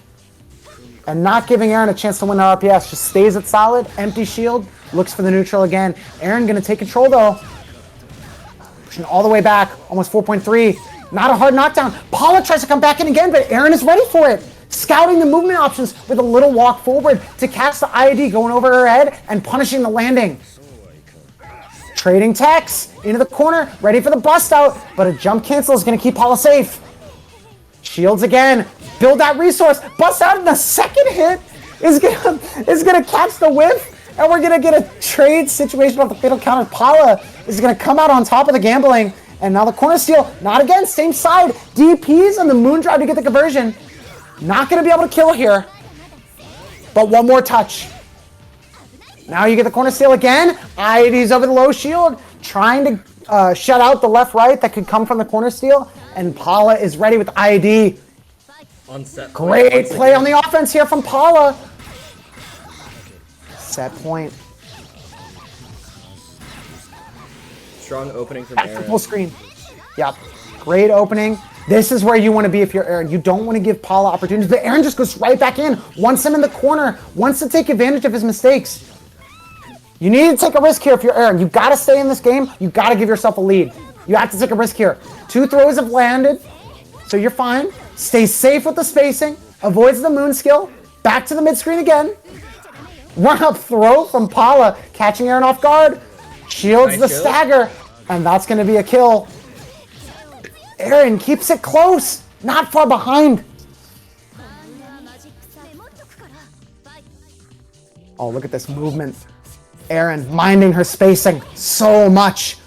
And not giving Aaron a chance to win the RPS. Just stays it solid. Empty shield. Looks for the neutral again. Aaron going to take control though. Pushing all the way back. Almost 4.3. Not a hard knockdown. Paula tries to come back in again, but Aaron is ready for it. Scouting the movement options with a little walk forward to catch the IAD going over her head and punishing the landing. Trading techs into the corner, ready for the bust out, but a jump cancel is going to keep Paula safe. Shields again, build that resource, bust out in the second hit is gonna catch the whiff, and we're gonna get a trade situation off the fatal counter. Paula is gonna come out on top of the gambling, and now the corner steal, not again, same side, DPs and the moon drive to get the conversion. Not gonna be able to kill here, but one more touch. Now you get the corner steal again. IED's over the low shield, trying to shut out the left-right that could come from the corner steal. And Paula is ready with IED. On set. Great play on the offense here from Paula. Set point. Strong opening from That's Aaron. the full screen. Yep. Great opening. This is where you want to be if you're Aaron. You don't want to give Paula opportunities, but Aaron just goes right back in. Wants him in the corner. Wants to take advantage of his mistakes. You need to take a risk here if you're Aaron. You got to stay in this game. You got to give yourself a lead. You have to take a risk here. 2 throws have landed, so you're fine. Stay safe with the spacing. Avoids the moon skill. Back to the mid screen again. Run up throw from Paula, catching Aaron off guard. Shields Nice the shield. stagger, and that's going to be a kill. Aaron keeps it close, not far behind. Oh, look at this movement. Aaron minding her spacing so much.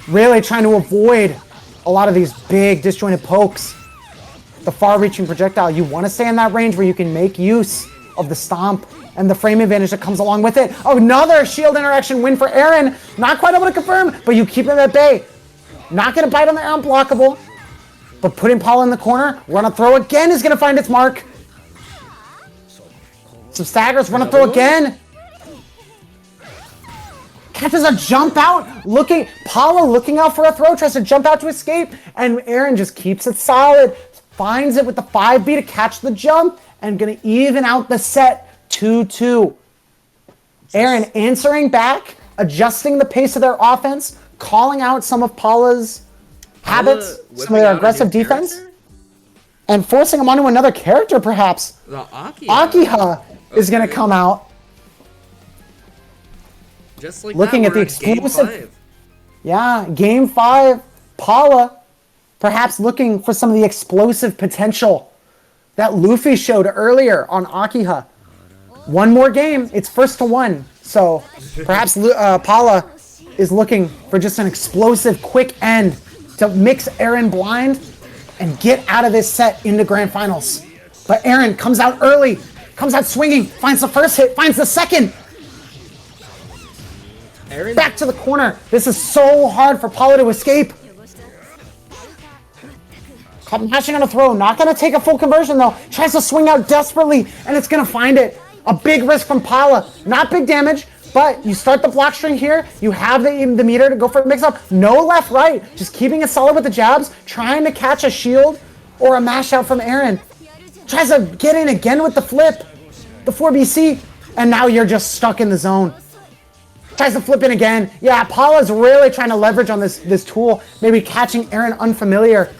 Really trying to avoid a lot of these big disjointed pokes. The far-reaching projectile, you want to stay in that range where you can make use of the stomp and the frame advantage that comes along with it. Oh, another shield interaction win for Aaron. Not quite able to confirm, but you keep him at bay. Not going to bite on the unblockable, but putting Paula in the corner. Run up throw again is going to find its mark. Some staggers, run up throw again. Catches a jump out, Paula looking out for a throw, tries to jump out to escape, and Aaron just keeps it solid. Finds it with the 5B to catch the jump, and gonna even out the set 2-2. Aaron answering back, adjusting the pace of their offense, calling out some of Paula's habits, some of their aggressive defense, and forcing them onto another character perhaps. The Akiha. Akiha is gonna come out. Just like Looking that, at the we're game explosive- 5. Yeah, game 5, Paula perhaps looking for some of the explosive potential that Luffy showed earlier on Akiha. One more game, it's 1-1. So perhaps Paula is looking for just an explosive quick end to mix Aaron blind and get out of this set into grand finals. But Aaron comes out early, comes out swinging, finds the first hit, finds the second. Aaron, Back to the corner. This is so hard for Paula to escape. Mashing on a throw. Not going to take a full conversion, though. Tries to swing out desperately, and it's going to find it. A big risk from Paula. Not big damage, but you start the block string here. You have the meter to go for a mix-up. No left-right. Just keeping it solid with the jabs. Trying to catch a shield or a mash out from Aaron. Tries to get in again with the flip. The 4BC. And now you're just stuck in the zone. Tries to flip in again. Yeah, Paula's really trying to leverage on this tool. Maybe catching Aaron unfamiliar.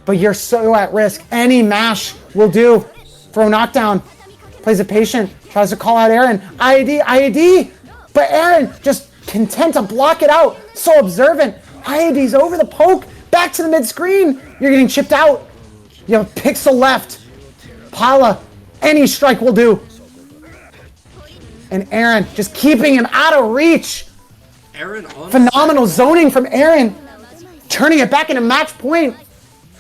But you're so at risk. Any mash will do. Throw knockdown. Plays it patient. Tries to call out Aaron. IED, IED. But Aaron just content to block it out. So observant. IED's over the poke. Back to the mid-screen. You're getting chipped out. You have a pixel left. Paula, any strike will do. And Aaron just keeping him out of reach. Aaron on Phenomenal zoning from Aaron. Turning it back into match point.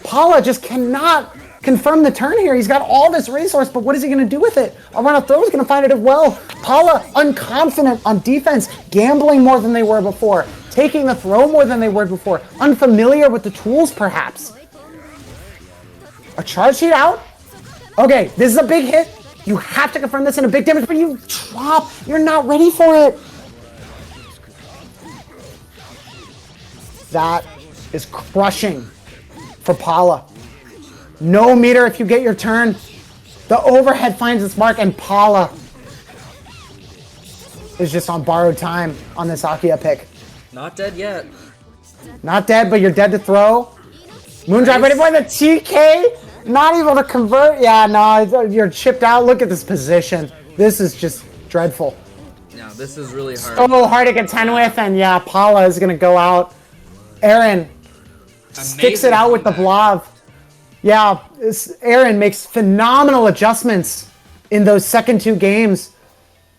Paula just cannot confirm the turn here. He's got all this resource, but what is he going to do with it? A run of throw is going to find it as well. Paula unconfident on defense, gambling more than they were before, taking the throw more than they were before, unfamiliar with the tools perhaps. A charge sheet out? Okay, this is a big hit. You have to confirm this in a big damage, but you drop. You're not ready for it. That is crushing for Paula. No meter if you get your turn. The overhead finds its mark, and Paula is just on borrowed time on this Akia pick. Not dead yet. Not dead, but you're dead to throw. Moondrive ready for the TK. Not able to convert. Yeah, no, you're chipped out. Look at this position. This is just dreadful. Now this is really hard. So hard to contend with, and yeah, Paula is gonna go out. Aaron sticks it out with the blob. Yeah, Aaron makes phenomenal adjustments in those second 2 games.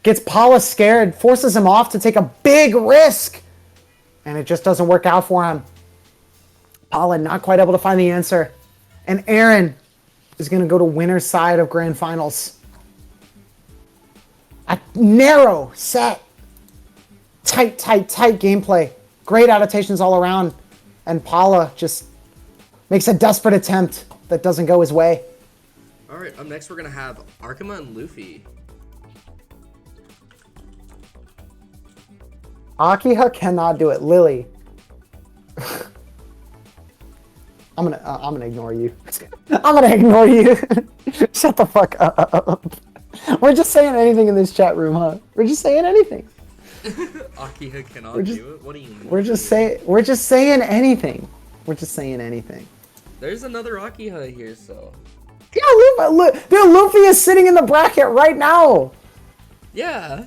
Gets Paula scared, forces him off to take a big risk, and it just doesn't work out for him. Paula not quite able to find the answer, and Aaron is going to go to winner's side of grand finals. A narrow set, tight gameplay, great adaptations all around, and Paula just makes a desperate attempt that doesn't go his way. All right, up next we're gonna have Arkema and Luffy. Akiha cannot do it. Lily. I'm gonna ignore you. I'm gonna ignore you. Shut the fuck up. We're just saying anything in this chat room, huh? We're just saying anything. Akiha cannot do it? What do you mean? We're just saying anything. We're just saying anything. There's another Akiha here, so. Yeah, dude, Luffy is sitting in the bracket right now. Yeah.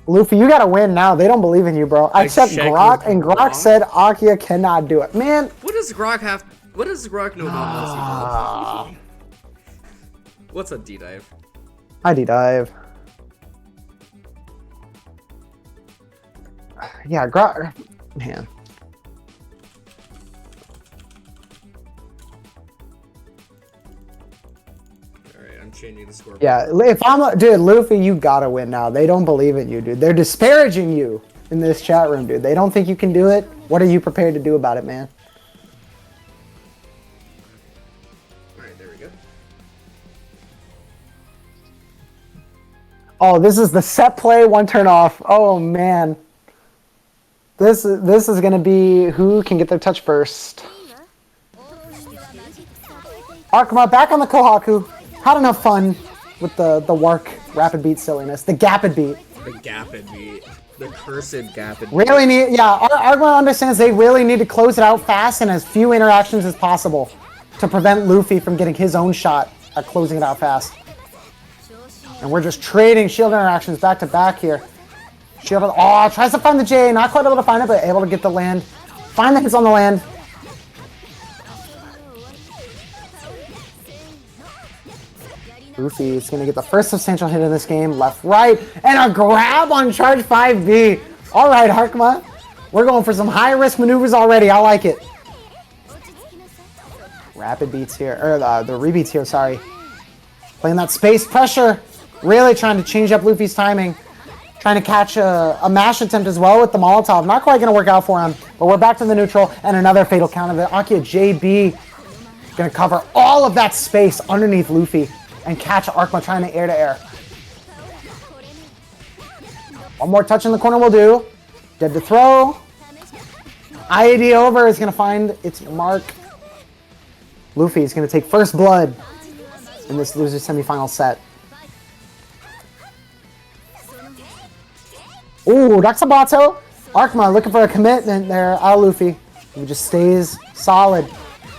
Luffy, you gotta win now. They don't believe in you, bro. I checked Grok, and Grok said Akiha cannot do it. Man. What does Grok have? What does Grok know about Messi? What's a D-dive? I D-dive. Yeah, Grok. Man. Changing the score. Yeah, if I'm dude, Luffy, you gotta win now. They don't believe in you, dude. They're disparaging you in this chat room, dude. They don't think you can do it. What are you prepared to do about it, man? All right, there we go. Oh, this is the set play, 1 turn off. Oh man, this is gonna be who can get their touch first. Arkema back on the Kohaku. Had enough fun with the Wark rapid beat silliness. The Gapid beat. The Gapid beat. The cursed Gapid beat. Really need, yeah, Argument understands they really need to close it out fast and as few interactions as possible to prevent Luffy from getting his own shot at closing it out fast. And we're just trading shield interactions back to back here. Shield, oh, tries to find the J, not quite able to find it, but able to get the land. Find the hits on the land. Luffy is going to get the first substantial hit in this game. Left, right, and a grab on charge 5B. All right, Harkma. We're going for some high-risk maneuvers already. I like it. Rapid beats here, or the rebeats here, sorry. Playing that space pressure. Really trying to change up Luffy's timing. Trying to catch a mash attempt as well with the Molotov. Not quite going to work out for him, but we're back to the neutral and another fatal count of it. Akiha JB going to cover all of that space underneath Luffy and catch Arkma trying to air-to-air. One more touch in the corner will do. Dead to throw. IAD over is going to find its mark. Luffy is going to take first blood in this loser semifinal set. Ooh, Daxabato. Arkma looking for a commitment there. Luffy. He just stays solid.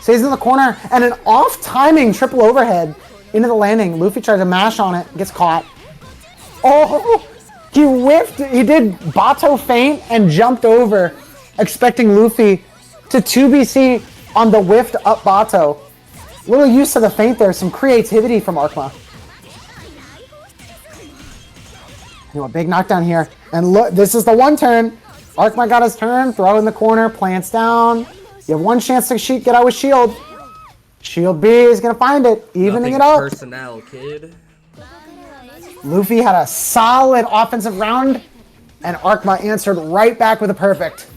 Stays in the corner and an off-timing triple overhead into the landing. Luffy tries to mash on it, gets caught. Oh, he whiffed. He did Bato feint and jumped over, expecting Luffy to 2BC on the whiffed up Bato. Little use of the feint there, some creativity from Arkma. You know, a big knockdown here. And look, this is the one turn. Arkma got his turn, throw in the corner, plants down. You have one chance to get out with shield. Shield B is going to find it, evening it up. Personnel, kid. Luffy had a solid offensive round, and Arkma answered right back with a perfect.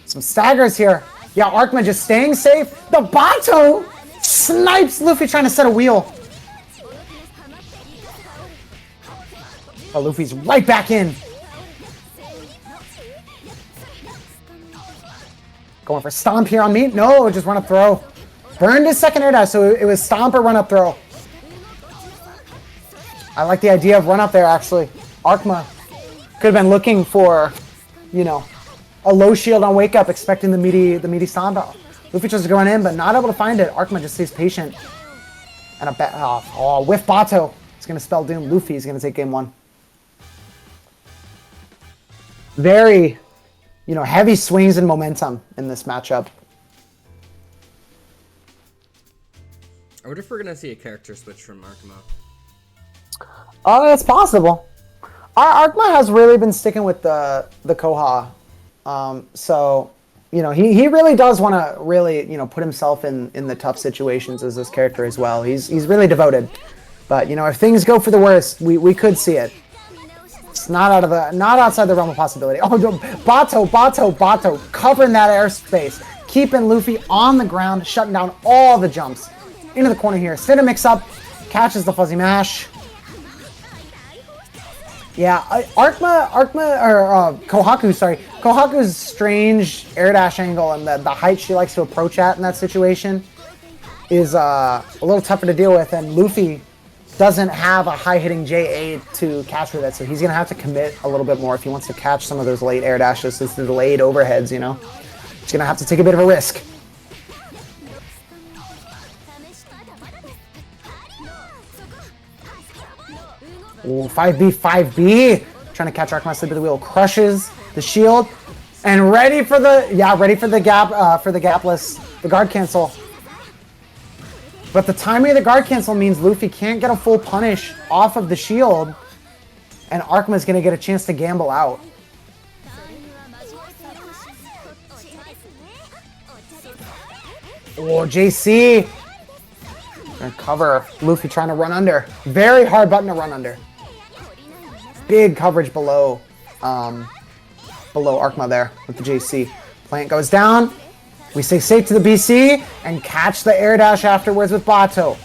Some staggers here. Yeah, Arkma just staying safe. The Bato snipes Luffy trying to set a wheel. Oh, Luffy's right back in. Going for stomp here on me. No, just run up throw. Burned his second air dash, so it was stomp or run up throw. I like the idea of run up there, actually. Arkma could have been looking for, you know, a low shield on wake up, expecting the meaty stomp out. Luffy tries to go in, but not able to find it. Arkma just stays patient. And a bat off. Oh, whiff Bato. It's going to spell doom. Luffy is going to take game 1. Very, heavy swings and momentum in this matchup. I wonder if we're going to see a character switch from Arkma. It's possible. Arkma has really been sticking with the Koha. So, he really does want to really, put himself in the tough situations as this character as well. He's really devoted. But, if things go for the worst, we could see it. It's not outside the realm of possibility. Oh, Bato, covering that airspace. Keeping Luffy on the ground, shutting down all the jumps. Into the corner here. Sita mix up, catches the fuzzy mash. Yeah, Kohaku's strange air dash angle and the height she likes to approach at in that situation is a little tougher to deal with, and Luffy doesn't have a high-hitting JA to catch with it, so he's going to have to commit a little bit more if he wants to catch some of those late air dashes, those delayed overheads, He's going to have to take a bit of a risk. Ooh, 5B. Trying to catch Arkma slip of the wheel. Crushes the shield. And ready for the gapless, the guard cancel. But the timing of the guard cancel means Luffy can't get a full punish off of the shield. And Arkma's going to get a chance to gamble out. Oh, JC. Gonna cover. Luffy trying to run under. Very hard button to run under. Big coverage below Arkma there with the JC. Plant goes down. We stay safe to the BC and catch the air dash afterwards with Bato.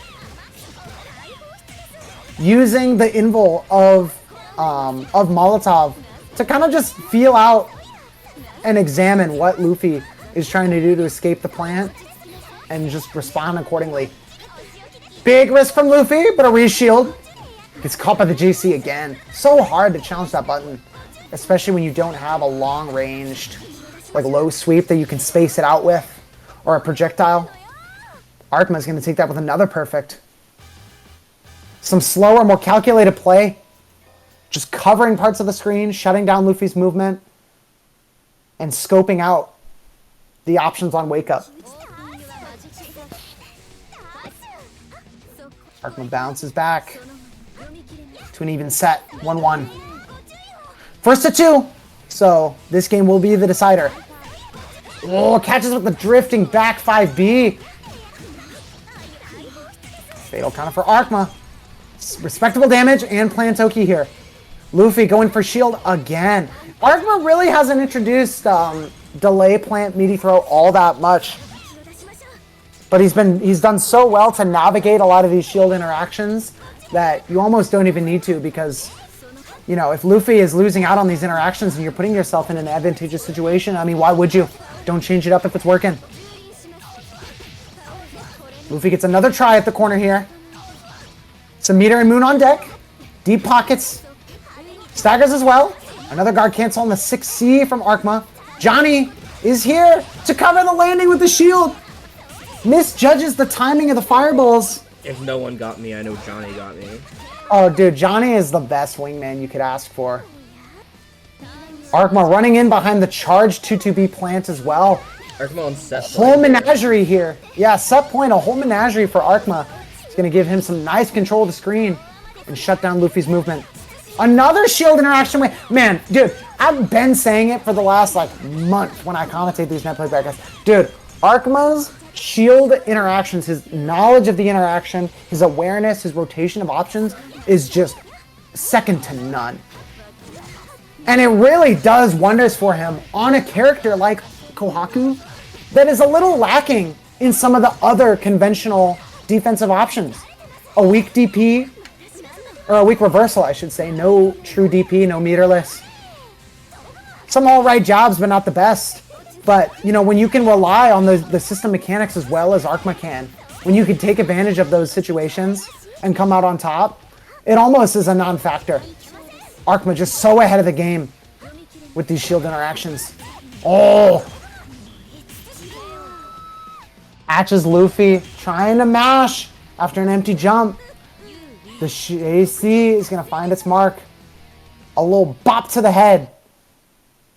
Using the invul of Molotov to kind of just feel out and examine what Luffy is trying to do to escape the plant and just respond accordingly. Big risk from Luffy, but a reshield. Gets caught by the JC again. So hard to challenge that button, especially when you don't have a long-ranged, low sweep that you can space it out with, or a projectile. Arkma's going to take that with another perfect. Some slower, more calculated play. Just covering parts of the screen, shutting down Luffy's movement, and scoping out the options on Wake Up. Arkma bounces back to an even set, 1-1. First to 2, so this game will be the decider. Oh, catches with the drifting back 5B. Fatal counter for Arkma. Respectable damage and Plantoki here. Luffy going for shield again. Arkma really hasn't introduced delay plant meaty throw all that much. But he's done so well to navigate a lot of these shield interactions that you almost don't even need to, because if Luffy is losing out on these interactions and you're putting yourself in an advantageous situation, I mean, why would you? Don't change it up if it's working. Luffy gets another try at the corner here. Some meter and moon on deck. Deep pockets. Staggers as well. Another guard cancel on the 6C from Arkma. Johnny is here to cover the landing with the shield. Misjudges the timing of the fireballs. If no one got me, I know Johnny got me. Oh, dude, Johnny is the best wingman you could ask for. Arkma running in behind the charged 2-2B plant as well. Arkma on set point. Whole menagerie here. Yeah, set point, a whole menagerie for Arkma. It's going to give him some nice control of the screen and shut down Luffy's movement. Another shield interaction with... Man, dude, I've been saying it for the last, month when I commentate these net play brackets. Dude, Arkma's shield interactions, his knowledge of the interaction, his awareness, his rotation of options is just second to none. And it really does wonders for him on a character like Kohaku that is a little lacking in some of the other conventional defensive options. A weak DP, or a weak reversal, I should say. No true DP, no meterless. Some alright jobs, but not the best. But, when you can rely on the system mechanics as well as Arkma can, when you can take advantage of those situations and come out on top, it almost is a non-factor. Arkma just so ahead of the game with these shield interactions. Oh! Catches Luffy trying to mash after an empty jump. The JC is going to find its mark. A little bop to the head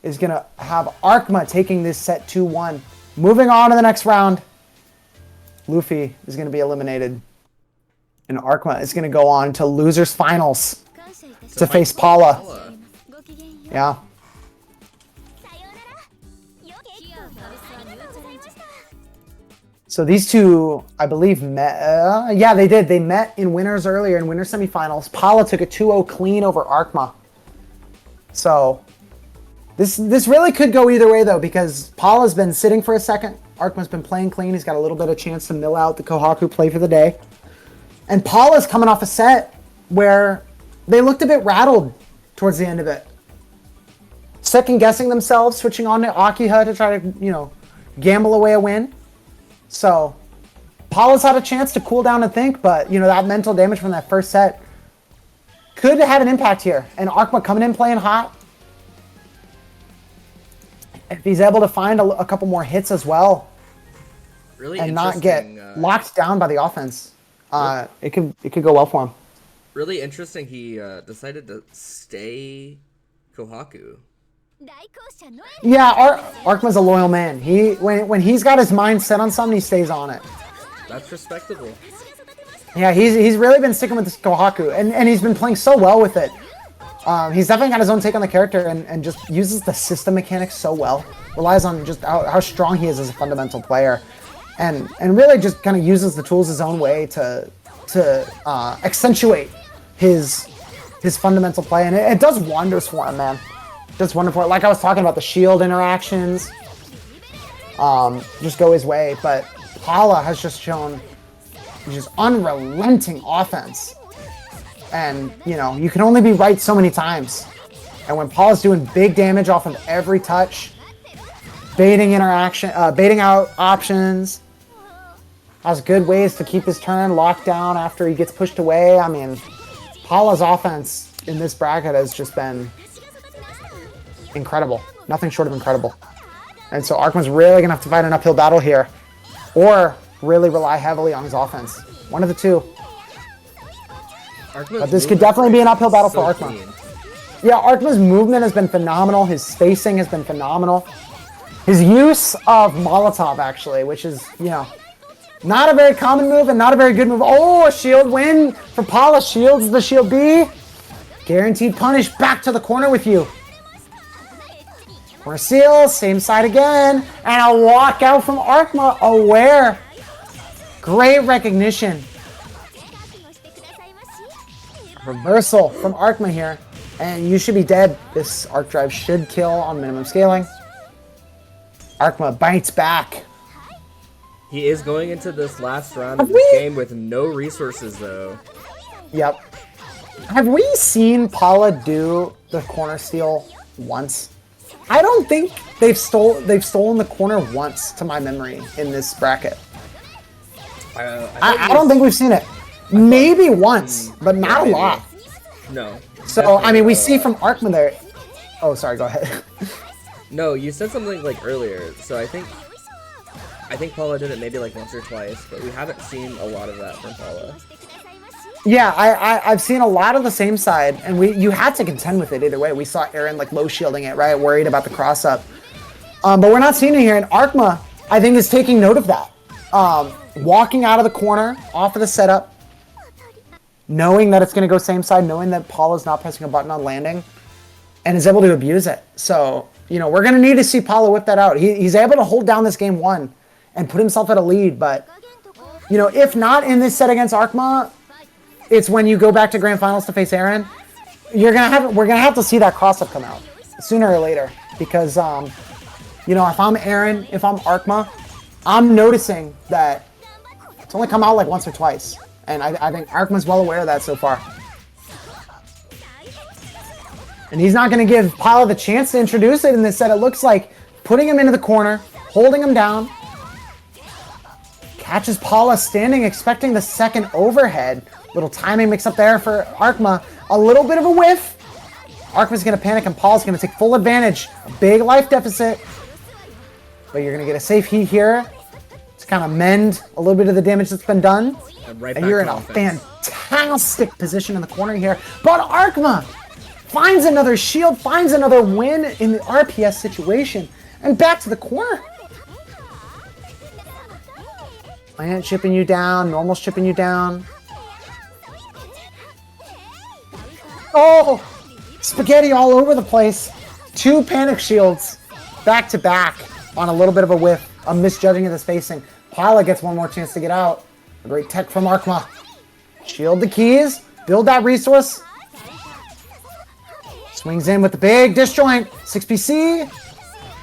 is going to have Arkma taking this set 2-1. Moving on to the next round. Luffy is going to be eliminated. And Arkma is going to go on to losers finals to face Paula. Yeah. So these two, I believe, met. Yeah, they did. They met in winners earlier in winter semifinals. Paula took a 2-0 clean over Arkma. So this really could go either way, though, because Paula's been sitting for a second. Arkma's been playing clean. He's got a little bit of chance to mill out the Kohaku play for the day. And Paula's coming off a set where they looked a bit rattled towards the end of it. Second-guessing themselves, switching on to Akiha to try to, gamble away a win. So, Paula's had a chance to cool down and think, but, that mental damage from that first set could have an impact here. And Arkma coming in playing hot. If he's able to find a couple more hits as well, really and not get locked down by the offense, it could go well for him. Really interesting. He decided to stay Kohaku. Yeah, Arkma's a loyal man. When he's got his mind set on something, he stays on it. That's respectable. Yeah, he's really been sticking with this Kohaku, and he's been playing so well with it. He's definitely got his own take on the character and just uses the system mechanics so well. Relies on just how strong he is as a fundamental player. And really just kind of uses the tools his own way to accentuate his fundamental play. And it does wonders for him, man. It does wonders for him. Like I was talking about, the shield interactions just go his way. But Paula has just shown just unrelenting offense. And, you can only be right so many times. And when Paula's doing big damage off of every touch, baiting out options, has good ways to keep his turn locked down after he gets pushed away. I mean, Paula's offense in this bracket has just been incredible. Nothing short of incredible. And so Arkman's really going to have to fight an uphill battle here, or really rely heavily on his offense. One of the two. But this could definitely be an uphill battle for Arkma. Yeah, Arkma's movement has been phenomenal. His spacing has been phenomenal. His use of Molotov, actually, which is, not a very common move and not a very good move. Oh, a shield win for Paula. Shields the shield B. Guaranteed punish. Back to the corner with you. Corner seal. Same side again. And a walkout from Arkma. Aware. Great recognition. Reversal from Arkma here. And you should be dead. This arc drive should kill on minimum scaling. Arkma bites back. He is going into this last round of this game with no resources, though. Yep. Have we seen Paula do the corner steal once? I don't think they've stolen the corner once, to my memory, in this bracket. I don't think we've seen it. Maybe once, but not a lot. No. So, I mean, we see from Arkma there. Oh, sorry, go ahead. No, you said something earlier, so I think Paula did it maybe once or twice, but we haven't seen a lot of that from Paula. Yeah, I've seen a lot of the same side, and you had to contend with it either way. We saw Aaron low shielding it, right, worried about the cross up. But we're not seeing it here, and Arkma, I think, is taking note of that. Walking out of the corner, off of the setup, knowing that it's going to go same side, knowing that Paula's not pressing a button on landing, and is able to abuse it. So, we're going to need to see Paula whip that out. He's able to hold down this game 1 and put himself at a lead, but, if not in this set against Arkma, it's when you go back to Grand Finals to face Aaron, we're gonna have to see that cross-up come out sooner or later, because, if I'm Aaron, if I'm Arkma, I'm noticing that it's only come out once or twice, and I think Arkma's well aware of that so far. And he's not going to give Paula the chance to introduce it in this set. It looks like putting him into the corner, holding him down. Catches Paula standing, expecting the second overhead. Little timing mix up there for Arkma. A little bit of a whiff. Arkma's going to panic, and Paula's going to take full advantage. A big life deficit. But you're going to get a safe heat here. It's kind of mend a little bit of the damage that's been done. And you're in a fantastic position in the corner here. But Arkma finds another shield, finds another win in the RPS situation. And back to the corner. Plant chipping you down, normal chipping you down. Oh! Spaghetti all over the place. 2 panic shields back to back on a little bit of a whiff, a misjudging of the spacing. Paula gets one more chance to get out. A great tech from Arkma. Shield the keys, build that resource. Swings in with the big disjoint. 6PC.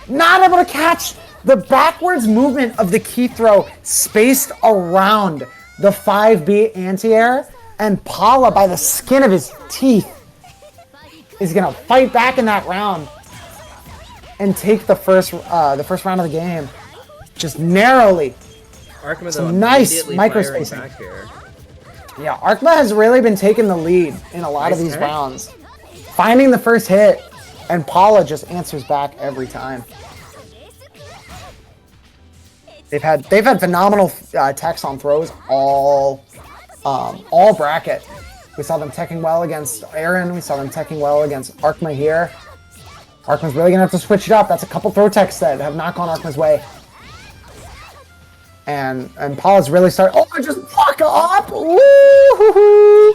Not able to catch the backwards movement of the key throw spaced around the 5B anti-air. And Paula, by the skin of his teeth, is going to fight back in that round and take the first round of the game. Just narrowly. Arkma, some nice micro spacing. Yeah, Arkma has really been taking the lead in a lot of these rounds. Finding the first hit, and Paula just answers back every time. They've had phenomenal techs on throws all bracket. We saw them teching well against Aaron. We saw them teching well against Arkma here. Arkma's really gonna have to switch it up. That's a couple throw techs that have not gone Arkma's way. And Paula's really starting. Oh, just walk up! Woo-hoo-hoo.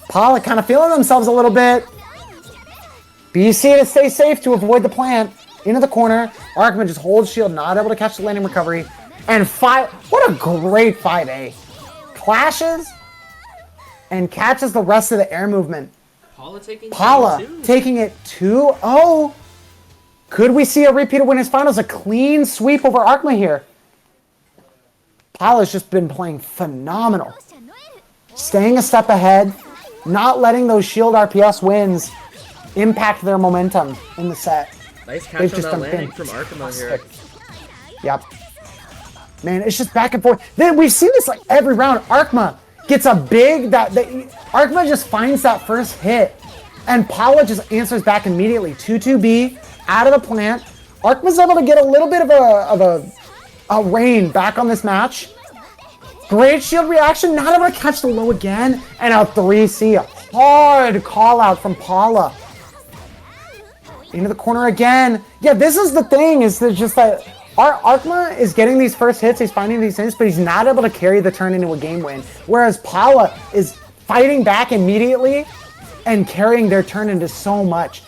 Paula kind of feeling themselves a little bit. BC to stay safe to avoid the plant. Into the corner. Arkma just holds shield, not able to catch the landing recovery. And what a great 5A. Clashes and catches the rest of the air movement. Paula taking it 2-0. Could we see a repeat of winners finals? A clean sweep over Arkma here. Paula's just been playing phenomenal. Staying a step ahead, not letting those shield RPS wins impact their momentum in the set. Nice catch on that landing from Arkma here. Yep. Man, it's just back and forth. We've seen this like every round. Arkma gets a big, Arkma just finds that first hit, and Paula just answers back immediately. 2-2B, out of the plant. Arkma's able to get a little bit of a reign back on this match. Great shield reaction, not able to catch the low again, and a 3C. Hard call out from Paula. Into the corner again. Yeah, this is the thing, is that just that Arkma is getting these first hits, he's finding these hits, but he's not able to carry the turn into a game win. Whereas Paula is fighting back immediately and carrying their turn into so much.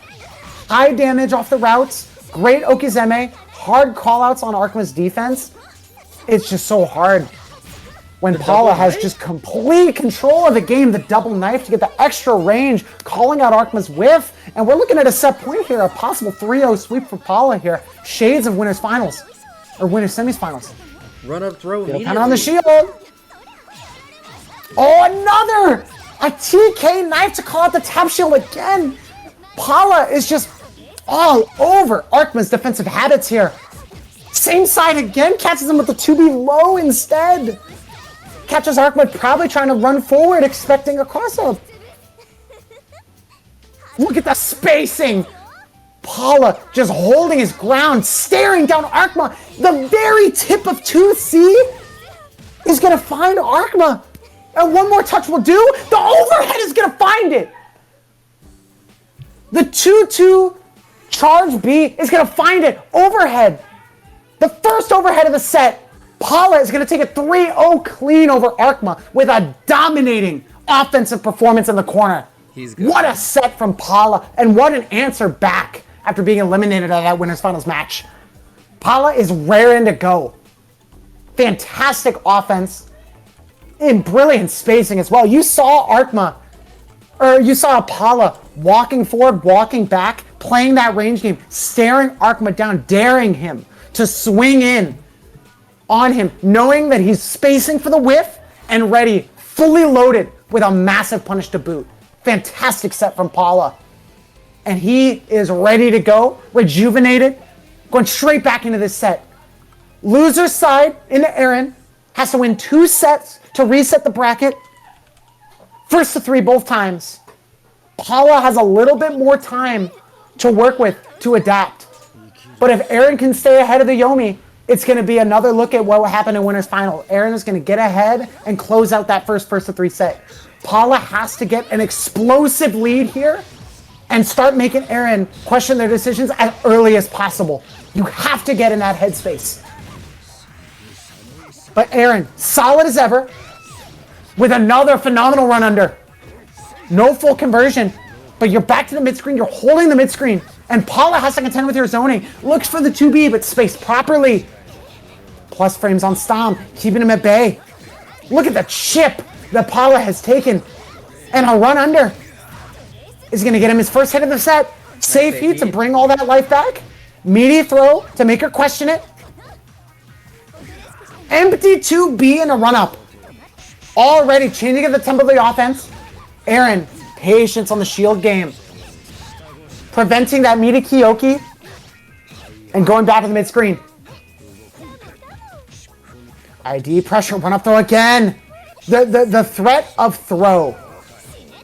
High damage off the routes, great Okizeme, hard callouts on Arkma's defense. It's just so hard when Paula has just complete control of the game, the double knife to get the extra range, calling out Arkma's whiff. And we're looking at a set point here, a possible 3-0 sweep for Paula here. Shades of winners finals, or winners semis-finals. Run up throw immediately. Kind of on the shield. Oh, another! A TK knife to call out the tap shield again. Paula is just all over Arkma's defensive habits here. Same side again, catches him with the 2B low instead. Catches Arkma probably trying to run forward, expecting a cross-up. Look at the spacing. Paula just holding his ground, staring down Arkma. The very tip of 2C is going to find Arkma. And one more touch will do. The overhead is going to find it. The 2-2 charge B is going to find it. Overhead. The first overhead of the set. Paula is going to take a 3-0 clean over Arkma with a dominating offensive performance in the corner. He's good. What a set from Paula, and what an answer back after being eliminated out of that winners finals match. Paula is raring to go. Fantastic offense and brilliant spacing as well. You saw Paula walking forward, walking back, playing that range game, staring Arkma down, daring him to swing in on him, knowing that he's spacing for the whiff and ready, fully loaded with a massive punish to boot. Fantastic set from Paula. And he is ready to go, rejuvenated, going straight back into this set. Loser's side into Aaron has to win 2 sets to reset the bracket. First to 3 both times. Paula has a little bit more time to work with to adapt. But if Aaron can stay ahead of the Yomi, It's going to be another look at what happened in Winner's Final. Aaron is going to get ahead and close out that first to three set. Paula has to get an explosive lead here and start making Aaron question their decisions as early as possible. You have to get in that headspace. But Aaron, solid as ever, with another phenomenal run under. No full conversion, but you're back to the mid-screen. You're holding the mid-screen. And Paula has to contend with her zoning. Looks for the 2B, but spaced properly. Plus frames on Stomp, keeping him at bay. Look at the chip that Paula has taken. And a run under is going to get him his first hit of the set. Safe heat to bring all that life back. Meaty throw to make her question it. Empty 2B and a run-up. Already changing at the tempo of the offense. Aaron, patience on the shield game. Preventing that meaty Kyoki. And going back to the mid-screen. ID pressure, run up throw again. The threat of throw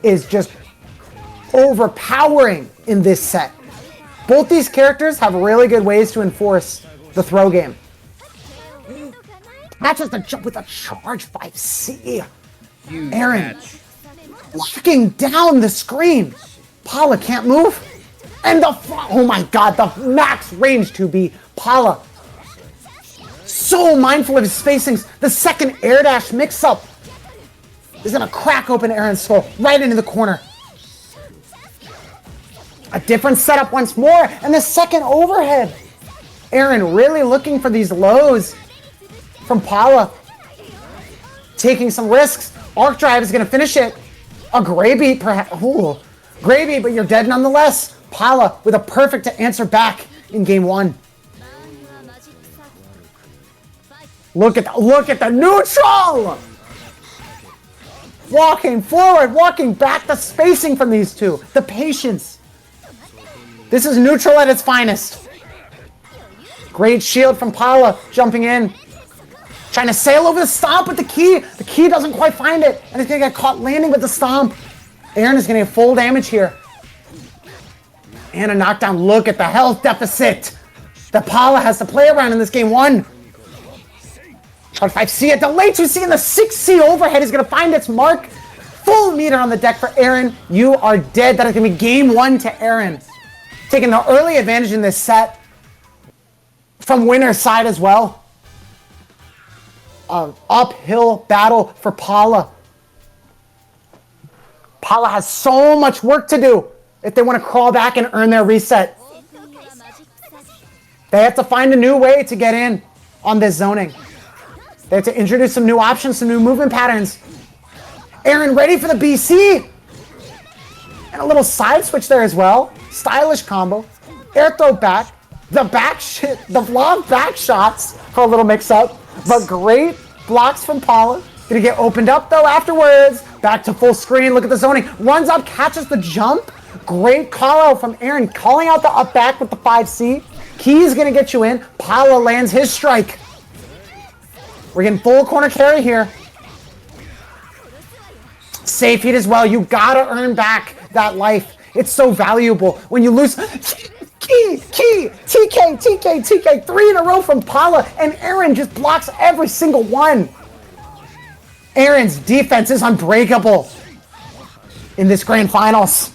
is just overpowering in this set. Both these characters have really good ways to enforce the throw game. Matches the jump with a charge 5C. Huge Aaron catch. locking down the screen. Paula can't move. And oh my god, the max range 2B. Paula so mindful of his spacings. The second air dash mix-up is going to crack open Aaron's skull right into the corner. A different setup once more, and the second overhead. Aaron really looking for these lows from Paula. Taking some risks. Arc Drive is going to finish it. A gray beat, perhaps. Ooh, gray beat, but you're dead nonetheless. Paula with a perfect to answer back in game one. Look at the neutral! Walking forward, walking back, the spacing from these two. The patience. This is neutral at its finest. Great shield from Paula, jumping in. Trying to sail over the stomp with the key. The key doesn't quite find it, and it's going to get caught landing with the stomp. Aaron is going to get full damage here. And a knockdown. Look at the health deficit that Paula has to play around in this game one. Charge 5C, a delay 2C, and the 6C overhead is going to find its mark. Full meter on the deck for Aaron. You are dead. That is going to be game one to Aaron. Taking the early advantage in this set. From winner's side as well. Uphill battle for Paula. Paula has so much work to do if they want to crawl back and earn their reset. They have to find a new way to get in on this zoning. They have to introduce some new options, some new movement patterns. Aaron ready for the BC. And a little side switch there as well. Stylish combo. Air throw back. The long back shots for a little mix up. But great blocks from Paula. Gonna get opened up though afterwards. Back to full screen. Look at the zoning. Runs up, catches the jump. Great call out from Aaron. Calling out the up back with the 5C. Key's gonna get you in. Paula lands his strike. We're getting full corner carry here. Safe heat as well. You gotta earn back that life. It's so valuable. When you lose... Key, TK, 3 in a row from Paula, and Aaron just blocks every single one. Aaron's defense is unbreakable in this grand finals.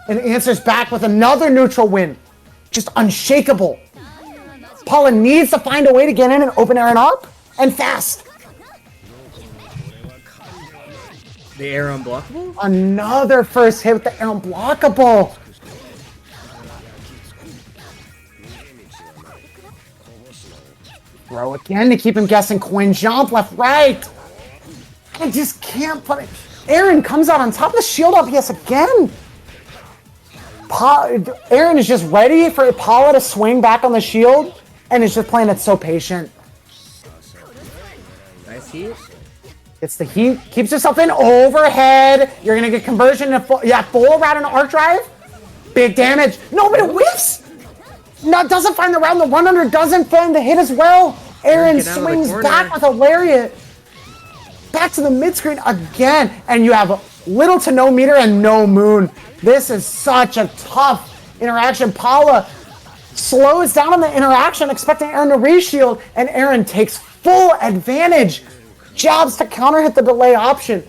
And answers back with another neutral win. Just unshakable. Paula needs to find a way to get in and open Aaron up, and fast. The air unblockable? Another first hit with the air unblockable. Throw again to keep him guessing. Coin jump, left, right. I just can't put it. Aaron comes out on top of the shield up, yes, again. Aaron is just ready for Paula to swing back on the shield, and is just playing it so patient. Nice heat. It's the heat. Keeps yourself in. Overhead. You're going to get conversion. Full around an arc drive. Big damage. No, but it whiffs. No, doesn't find the round. The run under doesn't find the hit as well. Aaron swings back with a lariat. Back to the mid-screen again. And you have little to no meter and no moon. This is such a tough interaction. Paula slows down on the interaction, expecting Aaron to reshield, and Aaron takes full advantage. Jabs to counter hit the delay option.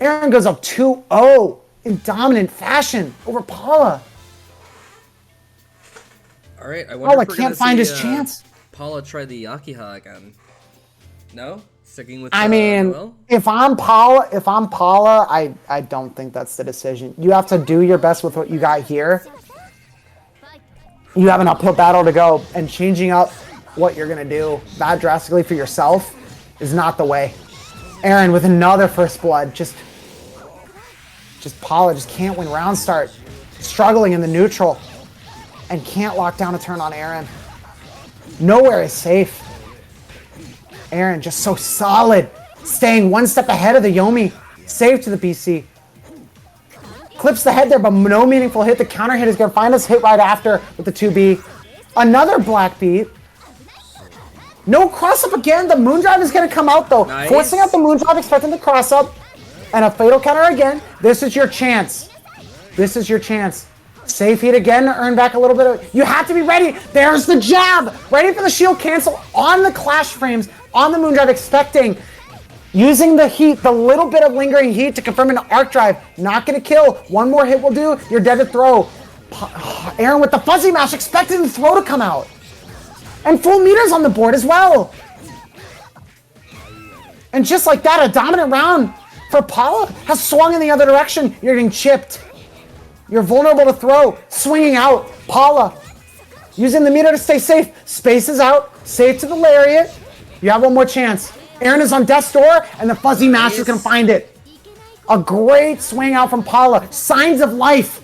Aaron goes up 2-0 in dominant fashion over Paula. All right, I wonder Paula if we're can't gonna find see, his chance. Paula try the Yakiha again. No? Sticking with I mean, Noel? if I'm Paula, I don't think that's the decision. You have to do your best with what you got here. You have an uphill battle to go, and changing up what you're gonna do that drastically for yourself is not the way. Aaron with another first blood, just Paula just can't win round start. Struggling in the neutral and can't lock down a turn on Aaron. Nowhere is safe. Aaron just so solid, staying one step ahead of the Yomi. Save to the BC. Clips the head there, but no meaningful hit. The counter hit is going to find us hit right after with the 2B. Another black beat. No cross up again. The Moondrive is going to come out though. Nice. Forcing out the Moondrive, expecting the cross up. And a fatal counter again. This is your chance. This is your chance. Safe hit again to earn back a little bit of... You have to be ready. There's the jab. Ready for the shield cancel on the clash frames, on the Moondrive, expecting... Using the heat, the little bit of lingering heat to confirm an arc drive. Not going to kill. One more hit will do. You're dead to throw. Aaron with the fuzzy mash, expecting the throw to come out. And full meters on the board as well. And just like that, a dominant round for Paula has swung in the other direction. You're getting chipped. You're vulnerable to throw. Swinging out. Paula using the meter to stay safe. Spaces out. Safe to the lariat. You have one more chance. Aaron is on death's door, and the fuzzy mash is going to find it. A great swing out from Paula. Signs of life.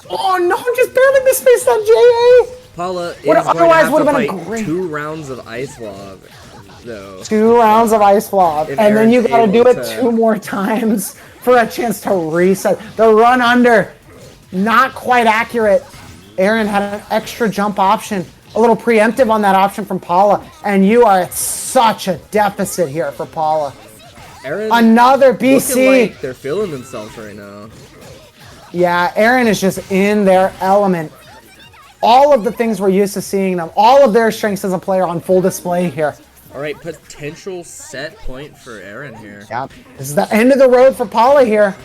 Oh no, just barely misspaced that JA. Paula is What going to otherwise have would to have been a fight great- 2 rounds of Ice Lob, though. 2 rounds of Ice Flop, If and then you Aaron's got to do able it to- 2 more times for a chance to reset. The run under, not quite accurate. Aaron had an extra jump option, a little preemptive on that option from Paula, and you are at such a deficit here for Paula. Aaron Another looking BC. like they're feeling themselves right now. Yeah, Aaron is just in their element. All of the things we're used to seeing them, all of their strengths as a player on full display here. All right, potential set point for Aaron here. Yeah, this is the end of the road for Paula here.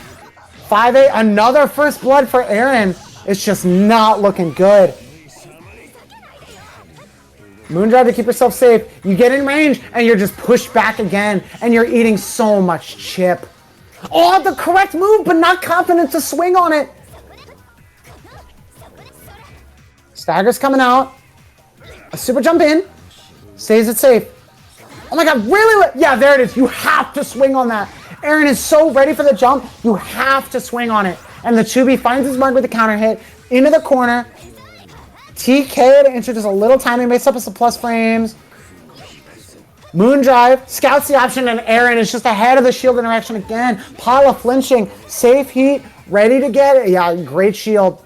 5-8, another first blood for Aaron. It's just not looking good. Moondrive to keep yourself safe. You get in range, and you're just pushed back again, and you're eating so much chip. Oh, the correct move, but not confident to swing on it. Stagger's coming out. A super jump in. Stays it safe. Oh my god, really? Yeah, there it is. You have to swing on that. Aaron is so ready for the jump. You have to swing on it. And the 2B finds his mark with the counter hit. Into the corner. TK to introduce a little timing based up as the plus frames. Moondrive scouts the option, and Aaron is just ahead of the shield interaction again. Paula flinching. Safe heat. Ready to get it. Yeah, great shield.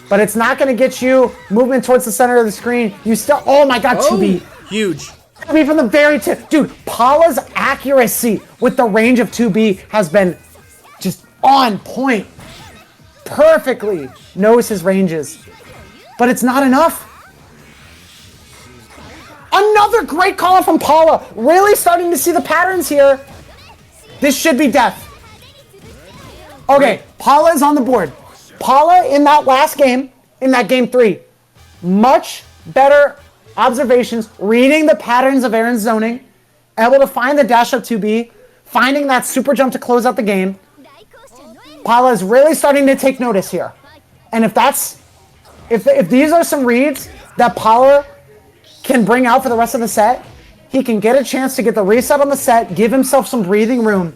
But it's not going to get you movement towards the center of the screen. You still... Oh my god, 2B. Huge. 2B from the very tip. Dude, Paula's accuracy with the range of 2B has been just on point. Perfectly knows his ranges. But it's not enough. Another great call from Paula. Really starting to see the patterns here. This should be death. Okay, Paula is on the board. Paula in that last game, in that game 3, much better observations, reading the patterns of Aaron's zoning, able to find the dash up 2B, finding that super jump to close out the game. Paula is really starting to take notice here. And if these are some reads that Paula can bring out for the rest of the set, he can get a chance to get the reset on the set, give himself some breathing room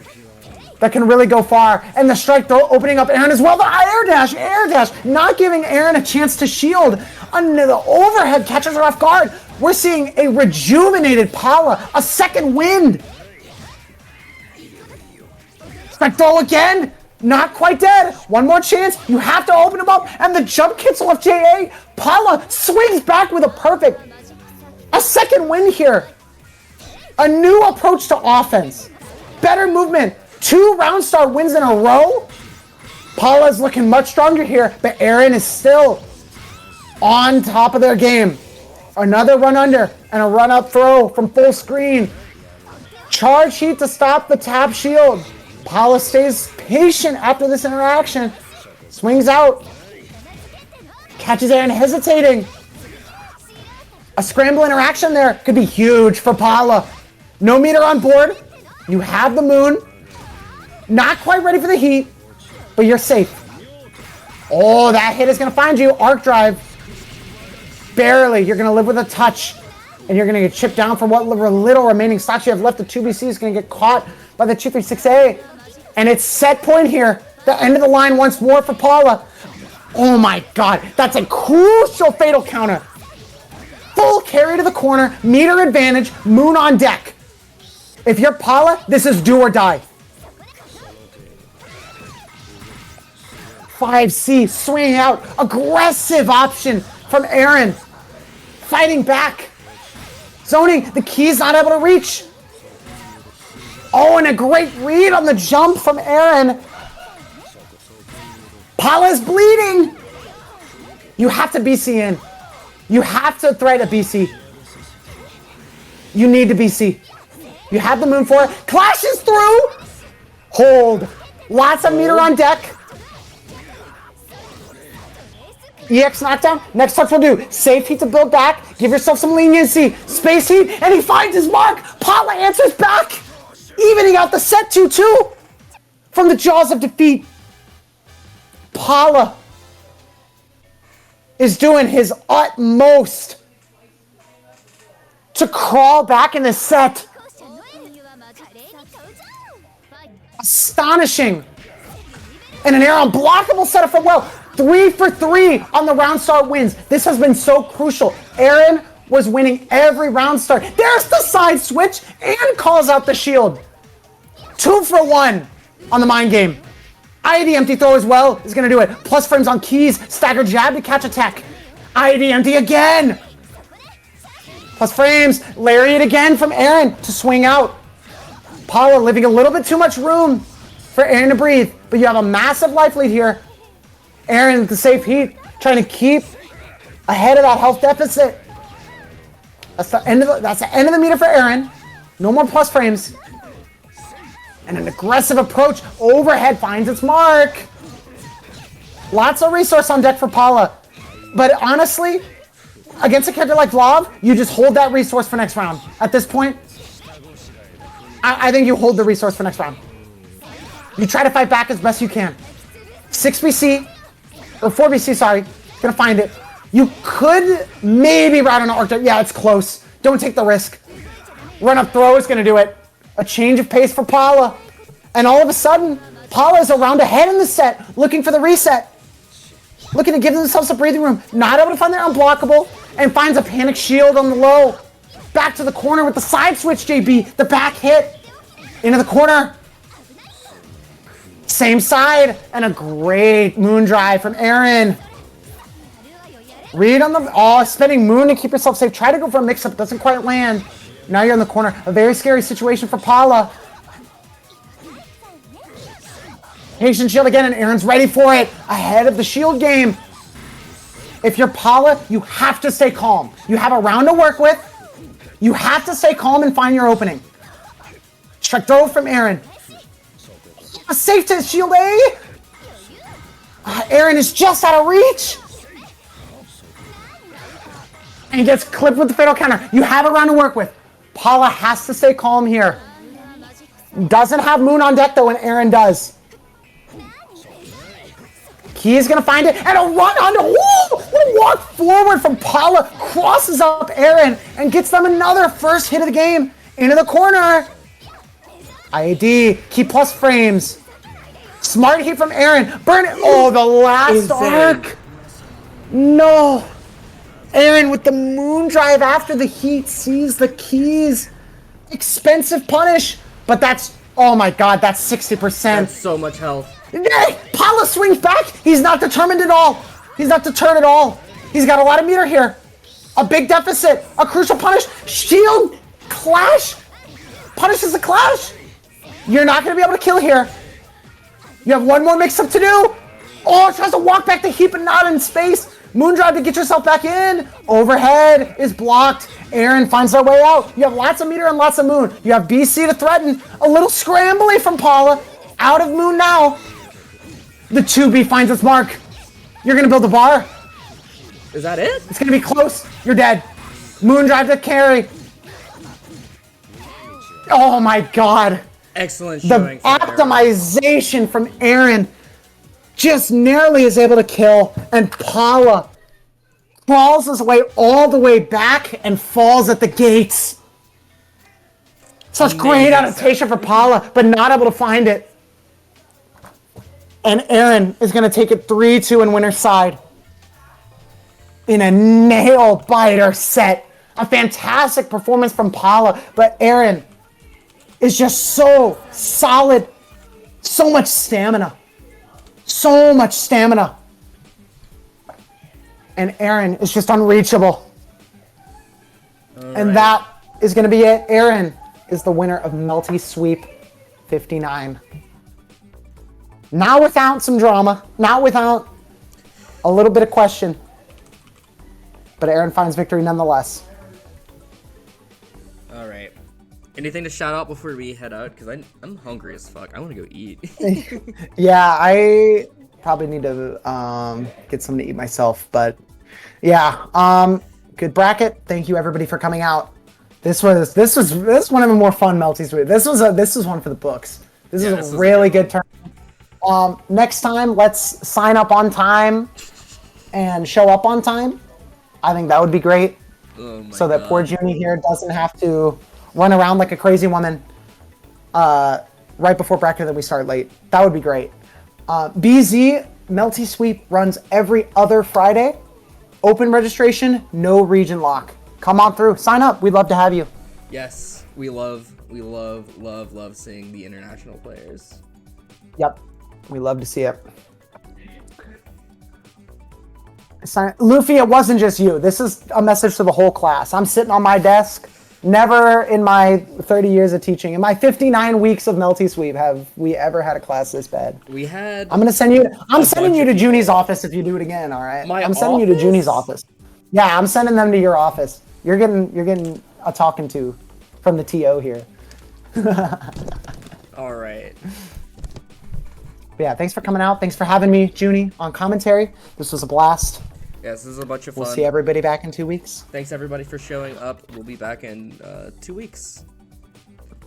that can really go far. And the strike throw opening up Aaron as well. The air dash, not giving Aaron a chance to shield. Under the overhead catches her off guard. We're seeing a rejuvenated Paula, a second wind. Strike throw again. Not quite dead. One more chance. You have to open him up. And the jump kicks off JA. Paula swings back with a perfect. A second win here. A new approach to offense. Better movement. 2 round star wins in a row. Paula's looking much stronger here, but Aaron is still on top of their game. Another run under and a run up throw from full screen. Charge heat to stop the tap shield. Paula stays patient after this interaction. Swings out. Catches Aaron hesitating. A scramble interaction there could be huge for Paula. No meter on board. You have the moon. Not quite ready for the heat, but you're safe. Oh, that hit is going to find you. Arc drive. Barely. You're going to live with a touch. And you're going to get chipped down for what little remaining stocks you have left. The 2BC is going to get caught by the 236A. And it's set point here. The end of the line once more for Paula. Oh my god. That's a crucial fatal counter. Full carry to the corner. Meter advantage. Moon on deck. If you're Paula, this is do or die. 5C swinging out. Aggressive option from Aaron. Fighting back. Zoning. The key's not able to reach. Oh, and a great read on the jump from Aaron. Paula's bleeding. You have to BC in. You have to thread a BC. You need to BC. You have the moon for it. Clashes through. Hold. Lots of meter on deck. EX knockdown. Next touch will do. Safe heat to build back. Give yourself some leniency. Space heat. And he finds his mark. Paula answers back. Evening out the set 2-2. From the jaws of defeat. Paula is doing his utmost to crawl back in the set. Astonishing. And an air unblockable setup from Well. 3 for 3 on the round start wins. This has been so crucial. Aaron was winning every round start. There's the side switch and calls out the shield. 2 for 1 on the mind game. IED empty throw as well is going to do it. Plus frames on keys. Stagger jab to catch attack. IED empty again. Plus frames. Lariat again from Aaron to swing out. Paula leaving a little bit too much room for Aaron to breathe. But you have a massive life lead here. Aaron with the safe heat, trying to keep ahead of that health deficit. That's the end of the meter for Aaron. No more plus frames. And an aggressive approach. Overhead finds its mark. Lots of resource on deck for Paula. But honestly, against a character like Vlav, you just hold that resource for next round. At this point, I think you hold the resource for next round. You try to fight back as best you can. 6BC, or 4BC, sorry. Gonna find it. You could maybe route an arc. Yeah, it's close. Don't take the risk. Run up throw is gonna do it. A change of pace for Paula. And all of a sudden, Paula is a round ahead in the set, looking for the reset. Looking to give themselves a breathing room. Not able to find their unblockable, and finds a panic shield on the low. Back to the corner with the side switch, JB. The back hit. Into the corner. Same side. And a great moon drive from Aaron. Read on the... Oh, spending moon to keep yourself safe. Try to go for a mix-up. Doesn't quite land. Now you're in the corner. A very scary situation for Paula. Patient shield again, and Aaron's ready for it. Ahead of the shield game. If you're Paula, you have to stay calm. You have a round to work with. You have to stay calm and find your opening. Strike throw from Aaron. A safe to shield A. Aaron is just out of reach. And gets clipped with the fatal counter. You have a round to work with. Paula has to stay calm here. Doesn't have moon on deck though, and Aaron does. Key is going to find it, and a run under. Woo! Walk forward from Paula, crosses up Aaron, and gets them another first hit of the game. Into the corner. IAD, key plus frames. Smart hit from Aaron. Burn it. Oh, the last arc. No. Aaron with the moon drive after the heat sees the keys. Expensive punish, but that's, oh my god, that's 60%. That's so much health. Paula swings back. He's not determined at all. He's not deterred at all. He's got a lot of meter here. A big deficit. A crucial punish. Shield. Clash. Punishes the clash. You're not going to be able to kill here. You have one more mix-up to do. Oh, tries to walk back the heat, but not in space. Moondrive to get yourself back in. Overhead is blocked. Aaron finds their way out. You have lots of meter and lots of Moon. You have BC to threaten. A little scrambly from Paula. Out of Moon now. The 2B finds its mark. You're going to build a bar. Is that it? It's going to be close. You're dead. Moondrive to carry. Oh my god. Excellent The showing. optimization from Aaron just narrowly is able to kill, and Paula crawls his way all the way back and falls at the gates. Such great adaptation for Paula, but not able to find it. And Aaron is going to take it 3-2 in winner's side in a nail-biter set. A fantastic performance from Paula, but Aaron is just so solid. So much stamina. So much stamina. And Aaron is just unreachable. And that is going to be it. Aaron is the winner of Melty Sweep 59. Not without some drama. Not without a little bit of question. But Aaron finds victory nonetheless. All right. Anything to shout out before we head out? Because I'm hungry as fuck. I want to go eat. Yeah, I probably need to get something to eat myself. But yeah, good bracket. Thank you everybody for coming out. This was one of the more fun Melty Sweep. This was one for the books. This is a really good turn. Next time, let's sign up on time and show up on time. I think that would be great. Oh my so that poor Junie here doesn't have to run around like a crazy woman right before bracket that we start late. That would be great. BZ Melty Sweep runs every other Friday. Open registration, no region lock. Come on through, sign up. We'd love to have you. Yes, we love seeing the international players. Yep, we love to see it. Luffy, it wasn't just you. This is a message to the whole class. I'm sitting on my desk. Never in my 30 years of teaching, in my 59 weeks of Melty Sweep, have we ever had a class this bad. We had. I'm sending you to Junie's office if you do it again. All right. I'm sending you to Junie's office. Yeah, I'm sending them to your office. You're getting a talking to from the TO here. All right. But yeah, thanks for coming out. Thanks for having me, Junie, on commentary. This was a blast. Yes, this is a bunch of fun. We'll see everybody back in 2 weeks. Thanks everybody for showing up. We'll be back in 2 weeks.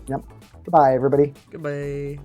Yep. Goodbye, everybody. Goodbye.